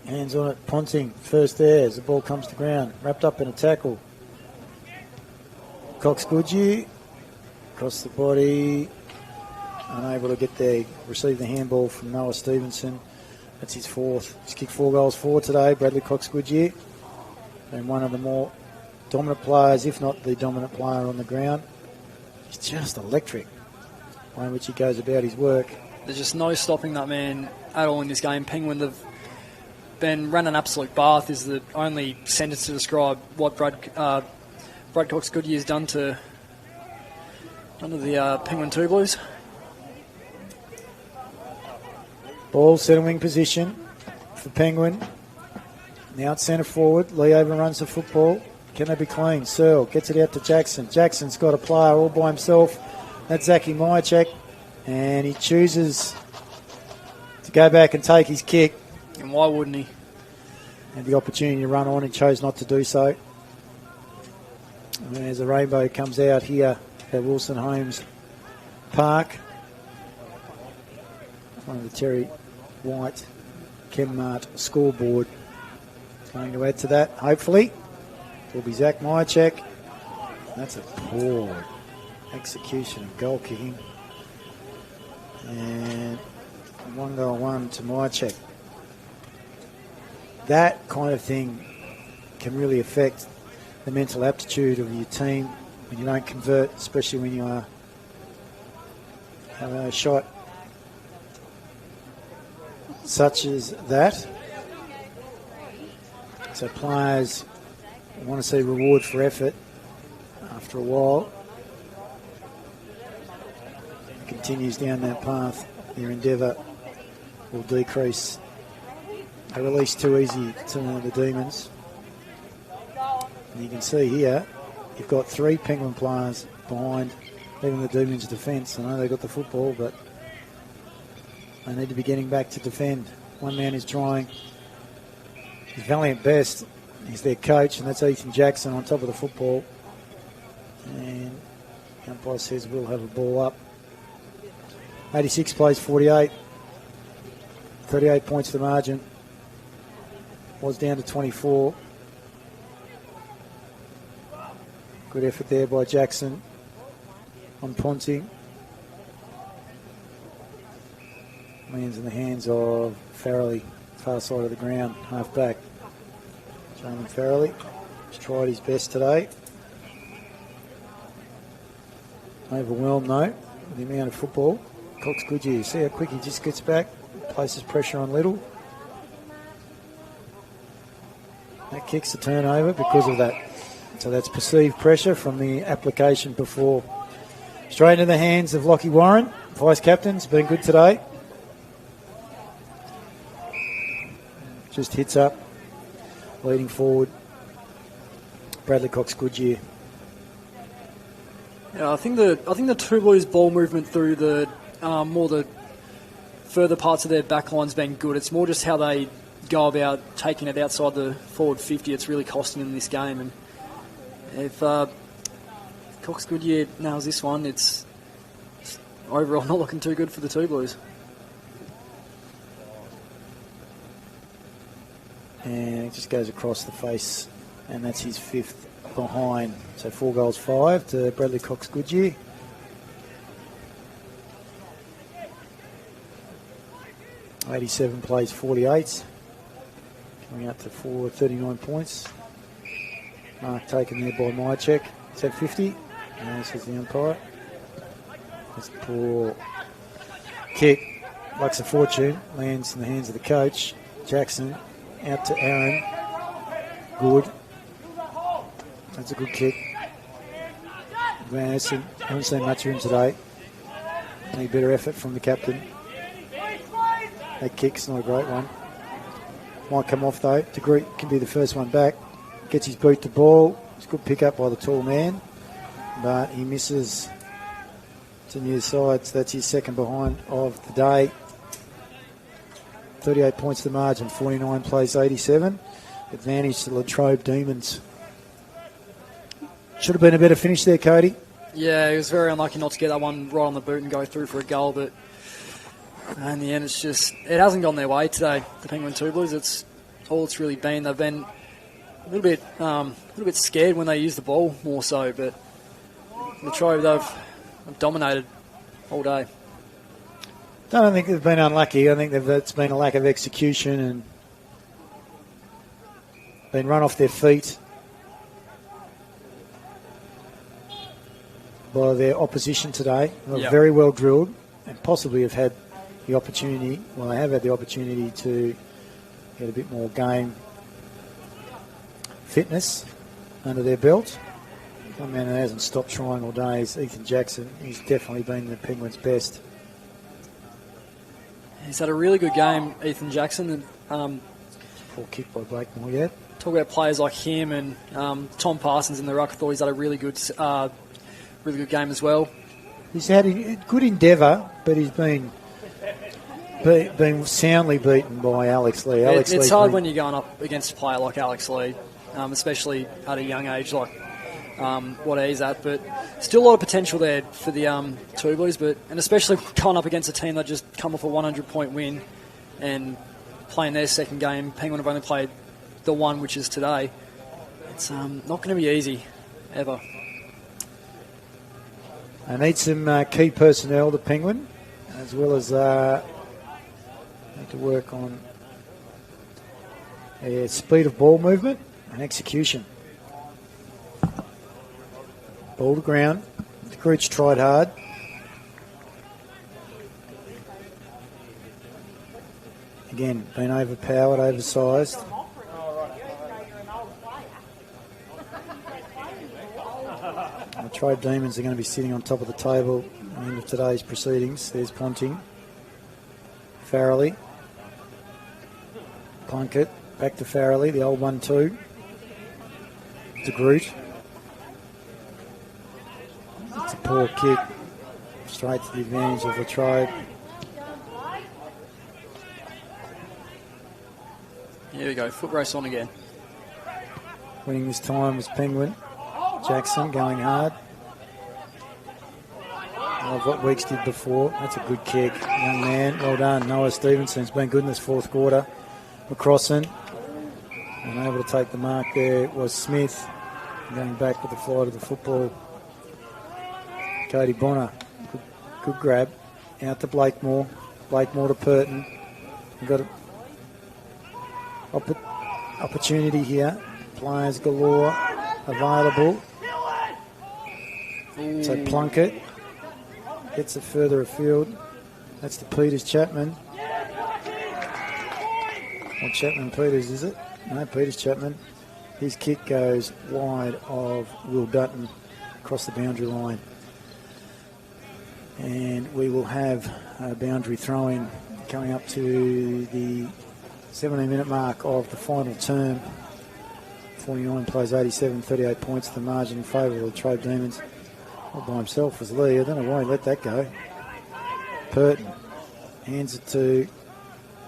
Hands on it. Ponting first there as the ball comes to ground. Wrapped up in a tackle. Cox Goodyear. Across the body. Unable to get there. Receive the handball from Noah Stevenson. That's his fourth. He's kicked 4 goals forward today. Bradley Cox Goodyear. And one of the more dominant players, if not the dominant player on the ground. He's just electric. The way in which he goes about his work. There's just no stopping that man at all in this game. Penguin have been run an absolute bath is the only sentence to describe what Brad Cox Goodyear has done to the Penguin 2 Blues. Ball centre wing position for Penguin. Now it's centre forward. Lee overruns the football. Can they be clean? Searle gets it out to Jackson. Jackson's got a player all by himself. That's Zachy Myercheck. And he chooses to go back and take his kick. And why wouldn't he? Had the opportunity to run on and chose not to do so. And as the rainbow comes out here at Wilson Homes Park. One of the Terry White Chemmart scoreboard. Going to add to that, hopefully. Will be Zach Myercheck. That's a poor execution of goal kicking. And 1-1 to Myercheck. That kind of thing can really affect the mental aptitude of your team when you don't convert, especially when you are having a shot such as that. So players want to see reward for effort after a while. Continues down that path. Their endeavour will decrease. They release too easy to the Demons. And you can see here, you've got 3 Penguin players behind even the Demons' defence. I know they've got the football, but they need to be getting back to defend. One man is trying his valiant best. He's their coach, and that's Ethan Jackson on top of the football. And the umpire says we'll have a ball up. 86 plays 48. 38 points to margin. Was down to 24. Good effort there by Jackson on Ponting. Lands in the hands of Farrelly, far side of the ground, half back. Jalen Farrelly has tried his best today. Overwhelmed though with the amount of football. Cox Goodyear, see how quick he just gets back, places pressure on Little. That kicks the turnover because of that. So that's perceived pressure from the application before. Straight into the hands of Lockie Warren, vice captain's been good today. Just hits up, leading forward. Bradley Cox Goodyear. Yeah, I think the 2 Blues ball movement through the more the further parts of their backline's been good. It's more just how they go about taking it outside the forward 50. It's really costing them this game. And if Cox Goodyear nails this one, it's overall not looking too good for the 2 Blues. And it just goes across the face, and that's his 5th behind. So 4 goals 5 to Bradley Cox Goodyear. .87 plays 48, coming up to 39 points. Mark taken there by Myercheck. Is that 50? No, says the umpire. That's a poor kick. Luck's a fortune. Lands in the hands of the coach. Jackson out to Aaron. Good. That's a good kick. Van Essen, haven't seen much of him today. Need better effort from the captain. That kick's not a great one. Might come off though. DeGroot can be the first one back. Gets his boot to ball. It's a good pick up by the tall man. But he misses to near side. So that's his 2nd behind of the day. 38 points to margin. 49 plays 87. Advantage to Latrobe Demons. Should have been a better finish there, Cody. Yeah, he was very unlucky not to get that one right on the boot and go through for a goal, but in the end, it hasn't gone their way today, the Penguin Two Blues. It's all it's really been. They've been a little bit scared when they use the ball more so, but Latrobe, they've dominated all day. I don't think they've been unlucky. I think it's been a lack of execution and been run off their feet by their opposition today. They're very well drilled and possibly have had the opportunity, they have had the opportunity to get a bit more game fitness under their belt. One man who hasn't stopped trying all day is Ethan Jackson. He's definitely been the Penguins' best. He's had a really good game, Ethan Jackson. Poor kick by Blakemore, yeah. Talk about players like him and Tom Parsons in the ruck. I thought he's had a really good game as well. He's had a good endeavour, but he's been soundly beaten by Alex Lee. It's hard when you're going up against a player like Alex Lee, especially at a young age like what he's at. But still a lot of potential there for the Two Blues, and especially going up against a team that just come off a 100-point win and playing their second game. Penguin have only played the one, which is today. It's not going to be easy, ever. They need some key personnel, the Penguin, as well as need to work on speed of ball movement and execution. Ball to ground. The Crooch tried hard. Again, been overpowered, oversized. The Trade Demons are going to be sitting on top of the table at the end of today's proceedings. There's Ponting. Farrelly. Plunkett. Back to Farrelly, the old 1-2. To Groot. It's a poor kick. Straight to the advantage of Latrobe. Here we go, foot race on again. Winning this time was Penguin. Jackson going hard. I love what Weeks did before. That's a good kick. Young man, well done. Noah Stevenson's been good in this fourth quarter. McCrossan, unable to take the mark there, was Smith. Going back with the flight of the football. Cody Bonner, good grab. Out to Blakemore. Blakemore to Purton. We've got an opportunity here. Players galore available. So Plunkett gets it further afield. That's to Peters Chapman. Or Chapman Peters, is it? No, Peters Chapman. His kick goes wide of Will Dutton across the boundary line. And we will have a boundary throw-in coming up to the 17-minute mark of the final term. 49 plays 87, 38 points, the margin in favour of the Latrobe Demons. All by himself was Lee. I don't know why he let that go. Purton hands it to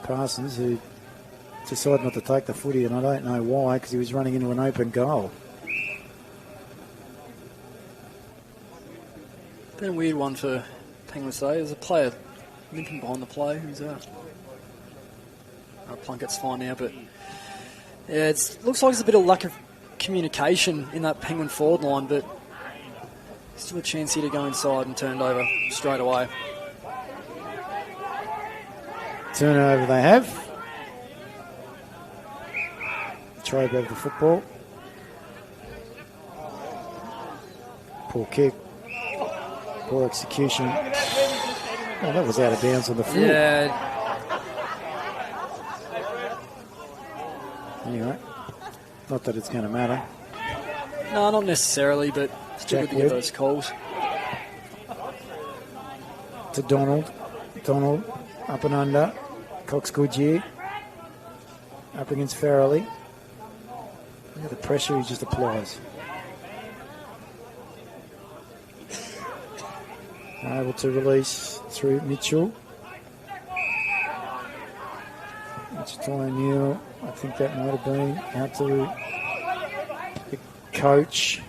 Parsons, who decided not to take the footy, and I don't know why, because he was running into an open goal. Been a weird one for Penguins today. There's a player limping behind the play. Who's that? Plunkett's fine now, but yeah, it looks like there's a bit of lack of communication in that Penguin forward line, but still a chance here to go inside and turn it over straight away. Turnover they have. Latrobe have the football. Poor kick. Poor execution. Oh, that was out of bounds on the floor. Yeah. Anyway, not that it's going to matter. No, not necessarily, but still good to get those calls. To Donald. Donald up and under. Cox Goodyear up against Farrelly. Look at the pressure he just applies. Able to release through Mitchell. It's O'Neill. I think that might have been out to the coach.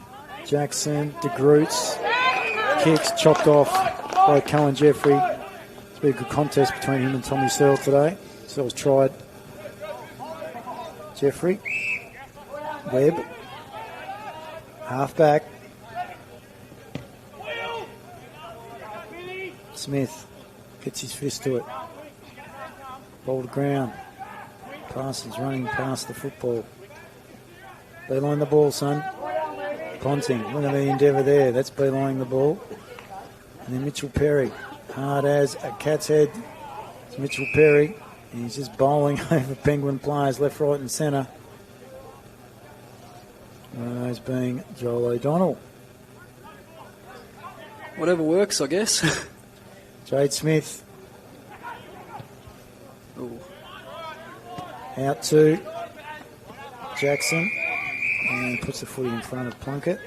Jackson, De Groots, kicks chopped off by Cohen Jeffrey. It's been a good contest between him and Tommy Searle today. Searle's tried. Jeffrey, Webb, half back. Smith gets his fist to it. Ball to ground. Parsons running past the football. Beeline the ball, son. Ponting, look at the endeavour there. That's beelining the ball. And then Mitchell Perry, hard as a cat's head. It's Mitchell Perry. And he's just bowling over Penguin players left, right and centre. One of those being Joel O'Donnell. Whatever works, I guess. Jade Smith. Ooh. Out to Jackson. And puts the footy in front of Plunkett.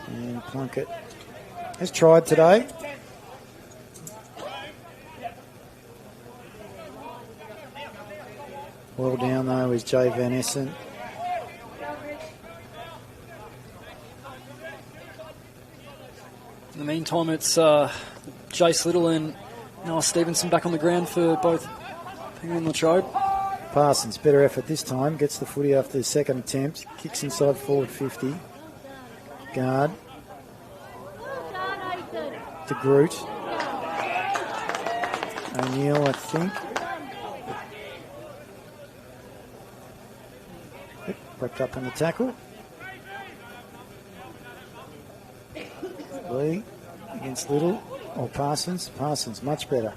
And Plunkett has tried today. Well down though is Jay Van Essen. In the meantime, it's Jace Little and Noah Stevenson back on the ground for both Penguin and Latrobe. Parsons, better effort this time. Gets the footy after the second attempt. Kicks inside forward 50. Guard. De Groot. O'Neill, I think. Yep, wrapped up on the tackle. Lee against Little. Or Parsons. Parsons, much better.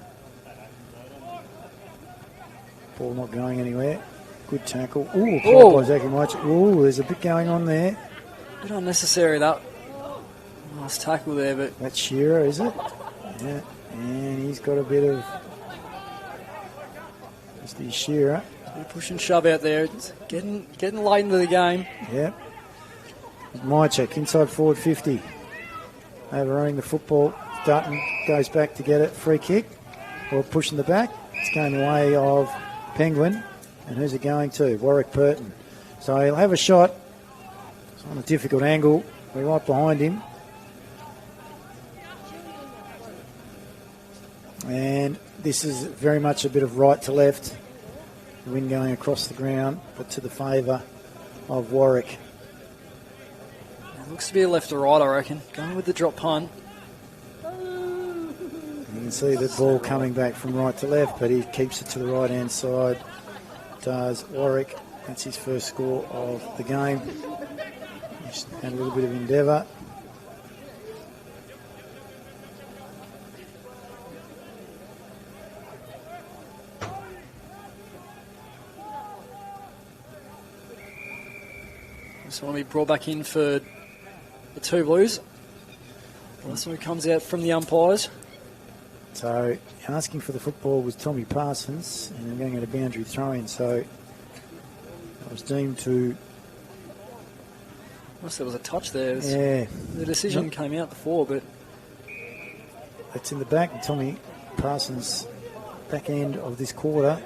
Ball not going anywhere. Good tackle. Ooh, applied by Zachy March. Ooh, there's a bit going on there. A bit unnecessary, that. Nice tackle there, but... That's Shearer, is it? Yeah. And he's got a bit of... Mr. Shearer. Push and shove out there. It's getting late into the game. Yep. Mychek, inside forward 50. Overrunning the football. Dutton goes back to get it. Free kick. Or pushing the back. It's going the way of Penguin. And who's it going to? Warwick Burton. So he'll have a shot. It's on a difficult angle. We're right behind him. And this is very much a bit of right to left. The wind going across the ground, but to the favour of Warwick. It looks to be a left or right, I reckon. Going with the drop punt. You can see the ball coming back from right to left, but he keeps it to the right-hand side. Does Warwick. That's his first score of the game. Just had a little bit of endeavour. This one will be brought back in for the two Blues. This one comes out from the umpires. So asking for the football was Tommy Parsons, and they're going at a boundary throw-in. So I was deemed to... Unless there was a touch there. Yeah. The decision came out before, but... It's in the back. And Tommy Parsons, back end of this quarter,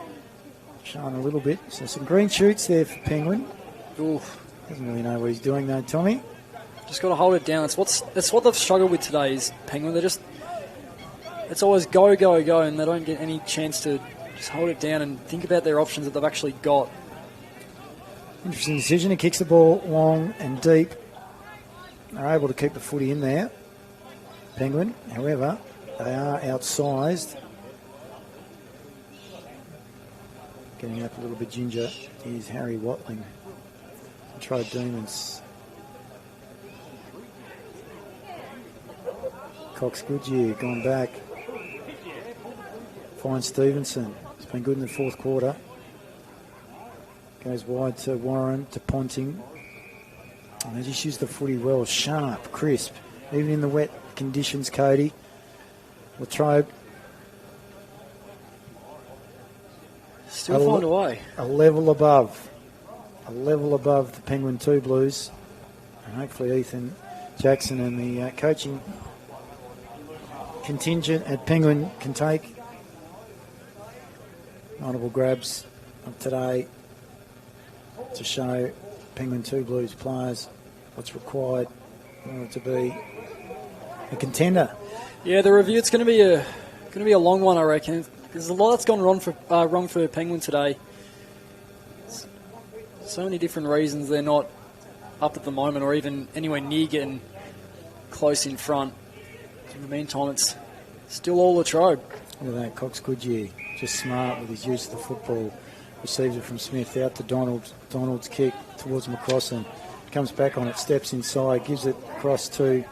showing a little bit. So some green shoots there for Penguin. Oof. Doesn't really know what he's doing though, Tommy. Just got to hold it down. That's what they've struggled with today is Penguin. It's always go, go, go, and they don't get any chance to just hold it down and think about their options that they've actually got. Interesting decision. He kicks the ball long and deep. They're able to keep the footy in there. Penguin, however, they are outsized. Getting up a little bit ginger is Harry Watling. Latrobe Demons. Cox Goodyear gone back. Finds Stevenson. It's been good in the fourth quarter. Goes wide to Warren, to Ponting. And they just use the footy well. Sharp, crisp. Even in the wet conditions, Cody. Latrobe. Still find a way. A level above. A level above the Penguin 2 Blues. And hopefully Ethan Jackson and the coaching contingent at Penguin can take notable grabs of today to show Penguin 2 Blues players what's required in order to be a contender. Yeah, the review, it's going to be a long one, I reckon. There's a lot that's gone wrong for Penguin today. So many different reasons they're not up at the moment or even anywhere near getting close in front. In the meantime, it's still all Latrobe. Look at that, Cox Goodyear, just smart with his use of the football. Receives it from Smith, out to Donald. Donald's kick towards McCrossan. Comes back on it, steps inside, gives it across to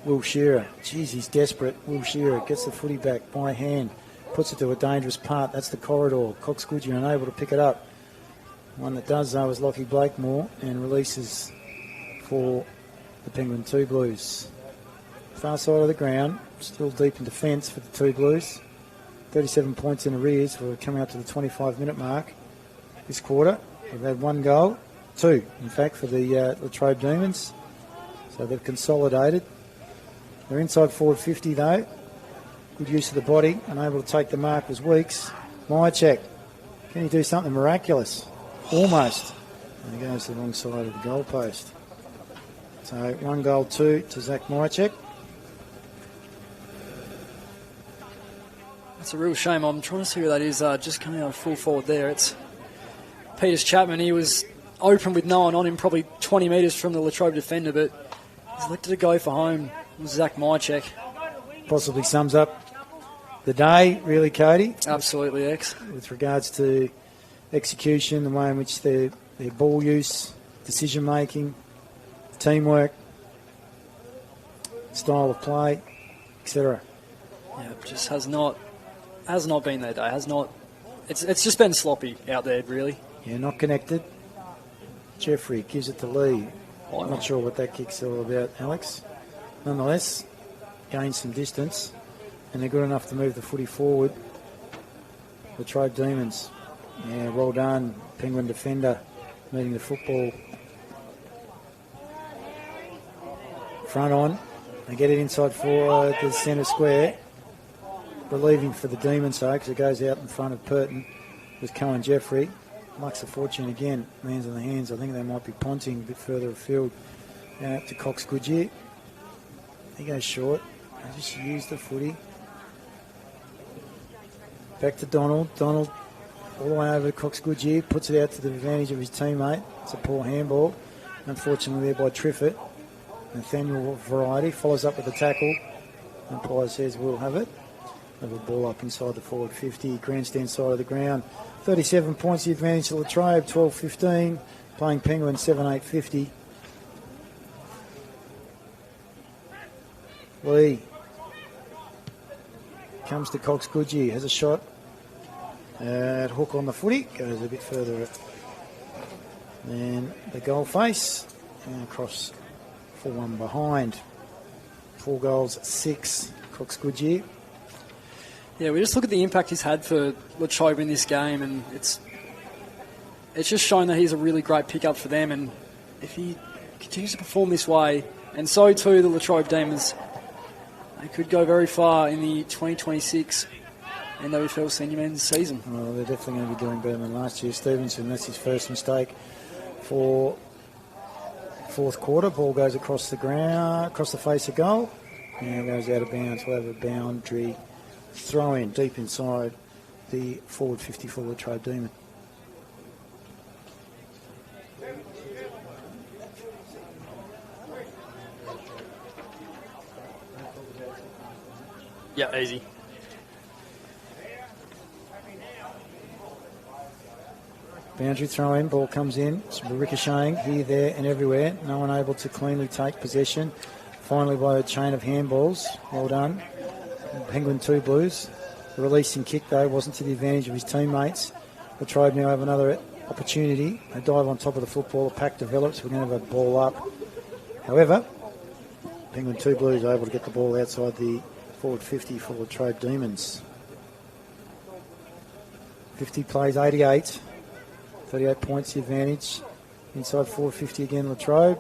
Will Shearer. Jeez, he's desperate. Will Shearer gets the footy back by hand, puts it to a dangerous part. That's the corridor. Cox Goodyear unable to pick it up. One that does, though, is Lockie Blakemore and releases for the Penguin 2 Blues. Far side of the ground, still deep in defence for the 2 Blues. 37 points in arrears for coming up to the 25-minute mark this quarter. They've had 1 goal, 2, in fact, for the Latrobe Demons. So they've consolidated. They're inside forward 50, though. Good use of the body. Unable to take the mark was Weeks. Myercheck. Can he do something miraculous? Almost. And he goes to the wrong side of the goal post. So 1 goal, 2 to Zach Myercheck. That's a real shame. I'm trying to see who that is just coming out full forward there. It's Peters Chapman. He was open with no one on him, probably 20 metres from the Latrobe defender, but he's elected to go for home. Zach Myercheck. Possibly sums up the day, really, Cody. Absolutely, X. With regards to execution, the way in which their ball use, decision-making, teamwork, style of play, etc. Yeah, it just has not been their day. It's just been sloppy out there, really. Yeah, not connected. Jeffrey gives it to Lee. I'm not sure what that kick's all about, Alex. Nonetheless, gain some distance, and they're good enough to move the footy forward. The Latrobe Demons. Yeah, well done. Penguin defender meeting the football. Front on. They get it inside for the centre square. Relieving for the Demons, though, because it goes out in front of Purton with Cohen Jeffrey. Luck's a fortune again. Lands on the hands. I think they might be punting a bit further afield. Now up to Cox Goodyear. He goes short. They just used the footy. Back to Donald. Donald all the way over to Cox Goodyear. Puts it out to the advantage of his teammate. It's a poor handball. Unfortunately there by Triffett. Nathaniel Variety follows up with the tackle. Umpire says we'll have it. Have a ball up inside the forward 50. Grandstand side of the ground. 37 points the advantage to Latrobe. 12-15. Playing Penguin 7-8-50. Lee comes to Cox Goodyear, has a shot at hook on the footy, goes a bit further than the goal face, and across 4-1 behind. 4 goals, 6, Cox Goodyear. Yeah, we just look at the impact he's had for Latrobe in this game, and it's just shown that he's a really great pickup for them, and if he continues to perform this way, and so too the Latrobe Demons, they could go very far in the 2026 NWFL Senior Men's season. Well, they're definitely going to be doing better than last year. Stevenson, that's his first mistake for fourth quarter. Ball goes across the ground, across the face of goal. Now goes out of bounds. We'll have a boundary throw in deep inside the forward 50 for Latrobe Demon. Yeah, easy. Boundary throw in, ball comes in. It's ricocheting here, there and everywhere. No one able to cleanly take possession. Finally by a chain of handballs. Well done. Penguin 2 Blues. The releasing kick though wasn't to the advantage of his teammates. Latrobe now have another opportunity. They dive on top of the football. A pack develops. We're going to have a ball up. However, Penguin 2 Blues are able to get the ball outside the forward 50 for Latrobe Demons. 50 plays 88. 38 points the advantage. Inside forward 50 again, Latrobe.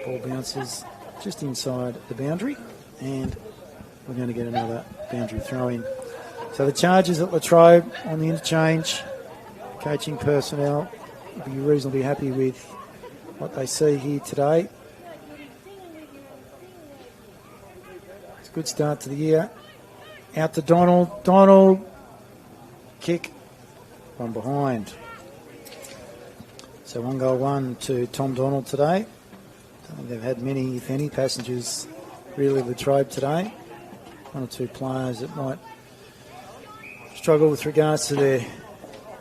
Ball bounces just inside the boundary. And we're going to get another boundary throw in. So the charges at Latrobe on the interchange. Coaching personnel will be reasonably happy with what they see here today. It's a good start to the year. Out to Donald. Donald, kick, one behind. So 1-1 to Tom Donald today. Don't think they've had many, if any, passengers really Latrobe today. One or two players that might struggle with regards to their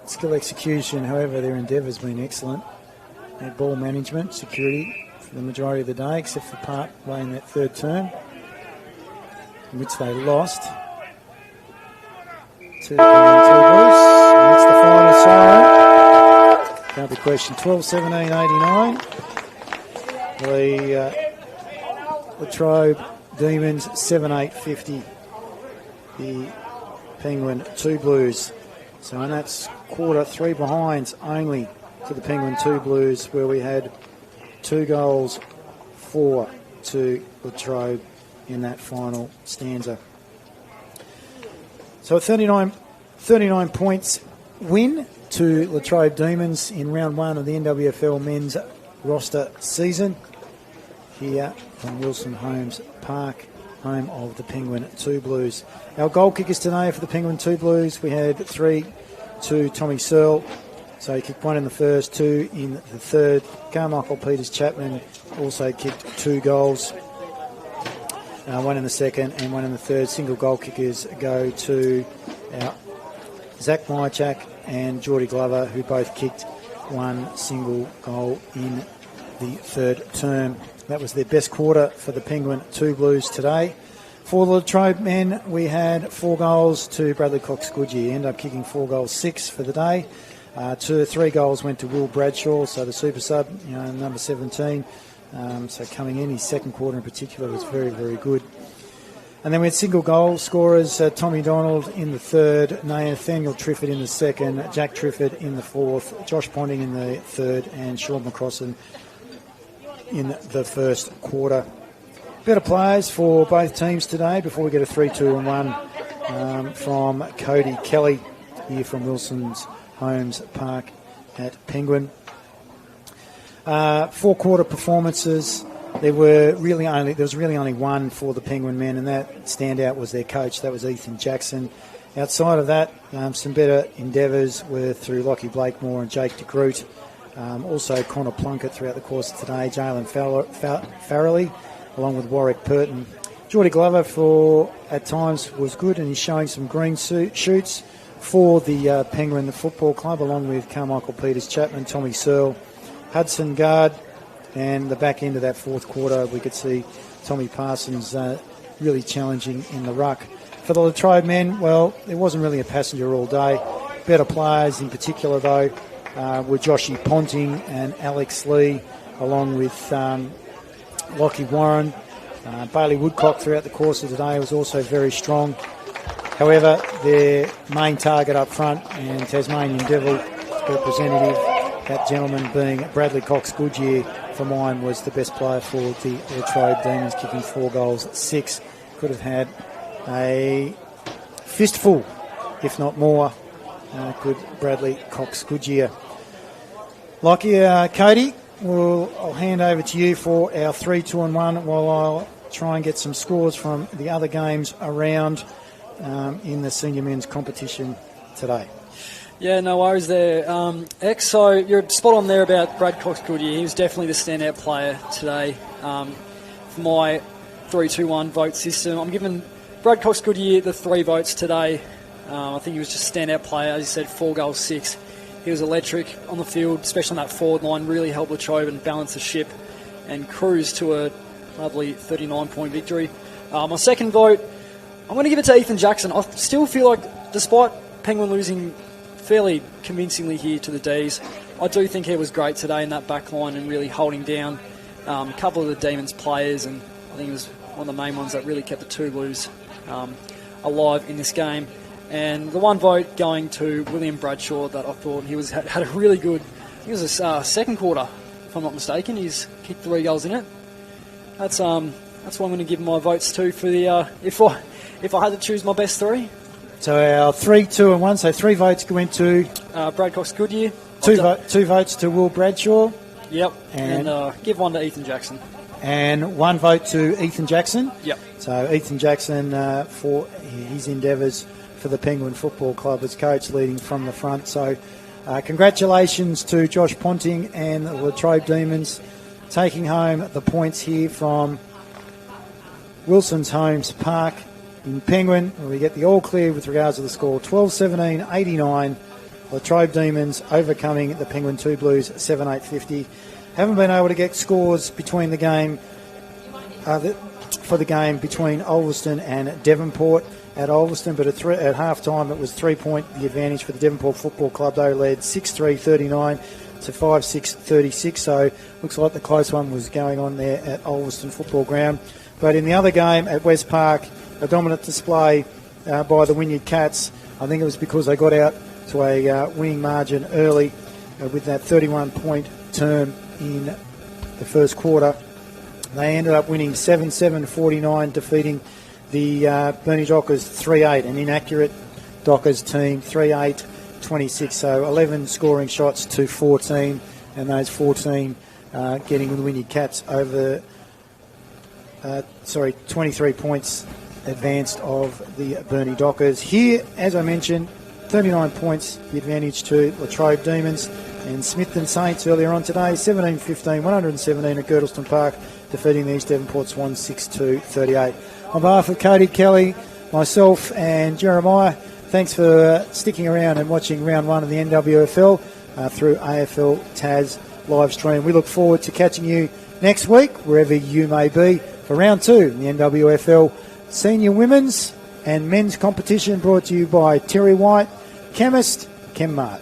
skill execution. However, their endeavour's been excellent. Their ball management, security for the majority of the day, except for part way in that third term, in which they lost. 2 Blues. And that's the final siren. Can't be questioned. 12-17-89. The Latrobe Demons 7-8-50. The Penguin 2 Blues. So in that quarter, 3 behinds only to the Penguin 2 Blues, where we had 2 goals, 4 to Latrobe in that final stanza. So a 39 points win to Latrobe Demons in round 1 of the NWFL men's roster season here from Wilson Homes Park, home of the Penguin 2 Blues. Our goal kickers today for the Penguin 2 Blues, we had 3 to Tommy Searle. So he kicked 1 in the first, 2 in the third. Carmichael Peters Chapman also kicked 2 goals. 1 in the second and 1 in the third. Single goal kickers go to our Zach Mychak and Geordie Glover, who both kicked 1 single goal in the third term. That was their best quarter for the Penguin 2 Blues today. For the Latrobe men, we had 4 goals to Bradley Cox-Goodyear. He ended up kicking 4 goals, 6 for the day. 3 goals went to Will Bradshaw, so the super sub, number 17. So coming in, his second quarter in particular was very, very good. And then we had single goal scorers, Tommy Donald in the third, Nathaniel Trifford in the second, Jack Trifford in the fourth, Josh Ponding in the third, and Sean McCrossan in the first quarter. Better players for both teams today before we get a 3-2-1 from Cody Kelly here from Wilson's Homes Park at Penguin. 4 quarter performances. There was really only one for the Penguin men, and that standout was their coach. That was Ethan Jackson. Outside of that, some better endeavours were through Lockie Blakemore and Jake DeGroot. Also Connor Plunkett throughout the course of today. Jalen Farrelly, along with Warwick Purton. Geordie Glover at times was good, and he's showing some green shoots for the Penguin Football Club, along with Carmichael Peters Chapman, Tommy Searle, Hudson Guard, and the back end of that fourth quarter, we could see Tommy Parsons really challenging in the ruck. For the Latrobe men, well, there wasn't really a passenger all day. Better players in particular, though, were Joshy Ponting and Alex Lee, along with Lockie Warren. Bailey Woodcock throughout the course of the day was also very strong. However, their main target up front and Tasmanian Devil representative, that gentleman being Bradley Cox-Goodyear, for mine was the best player for the Latrobe Demons, kicking 4 goals, 6. Could have had a fistful, if not more, good Bradley Cox-Goodyear. Cody, I'll hand over to you for our 3-2-1 while I'll try and get some scores from the other games around in the senior men's competition today. Yeah, no worries there, X. So you're spot on there about Brad Cox-Goodyear. He was definitely the standout player today. For my 3-2-1 vote system, I'm giving Brad Cox-Goodyear the 3 votes today. I think he was just a standout player. As you said, 4 goals, 6. He was electric on the field, especially on that forward line. Really helped Latrobe and balance the ship and cruise to a lovely 39-point victory. My second vote, I'm going to give it to Ethan Jackson. I still feel like, despite Penguin losing fairly convincingly here to the D's, I do think he was great today in that back line and really holding down a couple of the Demons players, and I think he was one of the main ones that really kept the 2 Blues alive in this game. And the 1 vote going to William Bradshaw, that I thought he had a really good, he was a second quarter, if I'm not mistaken. He's kicked 3 goals in it. That's what I'm going to give my votes to for the if I had to choose my best 3. So our 3-2-1, so 3 votes went to Brad Cox-Goodyear. 2 votes to Will Bradshaw. Yep. And give one to Ethan Jackson. And one vote to Ethan Jackson. Yep. So Ethan Jackson for his endeavours for the Penguin Football Club as coach, leading from the front. So congratulations to Josh Ponting and the Latrobe Demons taking home the points here from Wilson's Homes Park in Penguin, where we get the all clear with regards to the score. 12-17-89. Latrobe Demons overcoming the Penguin 2 Blues 7-8-50. Haven't been able to get scores between the game for the game between Ulverston and Devonport at Ulverston, but at half-time it was 3-point the advantage for the Devonport Football Club. They led 6-3-39 to 5-6-36, so looks like the close one was going on there at Ulverston Football Ground. But in the other game at West Park, a dominant display by the Wynyard Cats. I think it was because they got out to a winning margin early with that 31-point term in the first quarter. They ended up winning 7-7-49, defeating the Burnie Dockers 3-8, an inaccurate Dockers team, 3-8-26. So 11 scoring shots to 14, and those 14 getting the Wynyard Cats over 23 points advanced of the Burnie Dockers. Here, as I mentioned, 39 points, the advantage to Latrobe Demons, and Smithton Saints earlier on today, 17-15, 117 at Girdleston Park, defeating the East Devonport Swans 6-38. On behalf of Cody Kelly, myself and Jeremiah, thanks for sticking around and watching round one of the NWFL through AFL Tas live stream. We look forward to catching you next week, wherever you may be, for round two in the NWFL Senior Women's and Men's Competition, brought to you by Terry White, Chemist, Chem Mart.